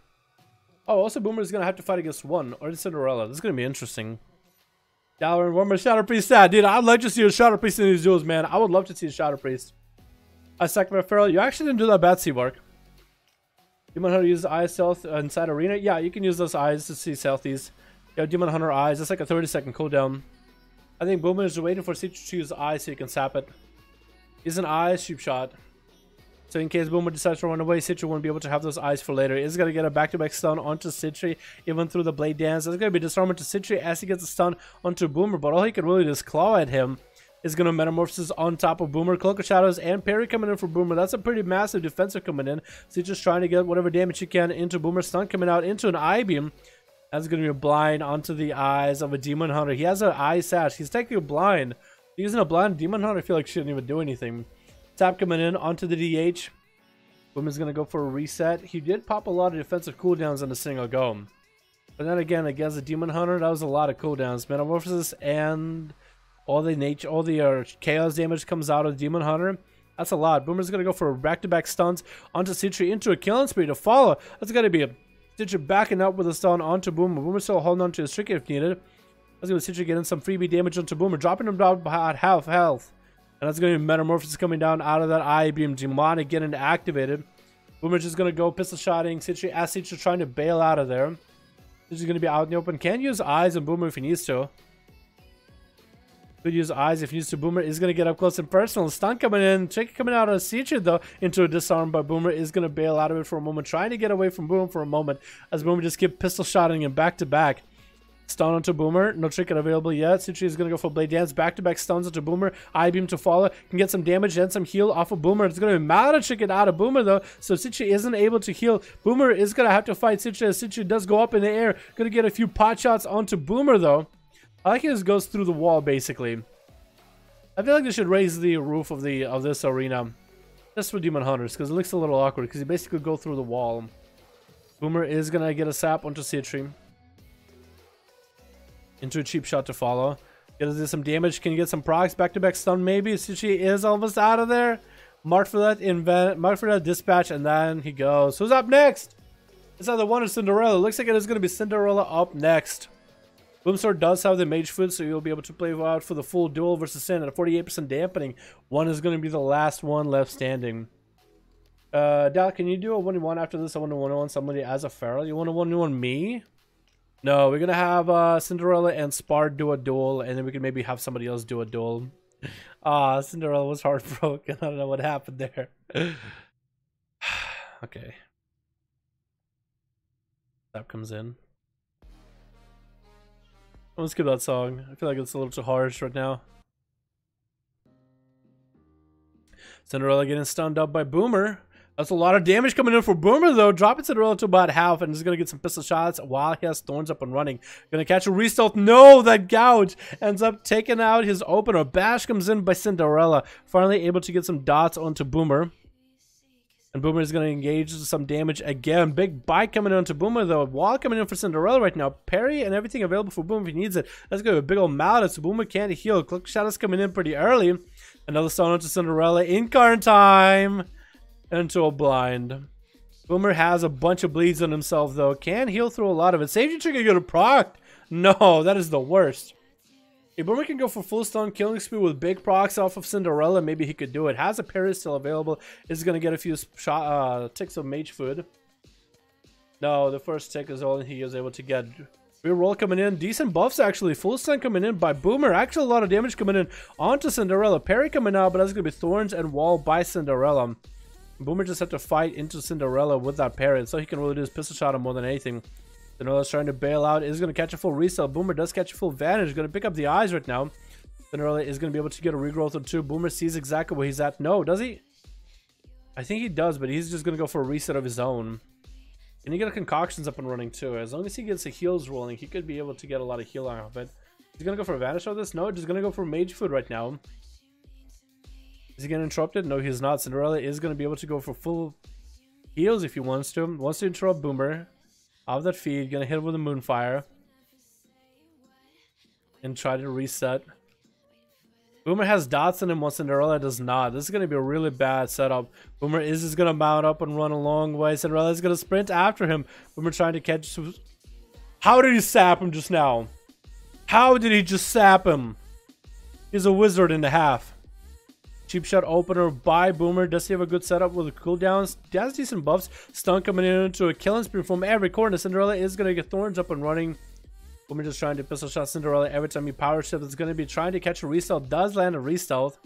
Speaker 1: Oh, also Boomer is going to have to fight against one or Cinderella. This is going to be interesting. Dalaran, one more Shadow Priest. Sad, dude. I'd like to see a Shadow Priest in these duels, man. I would love to see a Shadow Priest. I sacked my Feral. You actually didn't do that bad, Seavark. You want how to use the eye stealth inside arena? Yeah, you can use those eyes to see stealthies. Yeah, Demon Hunter eyes. That's like a 30-second cooldown. I think Boomer is waiting for Citri to use eyes so he can sap it. He's an eyes cheap shot. So in case Boomer decides to run away, Citri won't be able to have those eyes for later. He's going to get a back-to-back stun onto Citri, even through the blade dance. There's going to be disarmament to Citri as he gets a stun onto Boomer, but all he can really just claw at him is going to metamorphosis on top of Boomer. Cloak of Shadows and parry coming in for Boomer. That's a pretty massive defensive coming in. Citri's trying to get whatever damage he can into Boomer. Stun coming out into an eye beam. That's going to be blind onto the eyes of a Demon Hunter. He has an eye sash. He's technically blind. Using a blind Demon Hunter, I feel like shouldn't even do anything. Tap coming in onto the DH. Boomer's going to go for a reset. He did pop a lot of defensive cooldowns in a single go. But then again, against the Demon Hunter, that was a lot of cooldowns. Metamorphosis and all the chaos damage comes out of Demon Hunter. That's a lot. Boomer's going to go for back-to-back stuns onto Citri into a killing spree to follow. That's going to be a Citri backing up with a stun onto Boomer. Boomer still holding on to his trinket if needed. That's going to be Citri getting some freebie damage onto Boomer, dropping him down at half health. And that's going to be Metamorphosis coming down out of that eye beam. Demonic getting activated. Boomer's just going to go pistol shotting Citri as Citri trying to bail out of there. Citri's going to be out in the open. Can use eyes on Boomer if he needs to. Could use eyes if he needs to. Boomer is going to get up close and personal. Stun coming in. Trick coming out of Citri though into a disarm, but Boomer is going to bail out of it for a moment. Trying to get away from Boomer for a moment as Boomer just keep pistol shotting him back to back. Stun onto Boomer. No trinket available yet. Citri is going to go for Blade Dance. Back-to-back stuns onto Boomer. Eye Beam to follow. Can get some damage and some heal off of Boomer. It's going to be Mata trinket out of Boomer though. So Citri isn't able to heal. Boomer is going to have to fight Citri as Citri does go up in the air. Going to get a few pot shots onto Boomer though. I like it just goes through the wall basically. I feel like they should raise the roof of this arena. Just for Demon Hunters because it looks a little awkward because you basically go through the wall. Boomer is going to get a sap onto Citri. Into a cheap shot to follow. Gonna do some damage. Can you get some procs? Back-to-back stun maybe. Citri is almost out of there. Mark for that dispatch, and then he goes. Who's up next? It's either one or Cinderella. Looks like it is gonna be Cinderella up next. Boomsword does have the mage food, so you'll be able to play out for the full duel versus Sin at a 48% dampening. One is gonna be the last one left standing. Dal, can you do a 1v1 after this? I want to 1v1 somebody as a feral. You want to 1v1 me? No, we're gonna have Cinderella and Spar do a duel, and then we can maybe have somebody else do a duel. Cinderella was heartbroken. I don't know what happened there. Okay. That comes in. Let's skip that song. I feel like it's a little too harsh right now. Cinderella getting stunned up by Boomer. That's a lot of damage coming in for Boomer though. Dropping Cinderella to about half and is going to get some pistol shots while he has Thorns up and running. Going to catch a restealth. No, that gouge ends up taking out his opener. Bash comes in by Cinderella. Finally able to get some dots onto Boomer. And Boomer is going to engage some damage again. Big bite coming onto Boomer though. Wall coming in for Cinderella right now. Parry and everything available for Boomer if he needs it. That's going to be a big old mallet so Boomer can't heal. Cloak Shadows coming in pretty early. Another stun onto Cinderella. Incarn time. Into a blind. Boomer has a bunch of bleeds on himself though. Can heal through a lot of it. Safety trigger get a proc. No, that is the worst. If Boomer can go for full stun killing spree with big procs off of Cinderella, maybe he could do it. Has a parry still available. Is going to get a few ticks of mage food. No, the first tick is all he is able to get. Reroll coming in. Decent buffs actually. Full stun coming in by Boomer. Actually a lot of damage coming in onto Cinderella. Parry coming out, but that's going to be Thorns and Wall by Cinderella. Boomer just had to fight into Cinderella with that parry, so he can really do his pistol shot him more than anything. Cinderella's trying to bail out. Is going to catch a full resell. Boomer does catch a full advantage. Going to pick up the eyes right now. Cinderella is going to be able to get a regrowth or two. Boomer sees exactly where he's at. No, does he? I think he does, but he's just going to go for a reset of his own. And he get a concoctions up and running too. As long as he gets the heals rolling, he could be able to get a lot of heal out of it. He's going to go for a vanish of this? No, just going to go for mage food right now. Is he getting interrupted? No, he's not. Cinderella is going to be able to go for full heals if he wants to. Wants to interrupt Boomer. Out of that feed. Going to hit him with a Moonfire. And try to reset. Boomer has dots in him while Cinderella does not. This is going to be a really bad setup. Boomer is just going to mount up and run a long way. Cinderella is going to sprint after him. Boomer trying to catch... How did he sap him just now? How did he just sap him? He's a wizard and a half. Cheap shot opener by Boomer. Does he have a good setup with the cooldowns? He has decent buffs. Stun coming in into a killing spree from every corner. Cinderella is going to get Thorns up and running. Boomer just trying to pistol shot Cinderella every time he power shift. It's going to be trying to catch a re-stealth. Does land a re-stealth.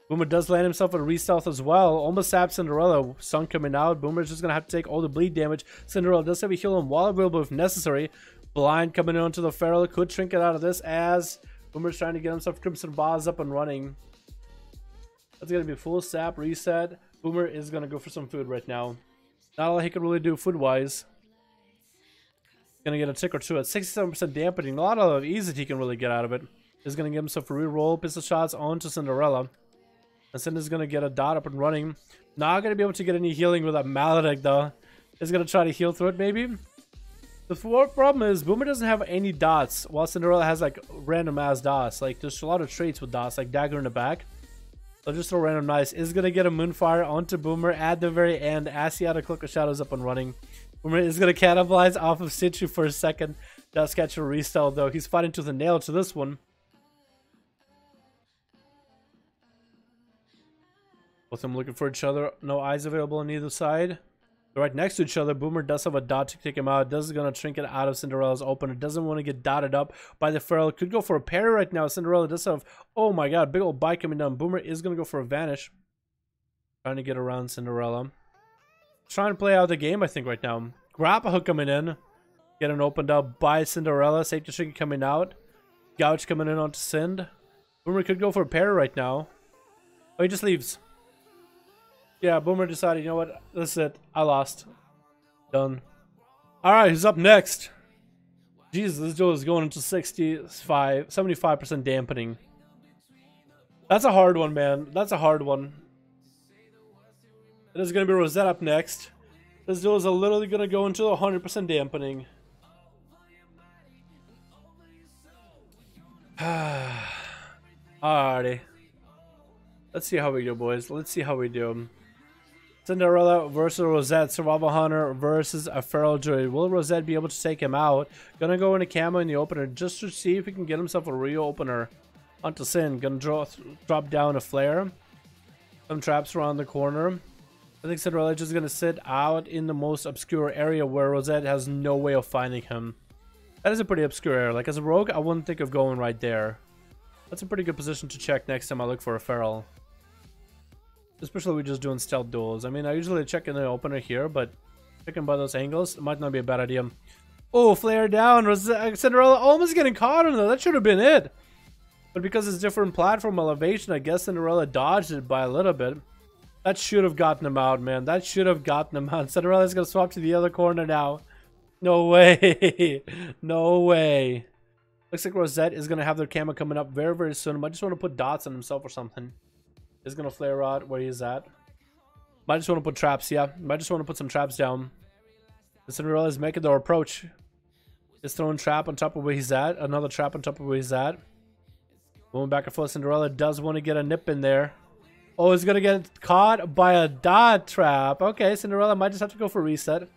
Speaker 1: Boomer does land himself a re-stealth as well. Almost saps Cinderella. Sun coming out. Boomer's just going to have to take all the bleed damage. Cinderella does have a heal on while available if necessary. Blind coming onto the Feral. Could trinket out of this as Boomer's trying to get himself Crimson Boss up and running. That's going to be full sap reset. Boomer is going to go for some food right now. Not all he can really do food-wise. Gonna get a tick or two at 67% dampening. A lot of ease that he can really get out of it. He's gonna give himself a reroll pistol shots onto Cinderella. And Cinder's gonna get a dot up and running. Not gonna be able to get any healing with that Maledict though. He's gonna try to heal through it maybe. The problem is Boomer doesn't have any dots, while Cinderella has like random ass dots. Like there's a lot of traits with dots, like dagger in the back. So just throw random nice. Is gonna get a Moonfire onto Boomer at the very end as he had a Cloak of Shadows up and running. Boomer is going to cannibalize off of Situ for a second. Does catch a restyle though. He's fighting to the nail to this one. Both of them looking for each other. No eyes available on either side. They're right next to each other. Boomer does have a dot to take him out. Does going to trinket out of Cinderella's opener. Doesn't want to get dotted up by the Feral. Could go for a parry right now. Cinderella does have, oh my god, big old bite coming down. Boomer is going to go for a vanish. Trying to get around Cinderella. Trying to play out the game, I think, right now. Grapple hook coming in. Getting opened up by Cinderella. Safety trinket coming out. Gouge coming in onto Sind. Boomer could go for a parry right now. Oh, he just leaves. Yeah, Boomer decided, you know what? This is it. I lost. Done. Alright, who's up next? Jesus, this duel is going into 75% dampening. That's a hard one, man. That's a hard one. It is going to be Rosette up next. This duel is literally going to go into 100% dampening. Alrighty. Let's see how we do, boys. Let's see how we do. Cinderella versus Rosette. Survival Hunter versus a Feral Druid. Will Rosette be able to take him out? Gonna go into camo in the opener just to see if he can get himself a real opener onto Sin. Gonna drop down a flare. Some traps around the corner. I think Cinderella is just going to sit out in the most obscure area where Rosette has no way of finding him. That is a pretty obscure area. Like as a rogue, I wouldn't think of going right there. That's a pretty good position to check next time I look for a Feral. Especially we're just doing stealth duels. I mean, I usually check in the opener here, but checking by those angles, it might not be a bad idea. Oh, flare down. Cinderella almost getting caught on that. That should have been it. But because it's different platform elevation, I guess Cinderella dodged it by a little bit. That should have gotten him out, man. That should have gotten him out. Cinderella's going to swap to the other corner now. No way. No way. Looks like Rosette is going to have their camera coming up very, very soon. Might just want to put dots on himself or something. He's going to flare out where he's at. Might just want to put traps, yeah. Might just want to put some traps down. Cinderella is making their approach. Is throwing trap on top of where he's at. Another trap on top of where he's at. Going back and forth. Cinderella does want to get a nip in there. Oh, he's going to get caught by a dot trap. Okay, Cinderella might just have to go for reset.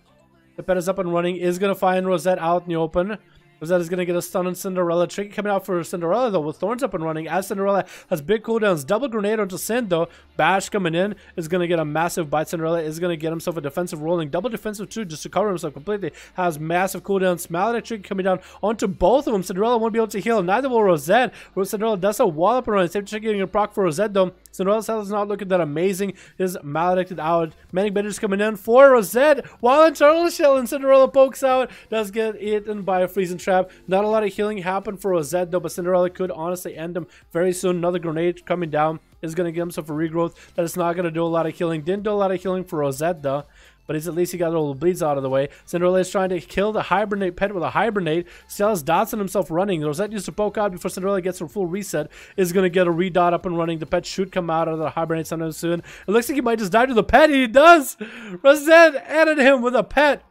Speaker 1: The pet is up and running. Is going to find Rosette out in the open. Rosette is going to get a stun on Cinderella. Tricky coming out for Cinderella, though, with Thorns up and running. As Cinderella has big cooldowns. Double grenade onto Sin, though. Bash coming in. Is going to get a massive bite. Cinderella is going to get himself a defensive rolling. Double defensive, too, just to cover himself completely. Has massive cooldowns. Maledict Tricky coming down onto both of them. Cinderella won't be able to heal. Neither will Rosette. Cinderella does a wall up and running. Safety Tricky getting a proc for Rosette, though. Cinderella's health is not looking that amazing. Is maledicted out. Manic Benders coming in for Rosette. While Untitled Shell and Cinderella pokes out. Does get eaten by a freezing trap. Not a lot of healing happened for Rosette, though, but Cinderella could honestly end him very soon. Another grenade coming down is going to give himself a regrowth. That is not going to do a lot of healing. Didn't do a lot of healing for Rosette, though. But at least he got all the bleeds out of the way. Cinderella is trying to kill the hibernate pet with a hibernate. Still has dots on himself running. Rosette used to poke out before Cinderella gets her full reset. Is going to get a redot up and running. The pet should come out of the hibernate sometime soon. It looks like he might just die to the pet. He does! Rosette added him with a pet.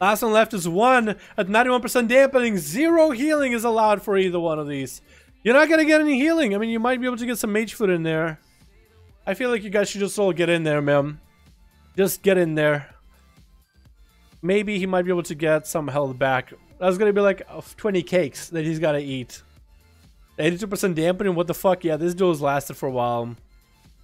Speaker 1: Last one left is 1 at 91% dampening. 0 healing is allowed for either one of these. You're not going to get any healing. I mean, you might be able to get some mage foot in there. I feel like you guys should just all get in there, man. Just get in there. Maybe he might be able to get some health back. That's going to be like 20 cakes that he's got to eat. 82% dampening? What the fuck? Yeah, this duel's lasted for a while.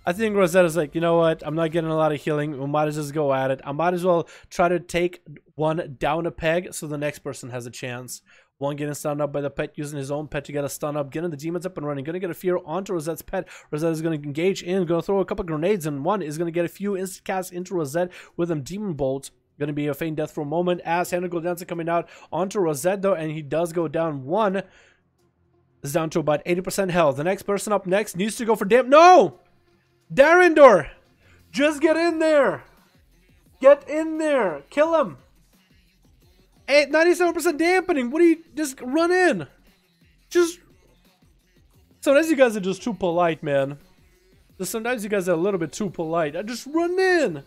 Speaker 1: I think Rosetta's like, you know what? I'm not getting a lot of healing. We might as well just go at it. I might as well try to take one down a peg so the next person has a chance. One getting stunned up by the pet, using his own pet to get a stun up, getting the demons up and running. Gonna get a fear onto Rosette's pet. Rosetta's gonna engage in, gonna throw a couple grenades, and one is gonna get a few instant casts into Rosette with them demon bolts. Gonna be a feign death for a moment as Hannibal Dancer coming out onto Rosette though, and he does go down. One is down to about 80% health. The next person up next needs to go for damn. No! Darindor! Just get in there! Get in there! Kill him! 97% dampening. What do you just run in? Just sometimes you guys are just too polite, man. Just sometimes you guys are a little bit too polite. I just run in.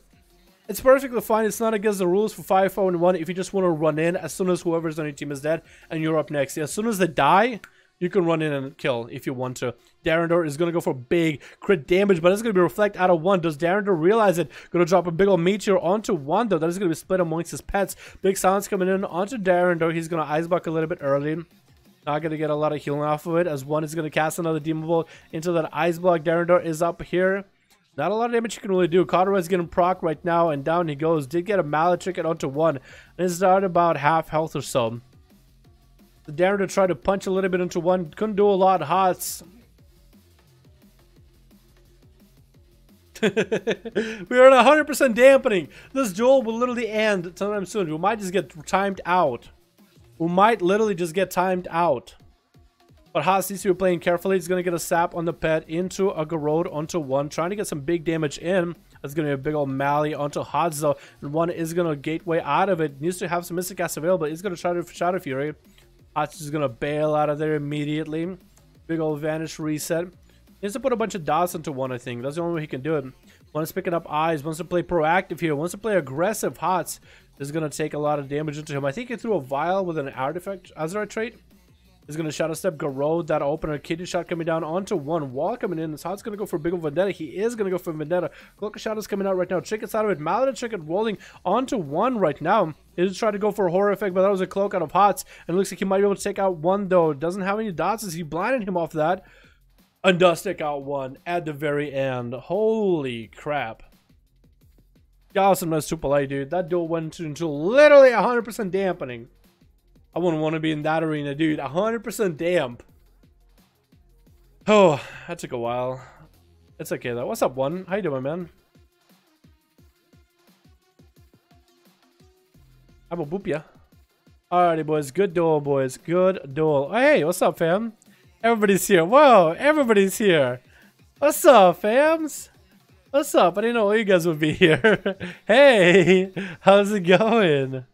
Speaker 1: It's perfectly fine. It's not against the rules for 5-4-1 if you just want to run in as soon as whoever's on your team is dead and you're up next. As soon as they die, you can run in and kill if you want to. Darindor is going to go for big crit damage, but it's going to be reflect out of one. Does Darindor realize it? Going to drop a big old meteor onto one, though. That is going to be split amongst his pets. Big silence coming in onto Darindor. He's going to ice block a little bit early. Not going to get a lot of healing off of it, as one is going to cast another demon bolt into that ice block. Darindor is up here. Not a lot of damage you can really do. Cotterer is getting proc right now, and down he goes. Did get a mallet ticket onto one, and it's down about half health or so. Darindor tried to punch a little bit into one. Couldn't do a lot. Hots. We are at 100% dampening. This duel will literally end sometime soon. We might just get timed out. We might literally just get timed out. But Haas needs to be playing carefully. He's going to get a sap on the pet into a Garrod onto one. Trying to get some big damage in. That's going to be a big old Mally onto Hods though. And one is going to gateway out of it. Needs to have some Mystic Cast available. He's going to try to Shadow Fury. Hots is going to bail out of there immediately. Big old Vanish reset. He needs to put a bunch of dots into one, I think. That's the only way he can do it. One is picking up eyes. Wants to play proactive here. Wants to play aggressive. Hots is going to take a lot of damage into him. I think he threw a vial with an artifact Azeroth trait. He's going to Shadow Step Garrod. That opener. Kidney shot coming down onto one. Wall coming in. This Hot's going to go for a big old Vendetta. He is going to go for Vendetta. Cloak of Shadows coming out right now. Tricket's out of it. Mallet and Tricket rolling onto one right now. He just tried to go for a horror effect, but that was a cloak out of Hots. And it looks like he might be able to take out one though. Doesn't have any dots as he blinded him off that. And does take out one at the very end. Holy crap. Awesome, that's too polite, dude. That duel went into literally 100% dampening. I wouldn't want to be in that arena, dude. 100% damp. Oh, that took a while. It's okay though. What's up, one? How you doing, man? I will boop ya. Alrighty, boys. Good duel, boys. Good duel. Oh, hey, what's up, fam? Everybody's here. Whoa, everybody's here. What's up, fams? What's up? I didn't know you guys would be here. Hey, how's it going?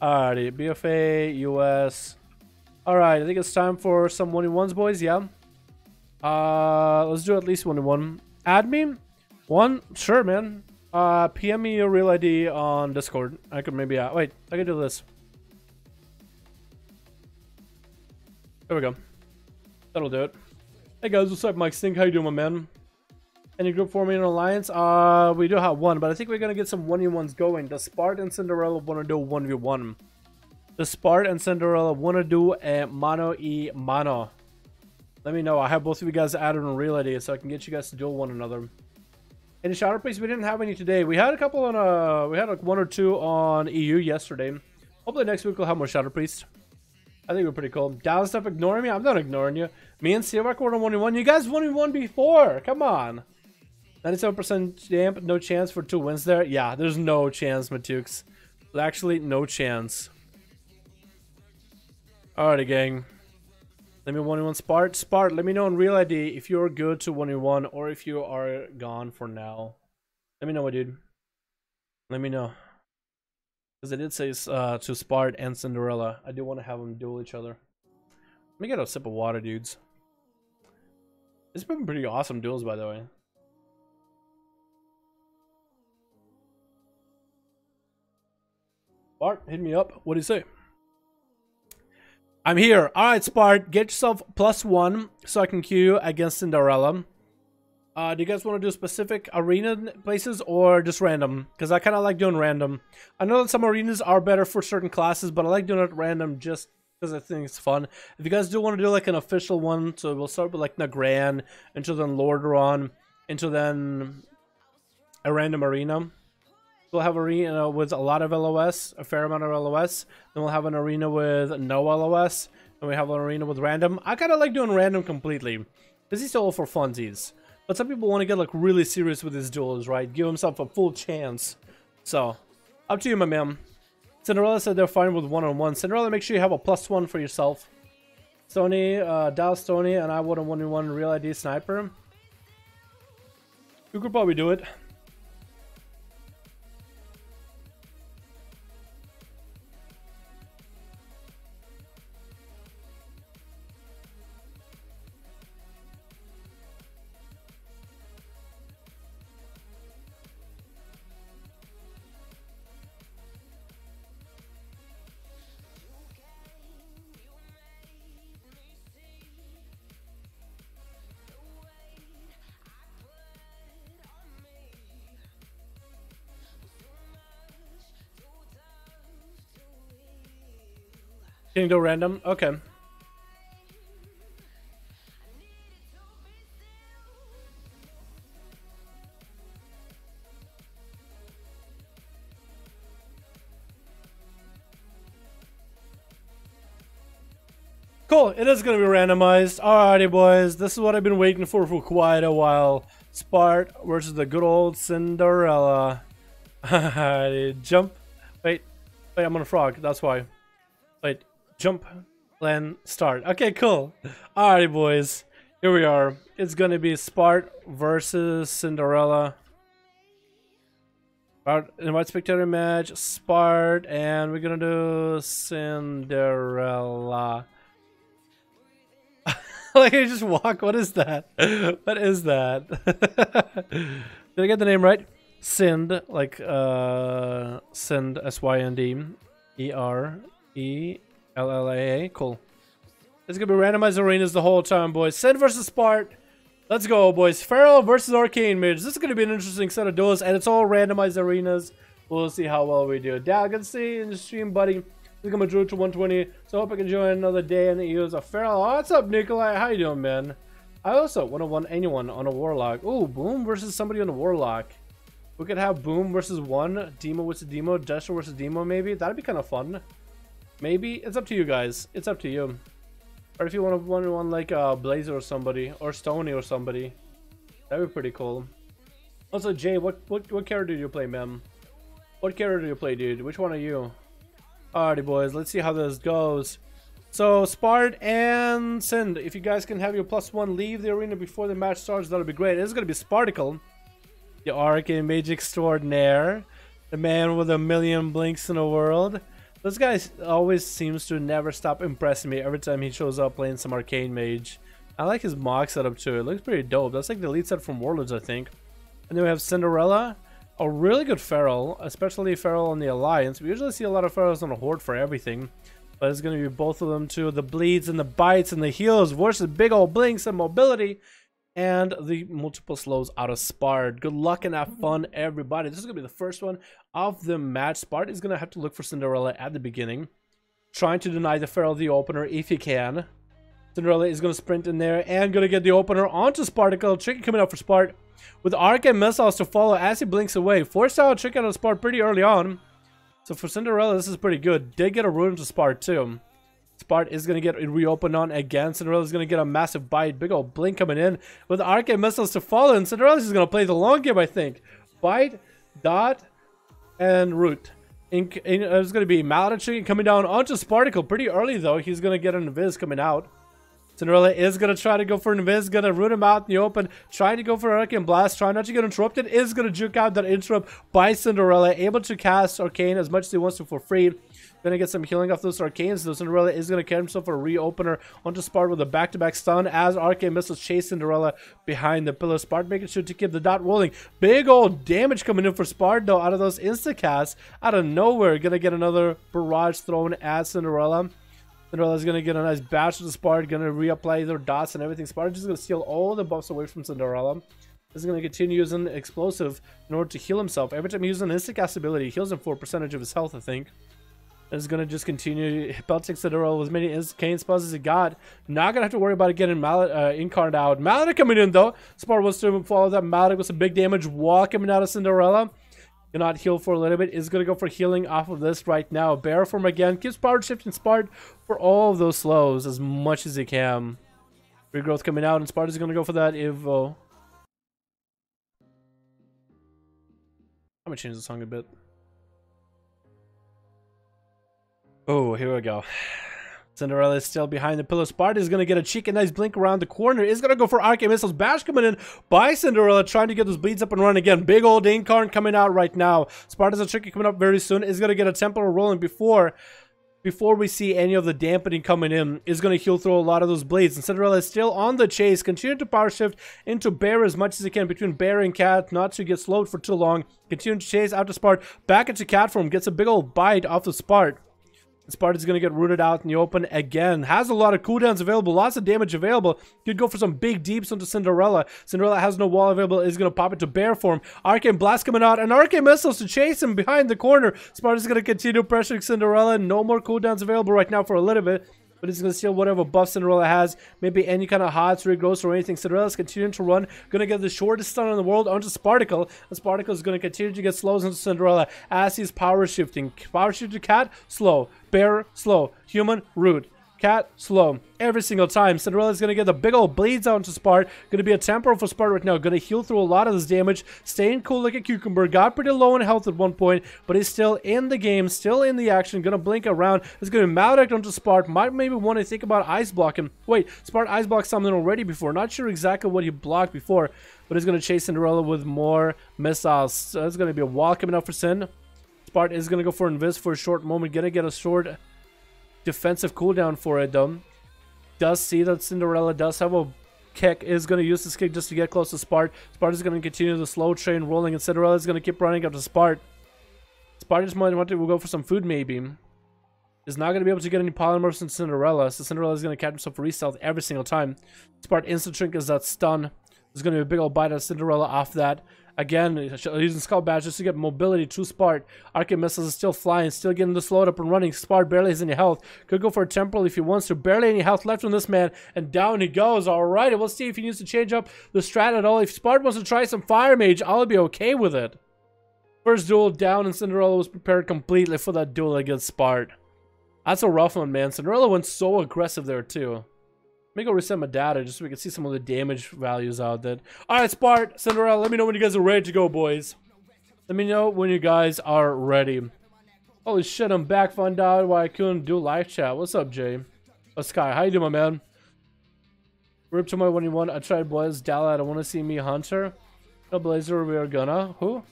Speaker 1: Alrighty, BFA, US. Alright, I think it's time for some 1v1s, boys. Yeah. Let's do at least 1v1. Add me? One? Sure, man. PM me your real ID on Discord. I could maybe, wait, I can do this. There we go. That'll do it. Hey guys, what's up, Mike Stink? How you doing, my man? Any group for me in Alliance? We do have one, but I think we're gonna get some 1v1s going. The Spart and Cinderella wanna do 1v1. The Spart and Cinderella wanna do a mano-y-mano. Let me know. I have both of you guys added on real ID so I can get you guys to duel one another. Any Shadow Priests? We didn't have any today. We had a couple on we had like 1 or 2 on EU yesterday. Hopefully next week we'll have more Shadow Priests. I think we're pretty cool. Dallas stuff ignoring me? I'm not ignoring you. Me and Sierra were on 1v1. You guys 1v1 before. Come on. 97% damp. No chance for 2 wins there. Yeah, there's no chance, Matukes. Actually, no chance. Alrighty, gang. Let me 1v1 Spart. Spart, let me know on real ID if you're good to 1v1 or if you are gone for now. Let me know, my dude. Let me know. Because I did say to Spart and Cinderella. I do want to have them duel each other. Let me get a sip of water, dudes. It's been pretty awesome duels, by the way. Spart, hit me up. What do you say? I'm here. Alright, Spart. Get yourself +1 so I can queue against Cinderella. Do you guys want to do specific arena places or just random? Because I kind of like doing random. I know that some arenas are better for certain classes, but I like doing it random just because I think it's fun. If you guys do want to do like an official one, so we'll start with like Nagran, into then Lordaeron, into then a random arena. We'll have arena with a lot of LOS, a fair amount of LOS. Then we'll have an arena with no LOS, and we have an arena with random. I kind of like doing random completely, because he's all for funsies. But some people want to get like really serious with his duels, right? Give himself a full chance. So, up to you, my man. Cinderella said they're fine with one-on-one. Cinderella, make sure you have a +1 for yourself. Stony, Dallas Stony, and I would a 1v1 real ID sniper. You could probably do it. Can you go random? Okay. Cool, it is going to be randomized. Alrighty, boys, this is what I've been waiting for quite a while. Spart versus the good old Cinderella. Jump. Wait, I'm on a frog, that's why. Wait, jump, land, start. Okay, cool. Alrighty, boys, here we are. It's going to be Spart versus Cinderella. Invite spectator match, Spart, and we're going to do Cinderella. Like, I just walk. What is that? What is that? Did I get the name right? Sind, like Sind, SYND, ERELLAA. Cool. It's gonna be randomized arenas the whole time, boys. Sind versus Spart. Let's go, boys. Feral versus Arcane Mage. This is gonna be an interesting set of duels, and it's all randomized arenas. We'll see how well we do. Dad, good to see you in the stream, buddy. I think I'm a Druid to 120, so I hope I can join another day and use a Feral. Oh, what's up, Nikolai? How you doing, man? I also want to want anyone on a Warlock. Ooh, Boom versus somebody on a Warlock. We could have Boom versus one, Demo versus Demo, Destro versus Demo, maybe. That'd be kind of fun. Maybe. It's up to you guys. It's up to you. Or if you want to one like Blazer or somebody, or Stony or somebody. That'd be pretty cool. Also, Jay, what character do you play, ma'am? What character do you play, dude? Which one are you? Alrighty, boys, let's see how this goes. So, Spart and Sind, if you guys can have your +1 leave the arena before the match starts, that'll be great. This is going to be Sparticle, the Arcane Mage Extraordinaire, the man with a million blinks in the world. This guy always seems to never stop impressing me every time he shows up playing some Arcane Mage. I like his mock setup too. It looks pretty dope. That's like the lead set from Warlords, I think. And then we have Cinderella. A really good Feral, especially Feral on the Alliance. We usually see a lot of Ferals on the Horde for everything. But it's going to be both of them too. The bleeds and the bites and the heals versus big old blinks and mobility. And the multiple slows out of Spart. Good luck and have fun, everybody. This is going to be the first one of the match. Spart is going to have to look for Cinderella at the beginning. Trying to deny the Feral the opener if he can. Cinderella is going to sprint in there and going to get the opener onto Sparticle. Tricky coming out for Spart. With arc and missiles to follow as he blinks away. Forced out a trick out of Spart pretty early on. So for Cinderella, this is pretty good. Did get a rune to Spart too. Spart is going to get reopened on again. Cinderella is going to get a massive bite. Big old blink coming in. With arc and missiles to follow. And Cinderella is going to play the long game, I think. Bite, dot, and root. It's going to be Maledicent coming down onto Sparticle pretty early though. He's going to get an Invis coming out. Cinderella is going to try to go for an Invis, going to root him out in the open, trying to go for Arcane Blast, trying not to get interrupted, is going to juke out that interrupt by Cinderella, able to cast Arcane as much as he wants to for free. Going to get some healing off those Arcanes, though Cinderella is going to carry himself a reopener onto Spart with a back-to-back stun as Arcane Missiles chase Cinderella behind the pillar. Spart making sure to keep the dot rolling. Big old damage coming in for Spart, though, out of those insta-casts. Out of nowhere, going to get another barrage thrown at Cinderella. Cinderella's going to get a nice bash to the Spart, going to reapply their dots and everything. Spart is just going to steal all the buffs away from Cinderella. This is going to continue using Explosive in order to heal himself. Every time he uses an instant cast ability, he heals him for a percentage of his health, I think. Is gonna just continue belting Cinderella with as many cane spells as he got. Not gonna have to worry about getting Incarnate out. Maledict coming in though. Spart wants to follow that Maledict with some big damage while coming out of Cinderella. Cannot heal for a little bit. Is gonna go for healing off of this right now. Bear form again. Keeps power shifting Spart for all of those slows as much as he can. Regrowth coming out, and Spart is gonna go for that Evo. I'm gonna change the song a bit. Oh, here we go. Cinderella is still behind the pillar. Spart is going to get a cheeky nice blink around the corner. Is going to go for Arcane Missiles. Bash coming in by Cinderella, trying to get those bleeds up and running again. Big old Incarn coming out right now. Spart is a tricky coming up very soon. Is going to get a Temporal rolling before we see any of the dampening coming in. Is going to heal through a lot of those blades. And Cinderella is still on the chase. Continue to power shift into Bear as much as he can between Bear and Cat, not to get slowed for too long. Continue to chase out to Spart. Back into Cat form. Gets a big old bite off of Spart. Spart is going to get rooted out in the open again. Has a lot of cooldowns available. Lots of damage available. Could go for some big deeps onto Cinderella. Cinderella has no wall available. Is going to pop it to Bear form. Arcane Blast coming out. And Arcane Missiles to chase him behind the corner. Spart is going to continue pressuring Cinderella. No more cooldowns available right now for a little bit. But he's going to steal whatever buff Cinderella has. Maybe any kind of HOTS, regrowths, or anything. Cinderella's continuing to run. Going to get the shortest stun in the world onto Sparticle. And Sparticle is going to continue to get slows into Cinderella as he's power shifting. Power shift to Cat, slow. Bear, slow. Human, root. Cat, slow. Every single time. Cinderella is going to get the big old bleeds out into Spart. Going to be a temporal for Spart right now. Going to heal through a lot of this damage. Staying cool like a cucumber. Got pretty low in health at one point, but he's still in the game. Still in the action. Going to blink around. Is going to Maledict onto Spart. Might maybe want to think about ice blocking. Wait, Spart ice blocked something already before. Not sure exactly what he blocked before, but he's going to chase Cinderella with more missiles. So it's going to be a wall coming up for Sin. Spart is going to go for Invis for a short moment. Going to get a short defensive cooldown for it though. Does see that Cinderella does have a kick. Is going to use this kick just to get close to Spart. Spart is going to continue the slow train rolling, and Cinderella is going to keep running up to Spart. Spart just might want to go for some food maybe. Is not going to be able to get any polymorphs from Cinderella, so Cinderella is going to catch himself for re-stealth every single time. Spart instant shrink is that stun. There's going to be a big old bite of Cinderella off that. Again, using Skull Badge just to get mobility to Spart. Arcane Missiles is still flying, still getting the slowed up and running. Spart barely has any health. Could go for a Temporal if he wants to. Barely any health left on this man, and down he goes. Alright, we'll see if he needs to change up the strat at all. If Spart wants to try some Fire Mage, I'll be okay with it. First duel down, and Cinderella was prepared completely for that duel against Spart. That's a rough one, man. Cinderella went so aggressive there, too. Let me go reset my data just so we can see some of the damage values out there. Alright, Spart, Cinderella, let me know when you guys are ready to go, boys. Let me know when you guys are ready. Holy shit, I'm back. Found out why I couldn't do live chat. What's up, Jay? Oh, Sky, how you doing, my man? Rip to my 1v1. I tried Blaze. Dala, I don't want to see me Hunter. No Blazer, we are gonna. Who? Are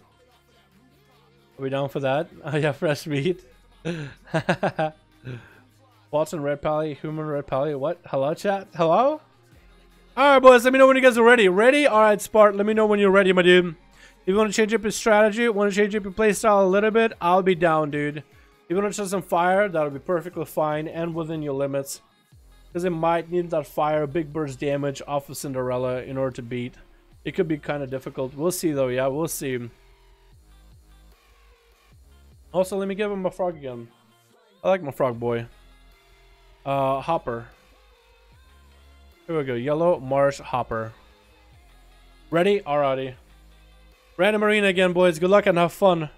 Speaker 1: we down for that? Oh, yeah, fresh meat. Watson Red Pally, Human Red Pally. What? Hello, chat? Hello? Alright, boys, let me know when you guys are ready. Ready? Alright, Spart, let me know when you're ready, my dude. If you want to change up your strategy, want to change up your playstyle a little bit, I'll be down, dude. If you want to try some fire, that'll be perfectly fine and within your limits. Because it might need that fire, big burst damage off of Cinderella in order to beat. It could be kind of difficult. We'll see, though, yeah, we'll see. Also, let me give him a frog again. I like my frog boy. Hopper. Here we go. Yellow Marsh Hopper. Ready? Alrighty. Random Arena again, boys. Good luck and have fun.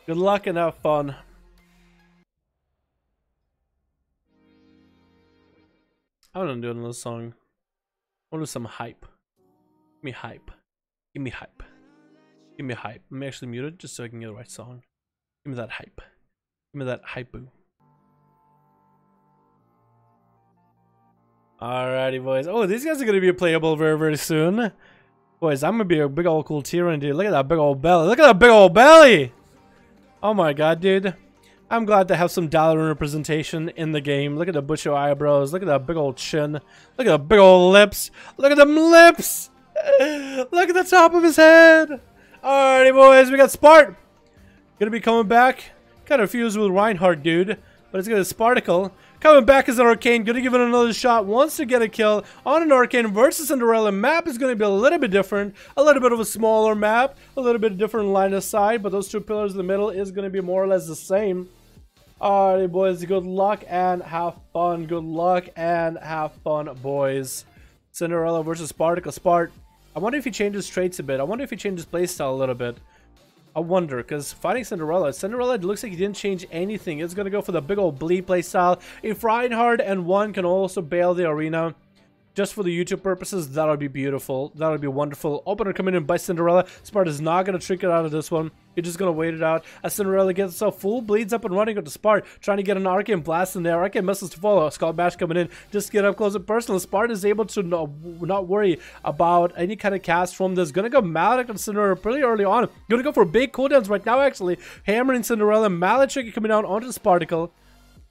Speaker 1: Good luck and have fun. I want to do another song. I want to do some hype. Give me hype. Give me hype. Give me hype. Let me actually mute it just so I can get the right song. Give me that hype. Give me that hype boo. Alrighty, boys. Oh, these guys are going to be playable very, very soon. Boys, I'm going to be a big old cool Tyrann, dude. Look at that big old belly. Look at that big old belly! Oh my god, dude. I'm glad to have some Dalaran representation in the game. Look at the bushy eyebrows. Look at that big old chin. Look at the big old lips. Look at them lips! Look at the top of his head! Alrighty, boys. We got Spart. Gonna be coming back. Kind of fused with Reinhardt, dude. But it's gonna Sparticle. Coming back as an Arcane, gonna give it another shot. Wants to get a kill on an Arcane versus Cinderella. Map is gonna be a little bit different. A little bit of a smaller map. A little bit different line of sight. But those two pillars in the middle is gonna be more or less the same. Alrighty, boys. Good luck and have fun. Good luck and have fun, boys. Cinderella versus Sparticle. Spart. I wonder if he changes traits a bit. I wonder if he changes playstyle a little bit. I wonder, because fighting Cinderella, it looks like he didn't change anything. It's going to go for the big old bleed playstyle. If Reinhardt and one can also bail the arena, just for the YouTube purposes, that'll be beautiful. That'll be wonderful. Opener coming in by Cinderella. Spart is not going to trick it out of this one. He's just going to wait it out. As Cinderella gets herself full bleeds up and running with the Spart, trying to get an Arcane Blast in there. Arcane missiles to follow. Skull Bash coming in. Just get up close and personal. Spart is able to not worry about any kind of cast from this. Going to go Maledict on Cinderella pretty early on. Going to go for big cooldowns right now, actually. Hammering Cinderella. Maledict coming down onto the Sparticle.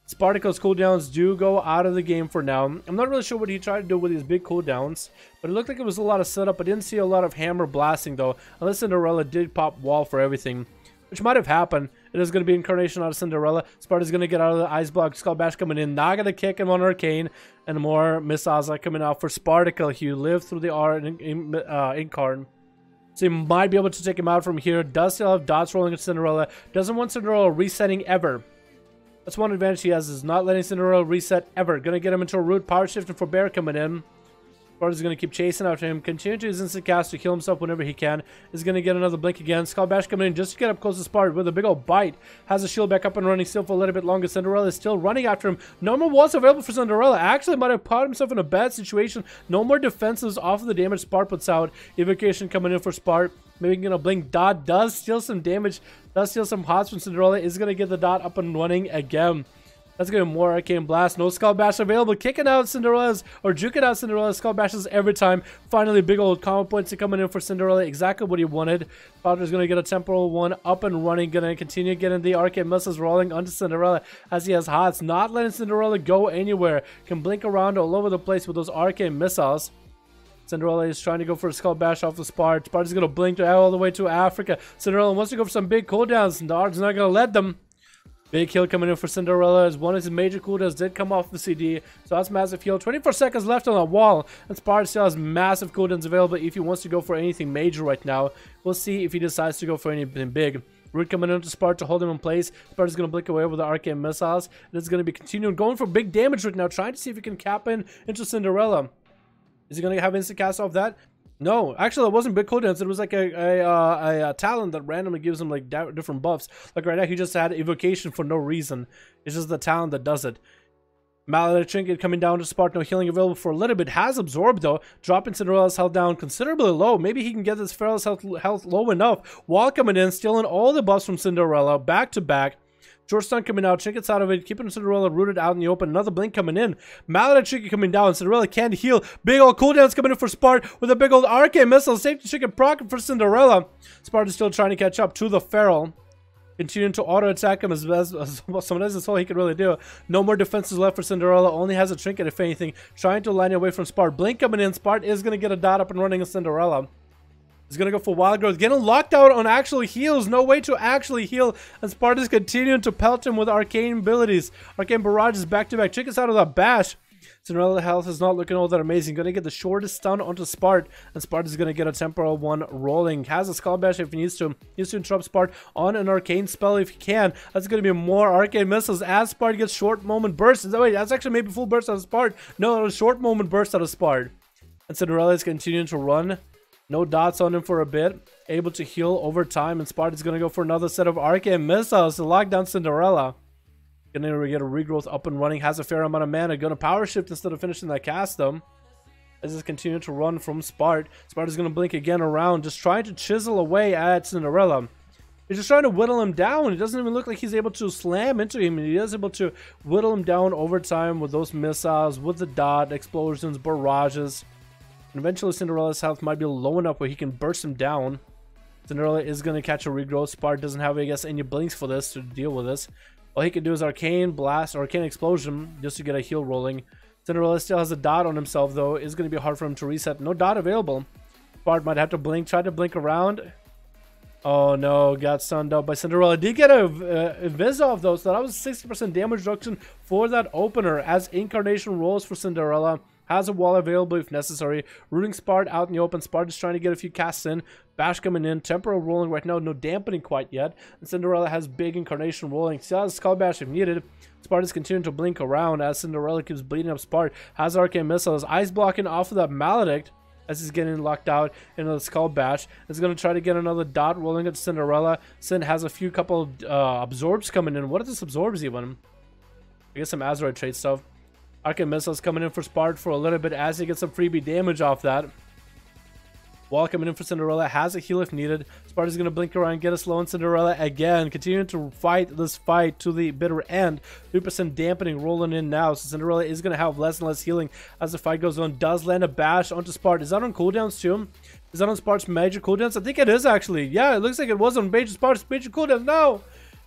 Speaker 1: Sparticle's cooldowns do go out of the game for now. I'm not really sure what he tried to do with these big cooldowns, but it looked like it was a lot of setup. I didn't see a lot of hammer blasting though, unless Cinderella did pop wall for everything, which might have happened. It is going to be Incarnation out of Cinderella. Sparta's going to get out of the Ice Block. Skull Bash coming in. Not going to kick him on Arcane, and more missiles are coming out for Sparticle. He lived through the Incarn. So he might be able to take him out from here. Does still have dots rolling at Cinderella. Doesn't want Cinderella resetting ever. That's one advantage he has, is not letting Cinderella reset ever. Gonna get him into a root, power shifting for Bear coming in. Sparta's gonna keep chasing after him, continue to use instant cast to heal himself whenever he can. Is gonna get another blink again. Skull Bash coming in just to get up close to Sparta with a big old bite. Has a shield back up and running still for a little bit longer. Cinderella is still running after him. No more walls available for Cinderella. Actually might have caught himself in a bad situation. No more defenses off of the damage Spart puts out. Evocation coming in for Spart. Maybe gonna blink. Dot does steal some damage. Does steal some hots from Cinderella. Is gonna get the dot up and running again. That's gonna be more Arcane Blast. No Skull Bash available. Kicking out Cinderella's, or juking out Cinderella's Skull Bashes every time. Finally, big old combo points coming in for Cinderella. Exactly what he wanted. Powder's gonna get a temporal one up and running. Gonna continue getting the Arcane missiles rolling onto Cinderella as he has hots. Not letting Cinderella go anywhere. Can blink around all over the place with those Arcane missiles. Cinderella is trying to go for a Skull Bash off the Spart. Spart is going to blink all the way to Africa. Cinderella wants to go for some big cooldowns, and the Ard's not going to let them. Big heal coming in for Cinderella as one of his major cooldowns did come off the CD. So that's massive heal. 24 seconds left on the wall. And Spart still has massive cooldowns available if he wants to go for anything major right now. We'll see if he decides to go for anything big. Root coming into Spart to hold him in place. Spart is going to blink away with the Arcane missiles. And it's going to be continuing going for big damage right now, trying to see if he can cap in into Cinderella. Is he going to have instant cast off that? No, actually, it wasn't big cooldowns. It was like a talent that randomly gives him like different buffs. Like right now, he just had evocation for no reason. It's just the talent that does it. Maledict Trinket coming down to Spart. No healing available for a little bit. Has absorbed though, dropping Cinderella's health down considerably low. Maybe he can get this Pharaoh's health low enough. Wall coming in, stealing all the buffs from Cinderella back to back. Short stun coming out, Trinket's out of it, keeping Cinderella rooted out in the open. Another blink coming in. Maledict Trinket coming down. Cinderella can't heal. Big old cooldowns coming in for Spart with a big old Arcane missile. Safety Trinket proc for Cinderella. Spart is still trying to catch up to the Feral. Continuing to auto attack him as sometimes that's all he can really do. No more defenses left for Cinderella. Only has a Trinket if anything. Trying to line away from Spart. Blink coming in. Spart is going to get a dot up and running on Cinderella. He's going to go for Wild Growth. Getting locked out on actual heals. No way to actually heal. And Spart is continuing to pelt him with Arcane abilities. Arcane barrages back to back. Chickens out of the bash. Cinderella health is not looking all that amazing. Going to get the shortest stun onto Spart. And Spart is going to get a temporal one rolling. Has a Skull Bash if he needs to. He needs to interrupt Spart on an Arcane spell if he can. That's going to be more Arcane missiles as Spart gets short moment burst. Wait, that's actually maybe full burst out of Spart. No, it was short moment burst out of Spart. And Cinderella is continuing to run. No dots on him for a bit. Able to heal over time. And Spart is going to go for another set of Arcane missiles to lock down Cinderella. Going to get a regrowth up and running. Has a fair amount of mana. Going to power shift instead of finishing that cast though. As it's continuing to run from Spart. Spart is going to blink again around. Just trying to chisel away at Cinderella. He's just trying to whittle him down. It doesn't even look like he's able to slam into him. He is able to whittle him down over time with those missiles. With the dot, explosions, barrages. And eventually Cinderella's health might be low enough where he can burst him down. Cinderella is going to catch a regrowth. Spart doesn't have, I guess, any blinks for this to deal with this. All he can do is Arcane Blast or Arcane Explosion just to get a heal rolling. Cinderella still has a dot on himself though. It's going to be hard for him to reset. No dot available. Spart might have to blink. Try to blink around. Oh no, got stunned up by Cinderella. Did get a Invis off though, so that was 60% damage reduction for that opener as Incarnation rolls for Cinderella. Has a wall available if necessary. Rooting Spart out in the open. Spart is trying to get a few casts in. Bash coming in. Temporal rolling right now. No dampening quite yet. And Cinderella has big Incarnation rolling. Still has Skull Bash if needed. Spart is continuing to blink around as Cinderella keeps bleeding up Spart. Has Arcane Missiles. Ice blocking off of that Maledict as he's getting locked out into the Skull Bash. Is going to try to get another dot rolling at Cinderella. Sin has a few couple absorbs coming in. What are this absorbs even? I guess some Azeroth trade stuff. Arcane Missiles coming in for Spart for a little bit as he gets some freebie damage off that. Wall coming in for Cinderella. Has a heal if needed. Spart is going to blink around, get a slow on Cinderella again. Continuing to fight this fight to the bitter end. 3% dampening rolling in now. So Cinderella is going to have less and less healing as the fight goes on. Does land a bash onto Spart. Is that on cooldowns too? Is that on Spart's major cooldowns? I think it is actually. Yeah, it looks like it was on major Spart's major cooldowns. No!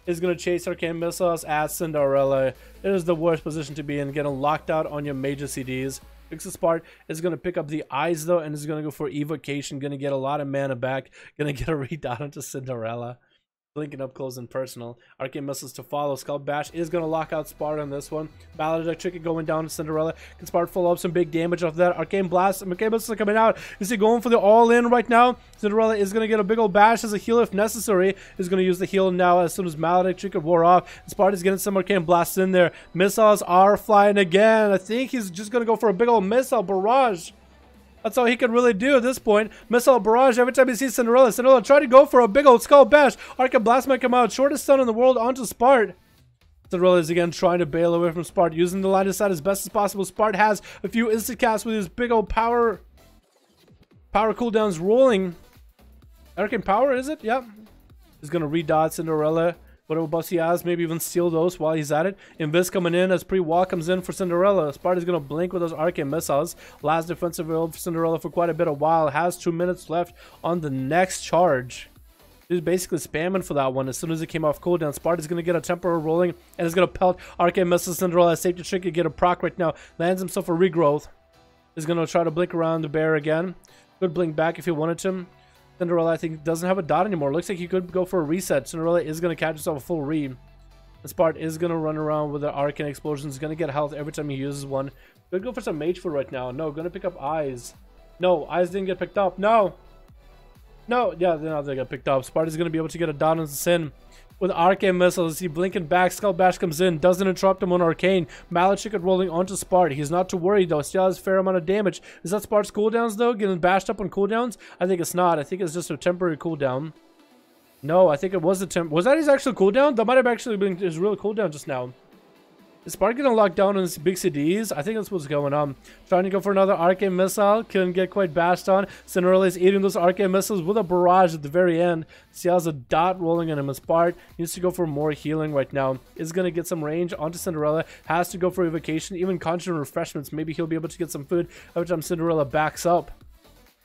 Speaker 1: Is going to chase Arcane Missiles at Cinderella. It is the worst position to be in, getting locked out on your major CDs. Fixes Spart is going to pick up the eyes though, and is going to go for Evocation. Going to get a lot of mana back. Going to get a redot onto Cinderella. Blinking up close and personal. Arcane Missiles to follow. Skull Bash is going to lock out Spart on this one. Maledict Tricky going down to Cinderella. Can Spart follow up some big damage off that? Arcane Blast. Arcane Missiles are coming out. Is he going for the all-in right now? Cinderella is going to get a big old bash as a heal if necessary. Is going to use the heal now as soon as Maledict Tricky wore off. Spart is getting some Arcane Blasts in there. Missiles are flying again. I think he's just going to go for a big old missile barrage. That's all he can really do at this point. Missile barrage every time he sees Cinderella. Cinderella try to go for a big old Skull Bash. Arcane Blast might come out. Shortest stun in the world onto Spart. Cinderella is again trying to bail away from Spart, using the line of sight as best as possible. Spart has a few instant casts with his big old power cooldowns rolling. Arcane Power, is it? Yep. He's going to redot Cinderella. Whatever buffs he has, maybe even steal those while he's at it. Invis coming in as pre-wall comes in for Cinderella. Spart is going to blink with those Arcane Missiles. Last defensive build for Cinderella for quite a bit of while. Has 2 minutes left on the next charge. He's basically spamming for that one as soon as it came off cooldown. Spart is going to get a temporary rolling and is going to pelt Arcane Missiles. Cinderella safety tricky, get a proc right now. Lands himself a regrowth. Is going to try to blink around the bear again. Could blink back if he wanted to. Cinderella, I think, doesn't have a dot anymore. Looks like he could go for a reset. Cinderella is going to catch himself a full re. And Spart is going to run around with the Arcane Explosions. He's going to get health every time he uses one. Could go for some Mage Food right now. No, going to pick up Eyes. No, Eyes didn't get picked up. No! No, yeah, now they got picked up. Spart is going to be able to get a dot on the Sin. With Arcane Missiles, he blinking back. Skull Bash comes in, doesn't interrupt him on Arcane. Maledict rolling onto Spart. He's not too worried though. Still has a fair amount of damage. Is that Spart's cooldowns though? Getting bashed up on cooldowns? I think it's not. I think it's just a temporary cooldown. No, I think it was a was that his actual cooldown? That might have actually been his real cooldown just now. Is Spart getting locked down on his big CDs? I think that's what's going on. Trying to go for another Arcane Missile. Couldn't get quite bashed on. Cinderella is eating those Arcane Missiles with a barrage at the very end. He has a dot rolling on him. As Spart needs to go for more healing right now. Is going to get some range onto Cinderella. Has to go for evocation. Even Conjuring Refreshments. Maybe he'll be able to get some food every time Cinderella backs up.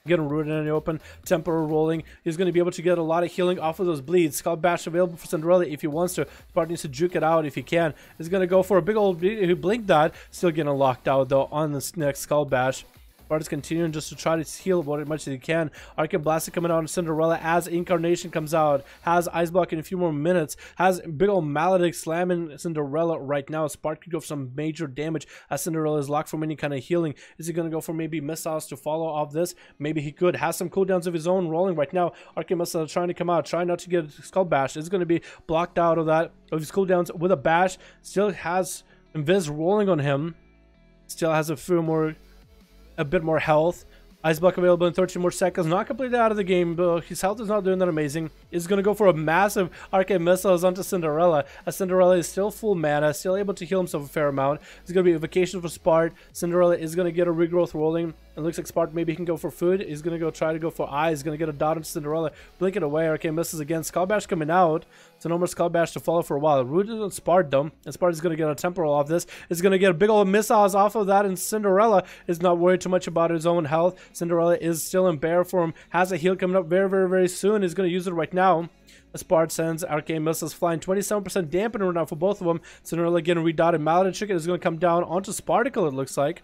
Speaker 1: Getting rooted in the open, temporal rolling. He's going to be able to get a lot of healing off of those bleeds. Skull Bash available for Cinderella if he wants to. Spart needs to juke it out if he can. He's going to go for a big old blink dot. Still getting locked out though on this next Skull Bash. Spart is continuing just to try to heal what much as he can. Arcane Blast coming out on Cinderella as Incarnation comes out. Has Ice Block in a few more minutes. Has big old Maledict slamming Cinderella right now. Spart could go for some major damage as Cinderella is locked from any kind of healing. Is he going to go for maybe missiles to follow off this? Maybe he could. Has some cooldowns of his own rolling right now. Arcane Missile trying to come out. Trying not to get Skull Bash. Is going to be blocked out of that, of his cooldowns with a bash. Still has Invis rolling on him. Still has a bit more health. Ice Block available in 13 more seconds. Not completely out of the game, but his health is not doing that amazing. Is going to go for a massive Arcane Missiles onto Cinderella. As Cinderella is still full mana, still able to heal himself a fair amount. It's going to be a vacation for Spart. Cinderella is going to get a regrowth rolling. It looks like Spart maybe he can go for food. He's going to go try to go for eyes. He's going to get a dot into Cinderella. Blink it away. Arcane Misses again. Skull Bash coming out. So no more Skull Bash to follow for a while. Rooted on Spart though. And Spart is going to get a temporal off this. Is going to get a big old missiles off of that. And Cinderella is not worried too much about his own health. Cinderella is still in bear form. Has a heal coming up very soon. He's going to use it right now. Spart sends Arcane Missiles flying. 27% dampener right now for both of them. Cinderella getting redotted. Maledict Chicken is going to come down onto Sparticle, it looks like.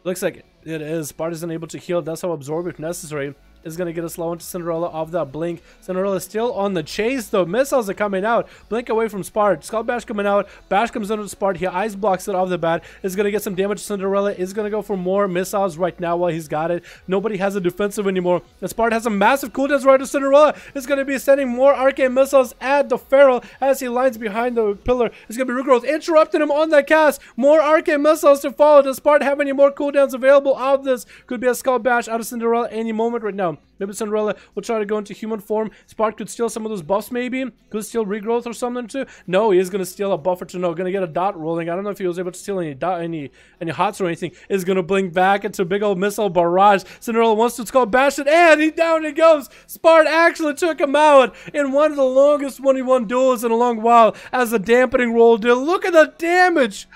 Speaker 1: Looks like it is. Spart isn't able to heal. That's how absorb if necessary. is going to get a slow into Cinderella off that blink. Cinderella is still on the chase though. Missiles are coming out. Blink away from Spart. Skull Bash coming out. Bash comes under Spart. He ice blocks it off the bat. Is going to get some damage. Cinderella is going to go for more missiles right now while he's got it. Nobody has a defensive anymore. And Spart has a massive cooldown right to Cinderella. Is going to be sending more arcane missiles at the Feral as he lines behind the pillar. It's going to be Regrowth interrupting him on that cast. More arcane missiles to follow. Does Spart have any more cooldowns available out of this? Could be a Skull Bash out of Cinderella any moment right now. Maybe Cinderella will try to go into human form. Spart could steal some of those buffs maybe. Could steal regrowth or something too. No, he is going to steal a buff or two. No, going to get a dot rolling. I don't know if he was able to steal any hots or anything. Is going to blink back into a big old missile barrage. Cinderella wants to Skull Bash it, and he down he goes. Spart actually took him out in one of the longest 1v1 duels in a long while as the dampening roll did. Look at the damage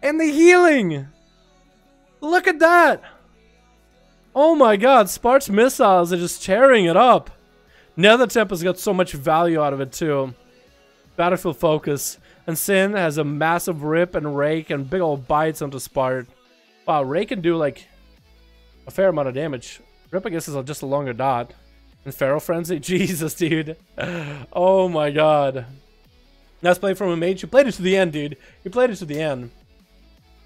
Speaker 1: and the healing. Look at that. Oh my god, Spart's missiles are just tearing it up. Nether Tempest got so much value out of it too. Battlefield focus. And Sin has a massive rip and rake and big old bites onto Spart. Wow, Rake can do like a fair amount of damage. Rip, I guess, is just a longer dot. And Feral Frenzy? Jesus, dude. Oh my god. Nice play from a mage. He played it to the end, dude. He played it to the end.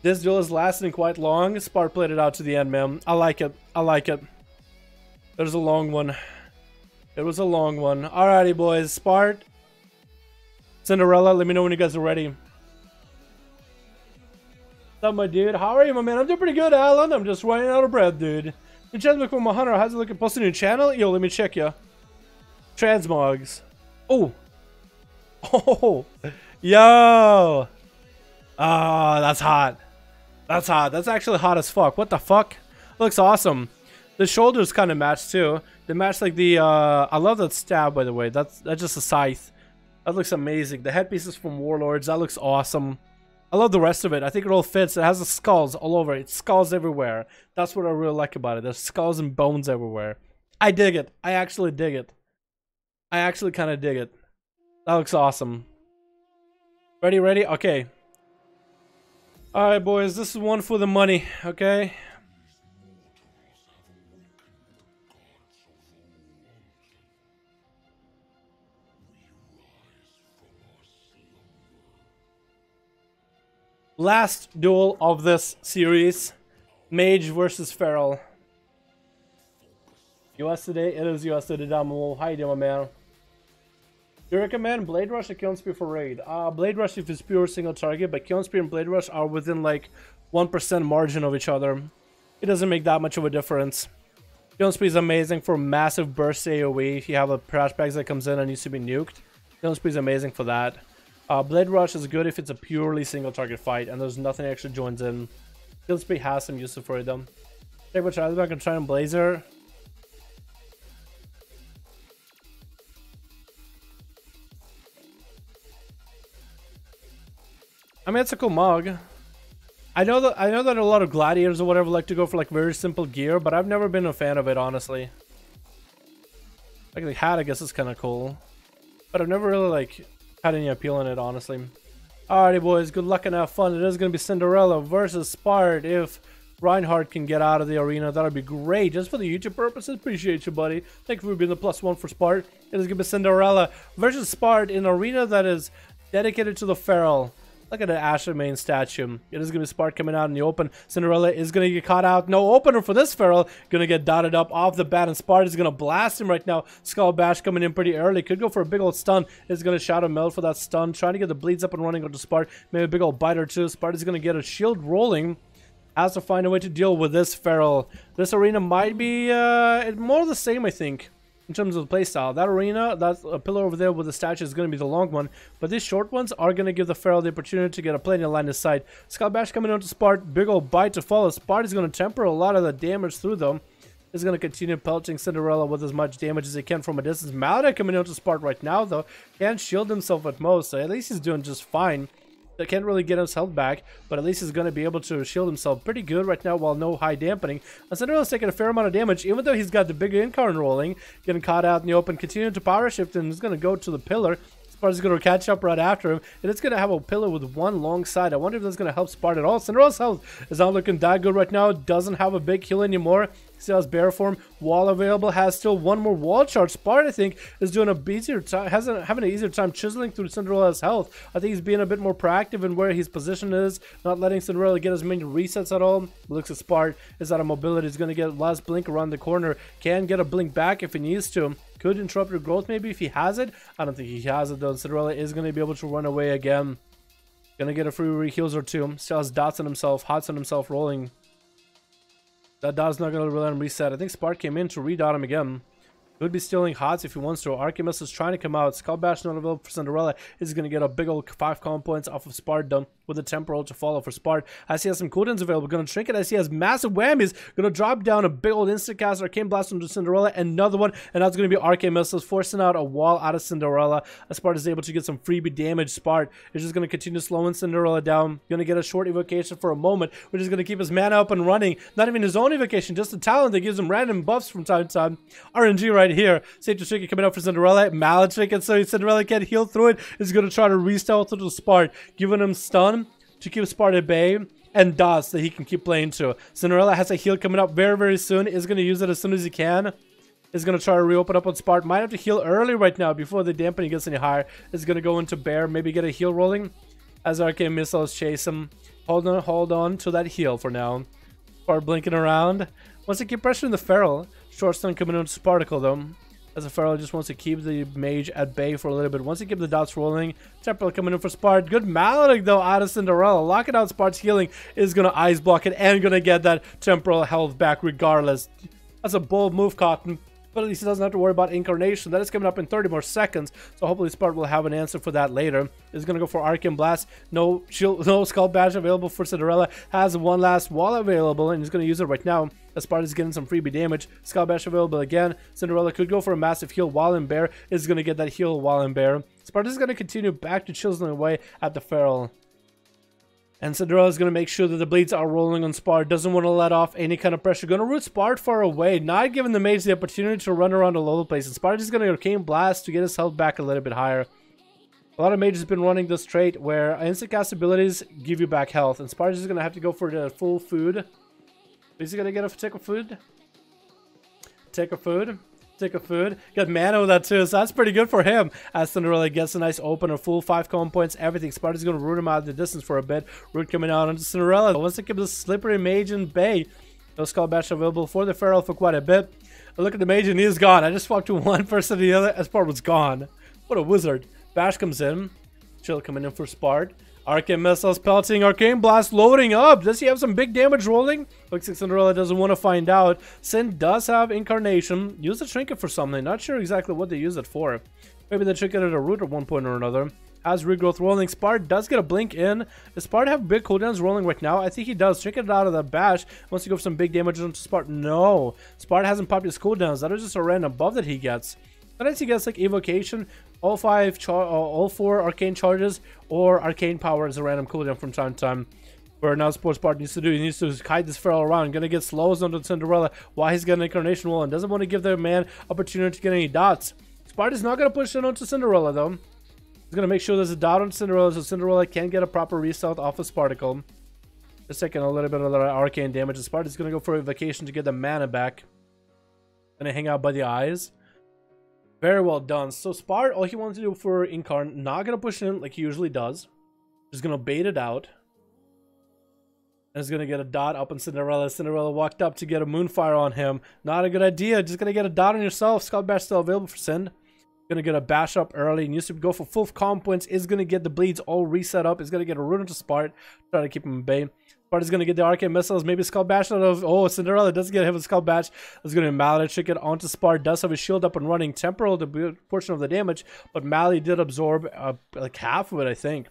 Speaker 1: This duel is lasting quite long. Spart played it out to the end, man. I like it. I like it. It was a long one. It was a long one. Alrighty, boys. Spart. Cinderella, let me know when you guys are ready. What's up, my dude? How are you, my man? I'm doing pretty good, Alan. I'm just running out of breath, dude. You channel from 100. How's it looking? Posting a new channel? Yo, let me check ya. Transmogs. Oh. Oh. Yo. Oh, that's hot. That's hot. That's actually hot as fuck. What the fuck? Looks awesome. The shoulders kind of match too. They match like the I love that stab, by the way. That's just a scythe. That looks amazing. The headpiece is from Warlords. That looks awesome. I love the rest of it. I think it all fits. It has the skulls all over. It's skulls everywhere. That's what I really like about it. There's skulls and bones everywhere. I dig it. I actually dig it. I actually kind of dig it. That looks awesome. Ready? Ready? Okay. Alright, boys, this is one for the money, okay? Last duel of this series. Mage versus Feral. US today? It is US today down below. How you doing, man? You recommend Blade Rush or Kiln Spear for raid? Blade Rush if it's pure single target, but Kiln Spear and Blade Rush are within like 1% margin of each other. It doesn't make that much of a difference. Kiln Spear is amazing for massive burst AoE. If you have a trash bags that comes in and needs to be nuked, Kiln Spear is amazing for that. Blade Rush is good if it's a purely single target fight and there's nothing extra joins in. Kiln Spear has some use for them. Take what I'm gonna try and Blazer. I mean, it's a cool mug. I know that a lot of gladiators or whatever like to go for like very simple gear, but I've never been a fan of it, honestly. Like the hat, I guess, is kind of cool, but I've never really like had any appeal in it, honestly. Alrighty, boys, good luck and have fun. It is gonna be Cinderella versus Spart. If Reinhardt can get out of the arena, that would be great. Just for the YouTube purposes, appreciate you, buddy. Thank you for being the +1 for Spart. It is gonna be Cinderella versus Spart in an arena that is dedicated to the Feral. Look at the Asher main statue. It is going to be Spart coming out in the open. Cinderella is going to get caught out. No opener for this Feral. Going to get dotted up off the bat. And Spart is going to blast him right now. Skull Bash coming in pretty early. Could go for a big old stun. Is going to Shadow Meld for that stun. Trying to get the bleeds up and running onto Spart. Maybe a big old bite or two. Spart is going to get a shield rolling. Has to find a way to deal with this Feral. This arena might be more the same, I think. In terms of the playstyle, that arena, that pillar over there with the statue is going to be the long one, but these short ones are going to give the Feral the opportunity to get a plenty of line of sight. Skull Bash coming onto Spart, big old bite to follow. Spart is going to temper a lot of the damage through them. Is going to continue pelting Cinderella with as much damage as he can from a distance. Malda coming onto Spart right now, though, can't shield himself at most, so at least he's doing just fine. They can't really get his health back, but at least he's going to be able to shield himself pretty good right now while no high dampening. And Cinderella's taking a fair amount of damage, even though he's got the big incarn rolling, getting caught out in the open, continuing to power shift, and he's going to go to the pillar. Sparta's going to catch up right after him, and it's going to have a pillar with one long side. I wonder if that's going to help Sparta at all. Cinderella's health is not looking that good right now. Doesn't have a big heal anymore. Still has bear form. Wall available. Has still one more wall charge. Sparta, I think, is doing a easier time. Having an easier time chiseling through Cinderella's health. I think he's being a bit more proactive in where his position is, not letting Cinderella get as many resets at all. Looks at Sparta is out of mobility. He's going to get last blink around the corner. Can get a blink back if he needs to. Could interrupt your growth maybe if he has it. I don't think he has it though. Cinderella is going to be able to run away again. Gonna get a free re-heals or two. Still has dots on himself, hots on himself rolling. That dot's not gonna let him reset. I think Spark came in to re-dot him again. Could be stealing hots if he wants to. Archimedes is trying to come out. Skull Bash not available for Cinderella. He's going to get a big old 5 common points off of Sparta with a temporal to follow for Sparta. As he has some cooldowns available. Going to shrink it as he has massive whammies. Going to drop down a big old instant cast Arcane Blast into Cinderella. Another one. And that's going to be Arcane Missiles forcing out a wall out of Cinderella. As Sparta is able to get some freebie damage. Sparta is just going to continue slowing Cinderella down. Going to get a short evocation for a moment, which is going to keep his mana up and running. Not even his own evocation, just a talent that gives him random buffs from time to time. RNG right here. Safe to Tricky coming up for Cinderella. Mallet Trick, so Cinderella can't heal through it. Is going to try to restyle through the Sparta, giving him stun to keep Sparta at bay and dots that he can keep playing to. Cinderella has a heal coming up very, very soon. Is going to use it as soon as he can. Is going to try to reopen up on Sparta. Might have to heal early right now before the dampening gets any higher. Is going to go into bear, maybe get a heal rolling as Arcane Missiles chase him. Hold on to that heal for now. Sparta blinking around. Wants to keep pressuring the Feral. Short stun coming into Spartacle though. As the Feral just wants to keep the mage at bay for a little bit. Once you keep the dots rolling, Temporal coming in for Sparta. Good Maledict though out of Cinderella. Locking out Sparta's healing is going to ice block it and going to get that temporal health back regardless. That's a bold move, Cotton. But at least he doesn't have to worry about Incarnation. That is coming up in 30 more seconds. So hopefully Sparta will have an answer for that later. He's going to go for Arcane Blast. No shield, no Skull Badge available for Cinderella. Has one last wall available and he's going to use it right now. As Sparta is getting some freebie damage. Skull Bash available again. Cinderella could go for a massive heal while in bear. Is going to get that heal while in bear. Sparta is going to continue back to chiseling away at the Feral. And Cinderella is going to make sure that the bleeds are rolling on Sparta. Doesn't want to let off any kind of pressure. Going to root Sparta far away. Not giving the mage the opportunity to run around all over the place. And Sparta is going to Arcane Blast to get his health back a little bit higher. A lot of mages have been running this trait where instant cast abilities give you back health. And Sparta is going to have to go for the full food. Is he going to get a take a food? Take a food. Take a food. Got mana with that too, so that's pretty good for him. As Cinderella gets a nice opener, full 5 common points, everything. Sparta's going to root him out of the distance for a bit. Root coming out onto Cinderella. Wants to keep the slippery mage in bay. No Skull Bash available for the Feral for quite a bit. I look at the mage and he is gone. I just swapped to one person to the other as Sparta was gone. What a wizard. Bash comes in. Chill coming in for Sparta. Arcane Missiles pelting, Arcane Blast loading up. Does he have some big damage rolling? Looks like Cinderella doesn't want to find out. Sin does have Incarnation. Use the Trinket for something. Not sure exactly what they use it for. Maybe they Trinket at a root at one point or another. Has Regrowth rolling. Sparta does get a blink in. Does Sparta have big cooldowns rolling right now? I think he does. Trinket out of the bash. Wants to go for some big damage onto Sparta. No. Sparta hasn't popped his cooldowns. That is just a random buff that he gets. Sometimes he gets like Evocation, all 4 Arcane Charges, or Arcane Power as a random cooldown from time to time. Where now Sports Part needs to do, he needs to hide this Feral around. Gonna get slows onto Cinderella while he's getting an Incarnation roll and doesn't want to give the man opportunity to get any dots. Sparta's not gonna push it onto Cinderella though. He's gonna make sure there's a dot on Cinderella so Cinderella can get a proper reset off of Spartacle. Just taking a little bit of the arcane damage. Sparta's gonna go for a vacation to get the mana back. Gonna hang out by the eyes. Very well done. So Sparta, all he wants to do for Incarn, not gonna push in like he usually does. Just gonna bait it out. And is gonna get a dot up on Cinderella. Cinderella walked up to get a Moonfire on him. Not a good idea. Just gonna get a dot on yourself. Skull Bash still available for Sin. Gonna get a bash up early. And used to go for full comm points. Is gonna get the bleeds all reset up. Is gonna get a rune into Sparta. Try to keep him in bay. Sparta's gonna get the Arcane Missiles. Maybe Skull Bash out of. Oh, Cinderella doesn't get hit with Skull Bash. Is gonna Maledict it onto Sparta. Does have his shield up and running. Temporal the portion of the damage, but Mally did absorb like half of it, I think.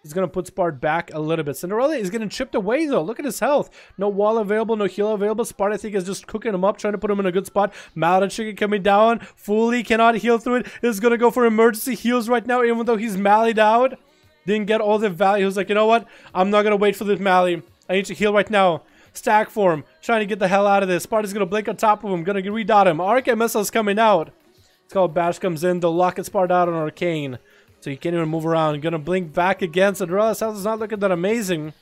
Speaker 1: He's gonna put Sparta back a little bit. Cinderella is getting chipped away though. Look at his health. No wall available, no heal available. Sparta, I think, is just cooking him up, trying to put him in a good spot. Maledict coming down. Fully cannot heal through it. Is gonna go for emergency heals right now, even though he's mallied out. Didn't get all the value. He was like, you know what? I'm not gonna wait for this Mally. I need to heal right now. Stack form. Trying to get the hell out of this. Sparta's gonna blink on top of him. Gonna redot him. Arcane Missile's coming out. It's called Bash comes in. They'll lock it Sparta out on Arcane. So you can't even move around. Gonna blink back again. Cinderella's health is not looking that amazing.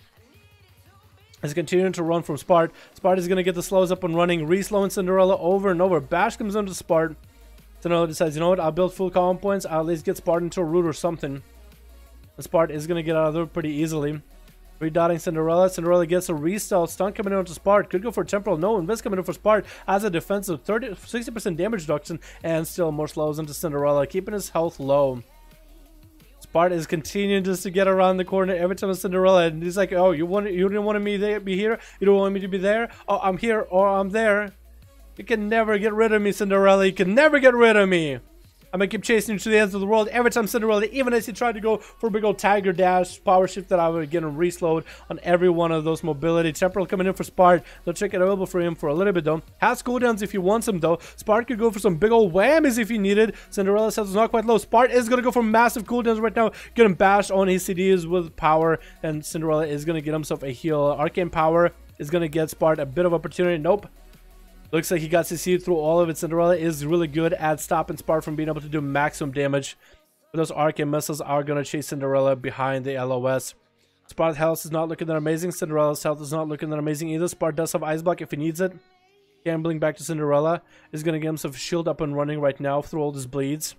Speaker 1: He's continuing to run from Spart. Spart is gonna get the slows up and running, re-slowing Cinderella over and over. Bash comes onto Spart. Cinderella decides, you know what, I'll build full column points. I'll at least get Spart into a root or something. And Spart is gonna get out of there pretty easily. Redotting Cinderella. Cinderella gets a restyle. Stun coming in onto Spart. Could go for temporal. No, Invis coming in for Spart as a defensive 60% damage reduction, and still more slows into Cinderella, keeping his health low. Spart is continuing just to get around the corner every time with Cinderella, and he's like, oh, you didn't want me to be here? You don't want me to be there? Oh, I'm here or I'm there. You can never get rid of me, Cinderella. You can never get rid of me. I'm gonna keep chasing you to the ends of the world every time Cinderella, even as he tried to go for a big old tiger dash, power shift that I would get him reslowed on every one of those mobility. Temporal coming in for Spart. No trick available for him for a little bit though. Has cooldowns if he wants them though. Spart could go for some big old whammies if he needed. Cinderella's health is not quite low. Spart is gonna go for massive cooldowns right now. Get him bashed on his CDs with power, and Cinderella is gonna get himself a heal. Arcane power is gonna get Spart a bit of opportunity. Nope. Looks like he got CC'd through all of it. Cinderella is really good at stopping Spart from being able to do maximum damage. But those arcane missiles are going to chase Cinderella behind the LOS. Spart's health is not looking that amazing. Cinderella's health is not looking that amazing either. Spart does have Ice Block if he needs it. Gambling back to Cinderella. Is going to get himself a shield up and running right now through all his bleeds.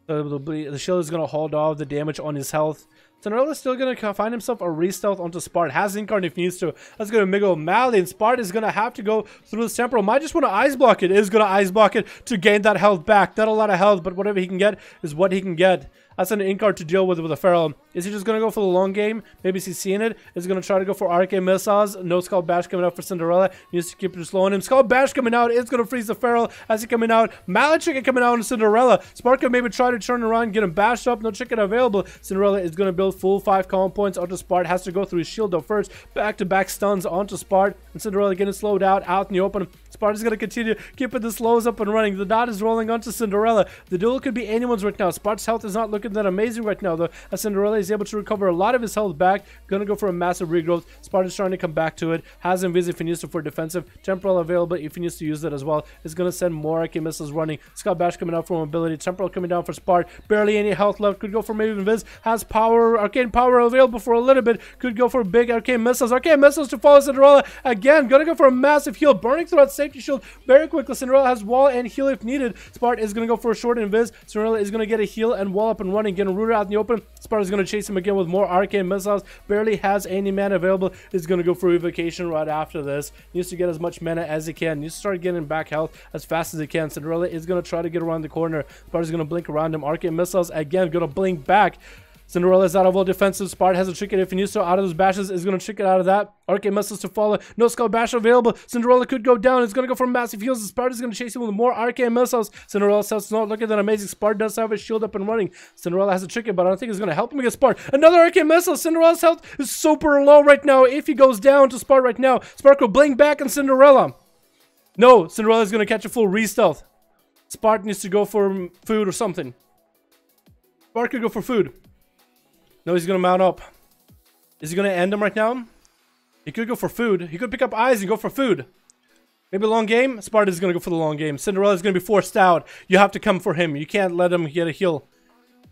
Speaker 1: The shield is going to hold off the damage on his health. Cinderella's still going to find himself a re-stealth onto Spart. Has Incarn if he needs to. That's going to Miggle Mally, and Spart is going to have to go through the temporal. Might just want to ice block it. Is going to ice block it to gain that health back. Not a lot of health, but whatever he can get is what he can get. That's an Incarn to deal with a Feral. Is he just going to go for the long game? Maybe he's seeing it. Is he going to try to go for Arcane Missiles? No Skull Bash coming out for Cinderella. He needs to keep it slow on him. Skull Bash coming out. It's going to freeze the Feral as he coming out. Mallet Chicken coming out on Cinderella. Spart can maybe try to turn around, get him bashed up. No chicken available. Cinderella is going to build full 5 column points onto Spart. Has to go through his shield though first. Back-to-back stuns onto Spart. And Cinderella getting slowed out in the open. Spart is going to continue keeping the slows up and running. The dot is rolling onto Cinderella. The duel could be anyone's right now. Spart's health is not looking that amazing right now though, as Cinderella is able to recover a lot of his health back. Gonna go for a massive regrowth. Spart is trying to come back to it. Has Invis if he needs to for defensive. Temporal available if he needs to use it as well. Is gonna send more Arcane Missiles running. Skull Bash coming out for mobility. Temporal coming down for Spart. Barely any health left. Could go for maybe Invis. Has power, Arcane power available for a little bit. Could go for big Arcane Missiles. Arcane Missiles to follow Cinderella. Again, gonna go for a massive heal. Burning through that safety shield very quickly. Cinderella has wall and heal if needed. Spart is gonna go for a short Invis. Cinderella is gonna get a heal and wall up and running. Getting rooted out in the open. Spart is going to chase him again with more Arcane Missiles. Barely has any mana available. Is going to go for Evocation right after this. Needs to get as much mana as he can. Needs to start getting back health as fast as he can. Cinderella is going to try to get around the corner. Spart is going to blink around him. Arcane Missiles again going to blink back. Cinderella is out of all defensive. Spart has a trick it if he needs to. Out of those bashes is going to trick it out of that. Arcane Missiles to follow. No Skull Bash available. Cinderella could go down. It's going to go for massive heals. Spart is going to chase him with more Arcane Missiles. Cinderella's health is not looking that amazing. Spart does have his shield up and running. Cinderella has a trick it, but I don't think it's going to help him against Spart. Another Arcane Missile. Cinderella's health is super low right now. If he goes down to Spart right now, Spart will blink back on Cinderella. No, Cinderella is going to catch a full re-stealth. Spart needs to go for food or something. Spart could go for food. No, he's going to mount up. Is he going to end him right now? He could go for food. He could pick up eyes and go for food. Maybe a long game? Spart is going to go for the long game. Cinderella is going to be forced out. You have to come for him. You can't let him get a heal.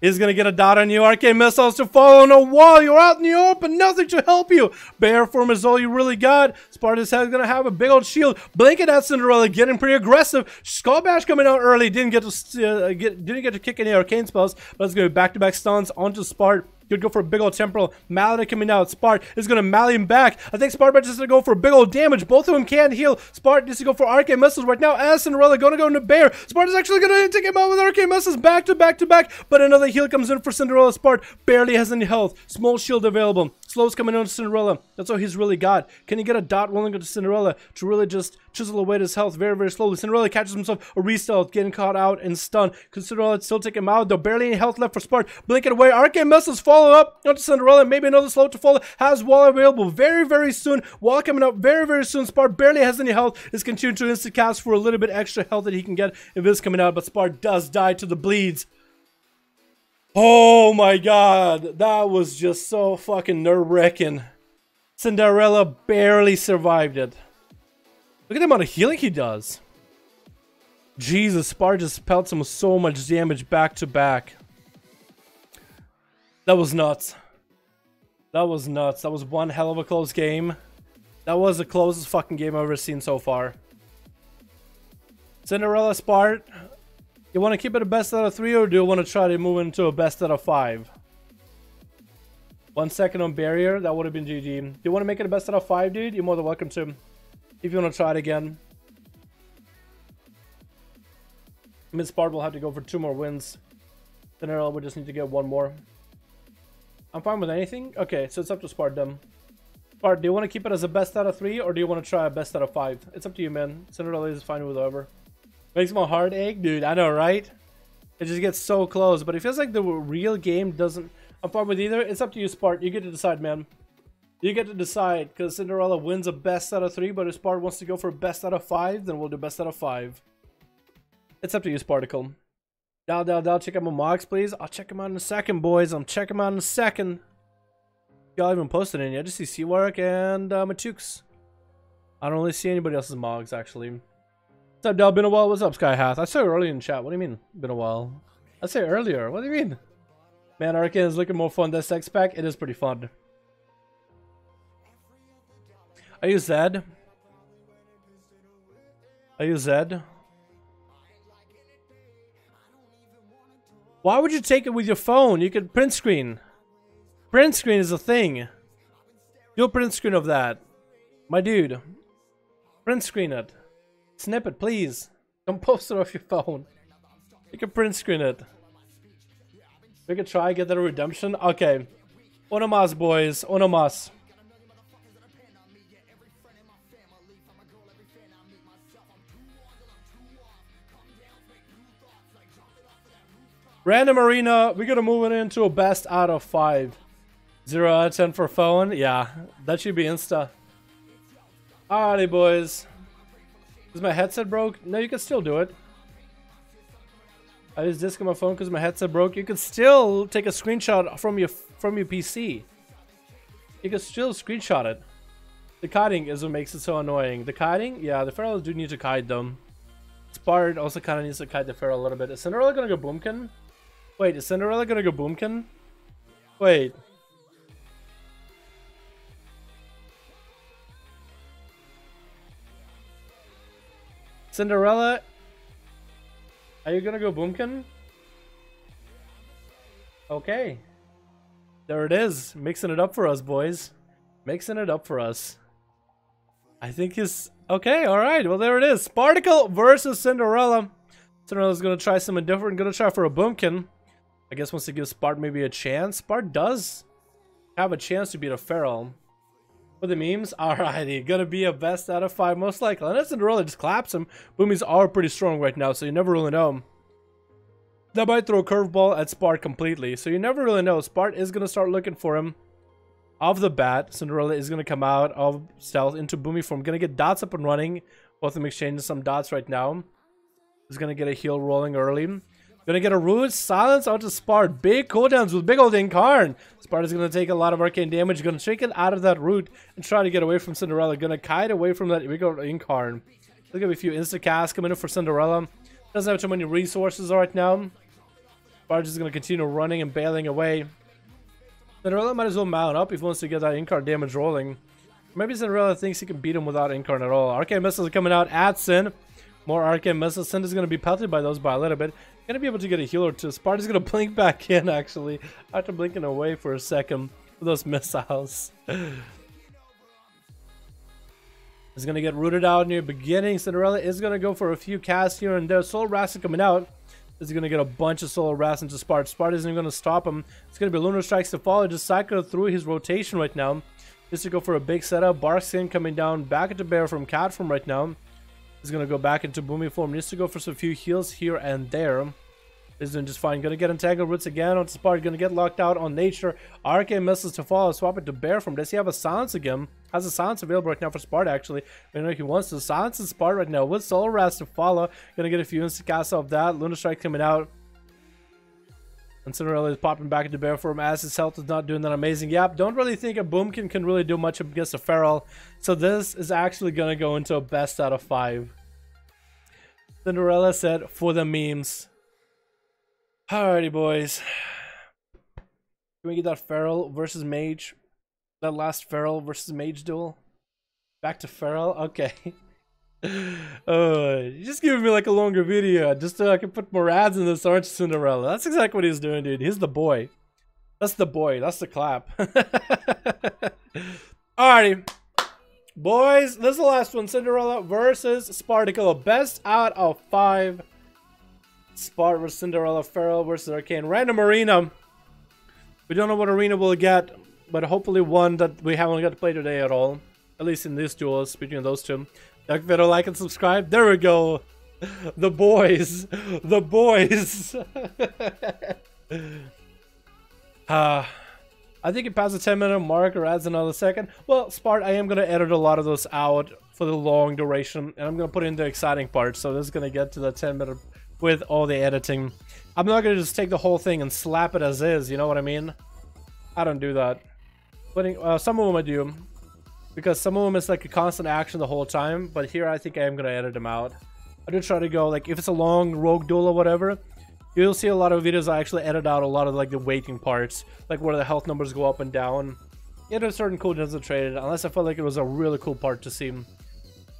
Speaker 1: He's going to get a dot on you. Arcane Missiles to follow. No wall. You're out in the open. Nothing to help you. Bear form is all you really got. Spart is going to have a big old shield. Blinking at Cinderella. Getting pretty aggressive. Skull Bash coming out early. Didn't get to kick any arcane spells. But it's going to be back-to-back stuns onto Spart. Could go for a big old temporal. Mallet coming out. Spart is going to mally him back. I think Spart might just going to go for big old damage. Both of them can heal. Spart needs to go for Arcane Missiles right now. As Cinderella going to go into Bear. Spart is actually going to take him out with Arcane Missiles back to back to back. But another heal comes in for Cinderella. Spart barely has any health. Small shield available. Slows coming on to Cinderella. That's all he's really got. Can he get a dot rolling into Cinderella to really just chisel away his health very, very slowly? Cinderella catches himself a re-stealth, getting caught out and stunned. Could Cinderella still take him out, though? Barely any health left for Spart. Blink it away. Arcane Missiles follow up onto Cinderella. Maybe another slow to follow. Has wall available very, very soon. Wall coming up very, very soon. Spart barely has any health. Is continuing to insta cast for a little bit extra health that he can get if this coming out, but Spart does die to the bleeds. Oh my god, that was just so fucking nerve-wracking. Cinderella barely survived it. Look at the amount of healing he does. Jesus, Spart just pelts him with so much damage back to back. That was nuts. That was nuts. That was one hell of a close game. That was the closest fucking game I've ever seen so far. Cinderella Spart. You want to keep it a best out of 3 or do you want to try to move into a best out of 5? 1 second on barrier. That would have been GG. Do you want to make it a best out of 5, dude? You're more than welcome to. If you want to try it again. Mid Spart will have to go for 2 more wins. Cinderella would just need to get 1 more. I'm fine with anything. Okay, so it's up to Spart. Spart, do you want to keep it as a best out of 3 or do you want to try a best out of 5? It's up to you, man. Cinderella is fine with whatever. Makes my heart ache, dude. I know, right? It just gets so close, but it feels like the real game doesn't. I'm fine with either. It's up to you, Spart. You get to decide, man. You get to decide, because Cinderella wins a best out of 3, but if Spart wants to go for a best out of 5, then we'll do best out of 5. It's up to you, Sparticle. Dal, check out my mods, please. I'll check them out in a second, boys. I'm checking them out in a second. Y'all even posted any? I just see Seawork and Matukes. I don't really see anybody else's mods, actually. What's up, Dal? Been a while. What's up, Skyhath? I saw you earlier in chat. What do you mean, been a while? I said earlier. What do you mean? Man, Arcane is looking more fun. This X pack, it is pretty fun. Are you Zed? Are you Zed? Why would you take it with your phone? You could print screen. Print screen is a thing. Do a print screen of that. My dude. Print screen it. Snip it, please. Don't post it off your phone. You can print screen it. We could try get that redemption. Okay. Uno mas, boys. Uno mas. Random arena. We're gonna move it into a best out of 5. 0 out of 10 for phone. Yeah, that should be insta. Alrighty, boys. Is my headset broke? No, you can still do it. I use disc on my phone because my headset broke. You can still take a screenshot from your PC. You can still screenshot it. The kiting is what makes it so annoying. The kiting? Yeah, the Pharaohs do need to kite them. Spart also kind of needs to kite the Pharaoh a little bit. Is Cinderella gonna go Boomkin? Wait, is Cinderella gonna go Boomkin? Wait. Cinderella, are you gonna go Boomkin? Okay. There it is. Mixing it up for us, boys. Mixing it up for us. I think he's... Okay, alright. Well, there it is. Sparticle versus Cinderella. Cinderella's gonna try something different. Gonna try for a Boomkin. I guess wants to give Spart maybe a chance. Spart does have a chance to beat a Feral. For the memes, alrighty, gonna be a best out of 5 most likely. Unless Cinderella just claps him. Boomies are pretty strong right now, so you never really know. That might throw a curveball at Spart completely, so you never really know. Spart is gonna start looking for him off the bat. Cinderella is gonna come out of stealth into Boomy form. Gonna get dots up and running. Both of them exchanging some dots right now. He's gonna get a heal rolling early. Gonna get a Root Silence onto Spart. Big cooldowns with big old Incarn. Spart is gonna take a lot of arcane damage. Gonna shake it out of that Root and try to get away from Cinderella. Gonna kite away from that big old Incarn. There's gonna be a few insta casts coming in for Cinderella. Doesn't have too many resources right now. Spart is gonna continue running and bailing away. Cinderella might as well mount up if he wants to get that Incarn damage rolling. Maybe Cinderella thinks he can beat him without Incarn at all. Arcane missiles are coming out at Sin. More arcane missiles. Sin is gonna be pelted by those by a little bit. Gonna be able to get a healer too. Sparta's gonna blink back in actually after blinking away for a second with those missiles. He's gonna get rooted out near beginning. Cinderella is gonna go for a few casts here and there. Soul Wrath coming out. He's gonna get a bunch of Soul Wrath into Spart. Spart isn't gonna stop him. It's gonna be Lunar Strikes to follow. Just cycle through his rotation right now. Just to go for a big setup. Barkskin coming down back into Bear from Cat form right now. He's gonna go back into Boomy form. Needs to go for some few heals here and there. He's doing just fine. Gonna get Entangled Roots again on Spart. Gonna get locked out on Nature. Arcane Missiles to follow. Swap it to Bear form. Does he have a Silence again? Has a Silence available right now for Spart actually. I know he wants to silence the Spart right now with Solar Wrath to follow. Gonna get a few instant casts off that. Lunar Strike coming out. And Cinderella is popping back into Bear form as his health is not doing that amazing. Yep, don't really think a Boomkin can really do much against a Feral. So this is actually gonna go into a best out of 5. Cinderella said for the memes. Alrighty, boys. Can we get that Feral versus Mage? That last Feral versus Mage duel? Back to Feral? Okay. You're just giving me like a longer video just so I can put more ads in this, aren't you, Cinderella? That's exactly what he's doing, dude. He's the boy. That's the boy. That's the clap. Alrighty. Boys, this is the last one. Cinderella versus Sparticle. Best out of 5. Spart versus Cinderella. Feral versus Arcane. Random arena. We don't know what arena we'll get, but hopefully one that we haven't got to play today at all. At least in these duels between those two. Like video, like, and subscribe. There we go. The boys. The boys. I think it passed the 10-minute mark or adds another second. Well, Spart, I am going to edit a lot of those out for the long duration. And I'm going to put in the exciting parts. So this is going to get to the 10-minute with all the editing. I'm not going to just take the whole thing and slap it as is. You know what I mean? I don't do that. Putting some of them I do. Because some of them is like a constant action the whole time. But here I think I am going to edit them out. I do try to go, like, if it's a long rogue duel or whatever, you'll see a lot of videos I actually edit out a lot of like the waiting parts, like where the health numbers go up and down. Yeah, there's certain cooldowns that traded, unless I felt like it was a really cool part to see.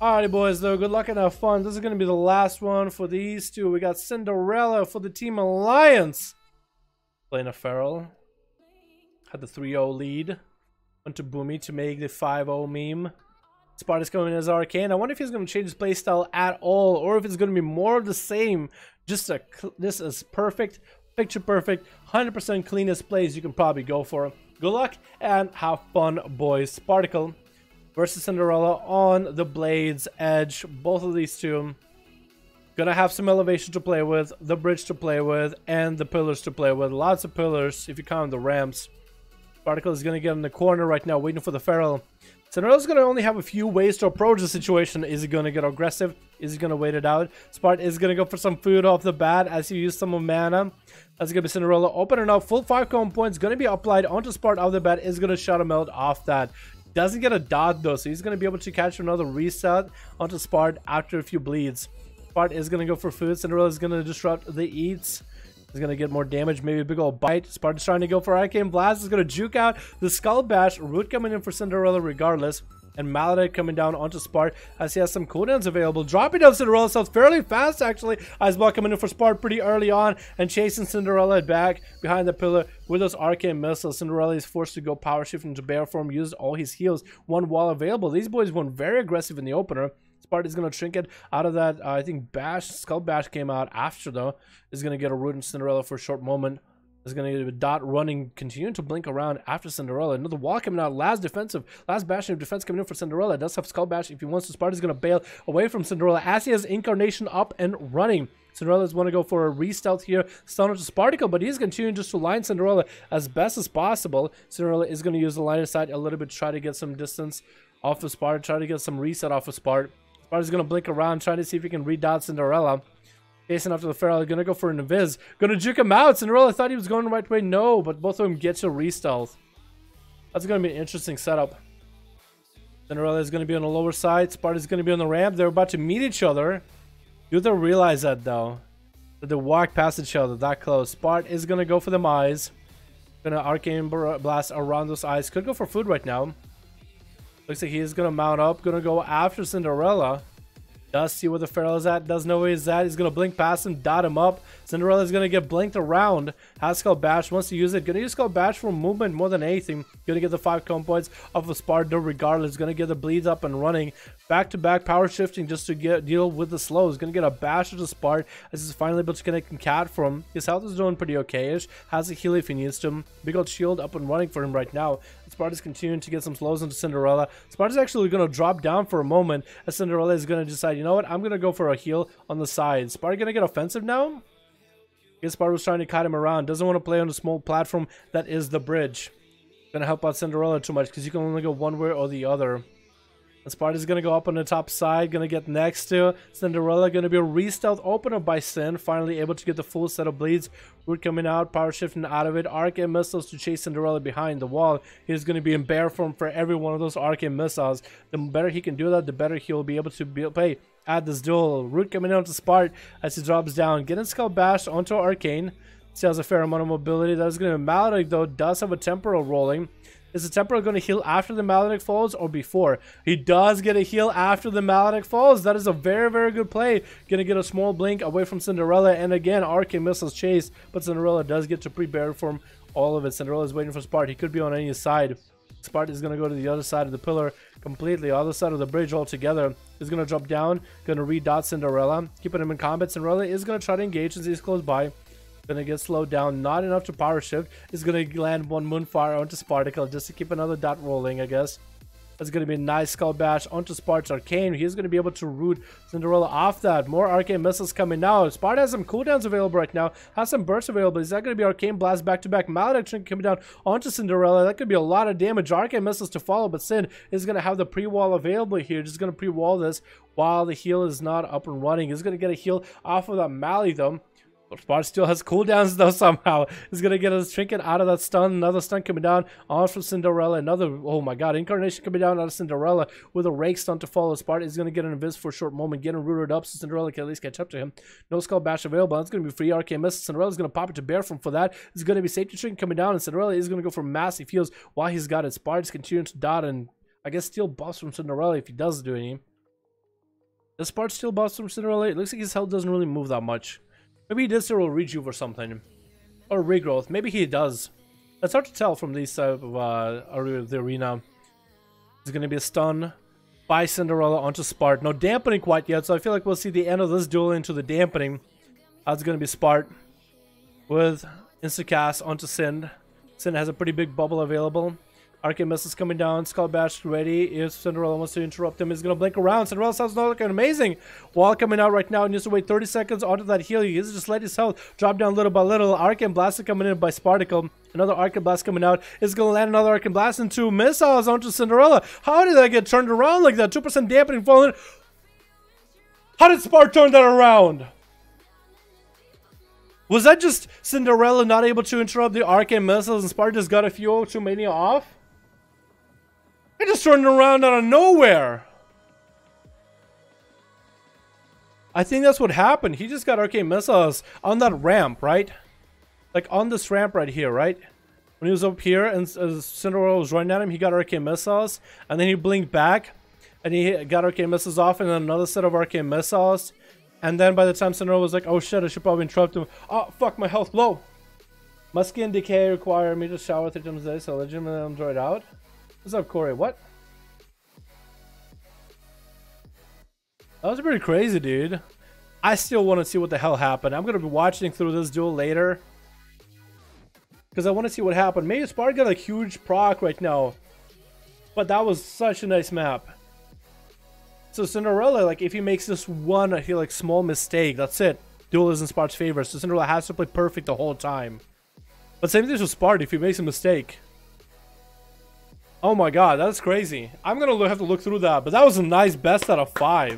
Speaker 1: Alrighty, boys, though, good luck and have fun. This is going to be the last one for these two. We got Cinderella for the Team Alliance. Playing a Feral. Had the 3-0 lead. Went to Boomy to make the 5-0 meme. Sparta's coming as Arcane. I wonder if he's going to change his playstyle at all, or if it's going to be more of the same. Just this is perfect, picture perfect, 100% cleanest plays you can probably go for. Good luck and have fun, boys. Sparticle versus Cinderella on the Blade's Edge. Both of these two gonna have some elevation to play with, the bridge to play with, and the pillars to play with. Lots of pillars if you count the ramps. Sparticle is gonna get in the corner right now, waiting for the Feral. Cinderella's going to only have a few ways to approach the situation. Is he going to get aggressive? Is he going to wait it out? Spart is going to go for some food off the bat as he used some of mana. That's going to be Cinderella opening up. Full 5 common points going to be applied onto Spart off the bat. Is going to shut him out off that. Doesn't get a dot though, so he's going to be able to catch another reset onto Spart after a few bleeds. Spart is going to go for food. Cinderella is going to disrupt the eats. He's going to get more damage, maybe a big old bite. Spartan's trying to go for Arcane Blast. Is going to juke out the Skull Bash. Root coming in for Cinderella regardless. And Maladite coming down onto Spart as he has some cooldowns available. Dropping down Cinderella sounds fairly fast actually. Iceball coming in for Spart pretty early on and chasing Cinderella back behind the pillar with those Arcane missiles. Cinderella is forced to go power shift into bear form, used all his heals. One wall available. These boys went very aggressive in the opener. Spart is going to trinket out of that. I think Skull Bash came out after though. Is going to get a root in Cinderella for a short moment. Is going to get a dot running, continuing to blink around after Cinderella. Another wall coming out. Last bastion of defense coming in for Cinderella. Does have Skull Bash if he wants to. Sparta is going to bail away from Cinderella as he has Incarnation up and running. Cinderella is going to go for a re-stealth here. Stun to Sparticle, but he's continuing just to line Cinderella as best as possible. Cinderella is going to use the line of sight a little bit, try to get some distance off of Sparta, try to get some reset off of Sparta. Sparta's going to blink around, trying to see if he can re-dot Cinderella. Chasing after the Feral, gonna go for an Invis. Gonna juke him out. Cinderella thought he was going the right way. No, but both of them get to re-stealth. That's gonna be an interesting setup. Cinderella is gonna be on the lower side. Sparta's gonna be on the ramp. They're about to meet each other. Do they realize that though? That they walk past each other that close. Spart is gonna go for them eyes. Gonna Arcane Blast around those eyes. Could go for food right now. Looks like he is gonna mount up. Gonna go after Cinderella. Does see where the Feral is at, does know where he's at. He's going to blink past him, dot him up. Cinderella is going to get blinked around. Has Skull Bash, wants to use it. Going to use Skull Bash for movement more than anything. Going to get the 5 comb points off of Sparta regardless. Going to get the bleeds up and running. Back-to-back power shifting just to deal with the slows. Going to get a bash to Sparta as he's finally able to connect Cat from him. His health is doing pretty okay-ish. Has a heal if he needs to. Big old shield up and running for him right now. Sparta's continuing to get some slows into Cinderella. Sparta's actually going to drop down for a moment as Cinderella is going to decide, you know what, I'm going to go for a heal on the side. Sparta going to get offensive now? I guess Sparta was trying to cut him around. Doesn't want to play on the small platform that is the bridge. Going to help out Cinderella too much because you can only go one way or the other. And Sparta's going to go up on the top side, going to get next to Cinderella, going to be a re-stealth opener by Sin, finally able to get the full set of bleeds. Root coming out, power shifting out of it, Arcane missiles to chase Cinderella behind the wall. He's going to be in bear form for every one of those Arcane missiles. The better he can do that, the better he'll be able to play at this duel. Root coming out to Spart as he drops down, getting Skull Bash onto Arcane. Still has a fair amount of mobility. That is going to be Maledict, though, does have a temporal rolling. Is the temporal going to heal after the Maledict falls or before? He does get a heal after the Maledict falls. That is a very, very good play. Going to get a small blink away from Cinderella. And again, Arcane Missiles chase. But Cinderella does get to pre-bear form all of it. Cinderella is waiting for Spart. He could be on any side. Spart is going to go to the other side of the pillar completely. Other side of the bridge altogether. He's going to drop down. Going to re-dot Cinderella. Keeping him in combat. Cinderella is going to try to engage since he's close by. Gonna get slowed down, not enough to power shift. Is gonna land one Moonfire onto Sparticle just to keep another dot rolling, I guess. That's gonna be a nice Skull Bash onto Spart's Arcane. He's gonna be able to root Cinderella off that. More Arcane Missiles coming now. Spart has some cooldowns available right now, has some bursts available. Is that gonna be Arcane Blast back to back? Malediction coming down onto Cinderella. That could be a lot of damage. Arcane Missiles to follow, but Sin is gonna have the pre-wall available here. Just gonna pre-wall this while the heal is not up and running. He's gonna get a heal off of that Mally though. Spart still has cooldowns though somehow. He's gonna get his trinket out of that stun. Another stun coming down on from Cinderella. Another, oh my god, Incarnation coming down out of Cinderella with a rake stun to follow. Spart is gonna get an invis for a short moment, getting rooted up so Cinderella can at least catch up to him. No Skull Bash available. It's gonna be free Arcane Mist. Cinderella's gonna pop it to bear from for that. It's gonna be safety trinket coming down, and Cinderella is gonna go for massive heals while he's got it. Spart's continuing to dot and I guess steal buffs from Cinderella if he does do any. Does Spart steal buffs from Cinderella? It looks like his health doesn't really move that much. Maybe he did still rejuve or something. Or regrowth. Maybe he does. It's hard to tell from these type of the arena. It's going to be a stun by Cinderella onto Spart. No dampening quite yet, so I feel like we'll see the end of this duel into the dampening. That's going to be Spart with Instacast onto Sind. Sind has a pretty big bubble available. Arcane Missiles coming down, Skull Bash ready. If Cinderella wants to interrupt him, he's going to blink around. Cinderella sounds looking amazing. Wall coming out right now. He needs to wait 30 seconds onto that heal. He just let his health drop down little by little. Arcane Blast coming in by Sparticle. Another Arcane Blast coming out. Is going to land another Arcane Blast into missiles onto Cinderella. How did that get turned around like that? 2% dampening falling. How did Spart turn that around? Was that just Cinderella not able to interrupt the Arcane Missiles and Spart just got a few too many off? It just turned around out of nowhere. I think that's what happened. He just got Arcane Missiles on that ramp, right? Like on this ramp right here, right? When he was up here and Cinderella was running at him, he got Arcane Missiles. And then he blinked back. And he got Arcane Missiles off and then another set of Arcane Missiles. And then by the time Cinderella was like, oh shit, I should probably interrupt him. Oh, fuck, my health low. My skin decay require me to shower 3 times a day, so legitimately I'm dried out. What's up, Corey? What? That was pretty crazy, dude. I still want to see what the hell happened. I'm going to be watching through this duel later. Because I want to see what happened. Maybe Spart got a huge proc right now. But that was such a nice map. So Cinderella, like, if he makes this one, I feel like, small mistake, that's it. Duel is in Spart's favor. So Cinderella has to play perfect the whole time. But same thing with Spart if he makes a mistake. Oh my god, that's crazy. I'm gonna have to look through that, but that was a nice best out of 5.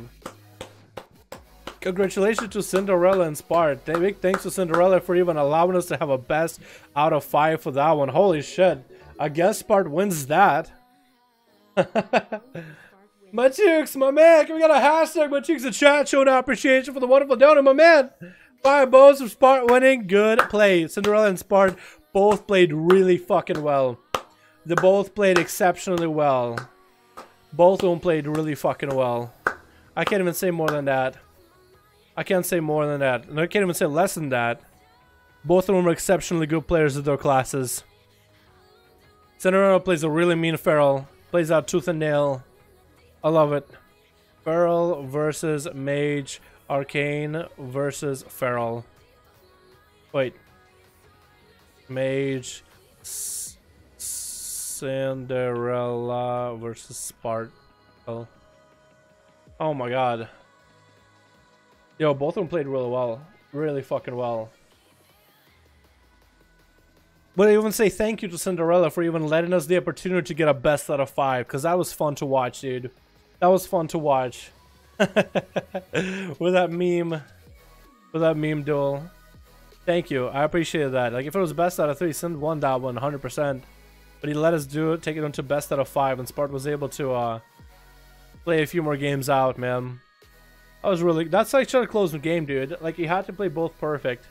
Speaker 1: Congratulations to Cinderella and Spart. Big thanks to Cinderella for even allowing us to have a best out of 5 for that one. Holy shit. I guess Spart wins that. Machooks, my man. We got a hashtag Machooks in chat showing our appreciation for the wonderful donor, my man. 5 bows of Spart winning. Good play. Cinderella and Spart both played really fucking well. They both played exceptionally well. Both of them played really fucking well. I can't even say more than that. I can't say more than that. And I can't even say less than that. Both of them are exceptionally good players of their classes. Cinderella plays a really mean Feral. Plays out tooth and nail. I love it. Feral versus Mage. Arcane versus Feral. Wait. Mage. Cinderella versus Sparkle. Oh my god. Yo, both of them played really well. Really fucking well. But I even say thank you to Cinderella for even letting us the opportunity to get a best out of 5. Because that was fun to watch, dude. That was fun to watch. With that meme. With that meme duel. Thank you. I appreciate that. Like, if it was best out of 3, Cind won that one 100%. But he let us do it, take it onto best out of 5, and Spart was able to play a few more games out, man. That was really... That's like such a close game, dude. Like, you had to play both perfect.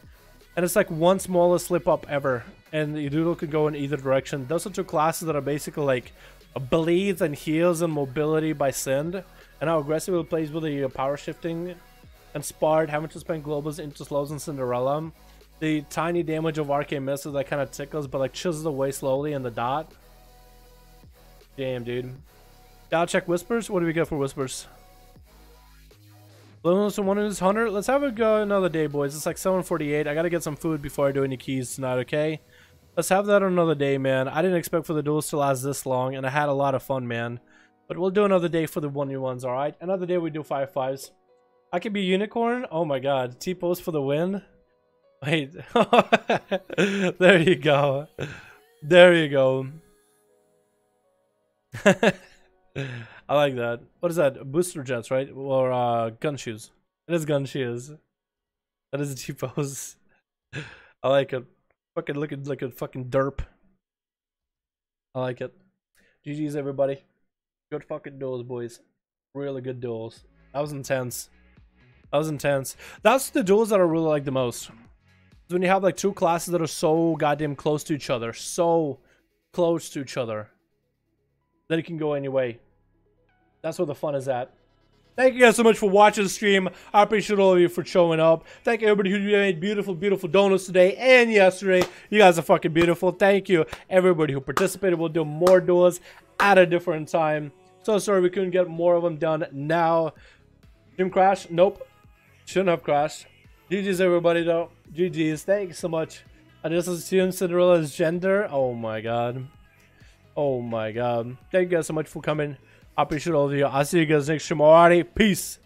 Speaker 1: And it's like one smallest slip up ever. And the doodle can go in either direction. Those are two classes that are basically like bleeds and heals and mobility by Sind. And how aggressive it plays with the power shifting. And Spart, having to spend globals into slows and Cinderella. The tiny damage of arcane missiles that kind of tickles, but like chisels away slowly in the dot. Damn, dude. Gotta check whispers. What do we get for whispers? Luminous and 100. Let's have it go another day, boys. It's like 7:48. I gotta get some food before I do any keys tonight, okay? Let's have that another day, man. I didn't expect for the duels to last this long, and I had a lot of fun, man. But we'll do another day for the 1v1s, alright? Another day we do 5-5s. I could be unicorn? Oh my god. T-pose for the win? Wait. There you go. There you go. I like that. What is that? Booster jets, right? Or gun shoes. It is gun shoes. That is a T-pose. I like it. Fucking looking like a fucking derp. I like it. GG's everybody. Good fucking duels, boys. Really good duels. That was intense. That was intense. That's the duels that I really like the most. When you have like two classes that are so goddamn close to each other. So close to each other. That it can go any way. That's where the fun is at. Thank you guys so much for watching the stream. I appreciate all of you for showing up. Thank you everybody who made beautiful, beautiful donuts today and yesterday. You guys are fucking beautiful. Thank you everybody who participated. We'll do more duels at a different time. So sorry we couldn't get more of them done now. Stream crash? Nope. Shouldn't have crashed. GG's everybody though. GG's. Thank you so much. I just assumed Cinderella's gender. Oh my god. Oh my god. Thank you guys so much for coming. I appreciate all of you. I'll see you guys next stream. Alrighty. Peace.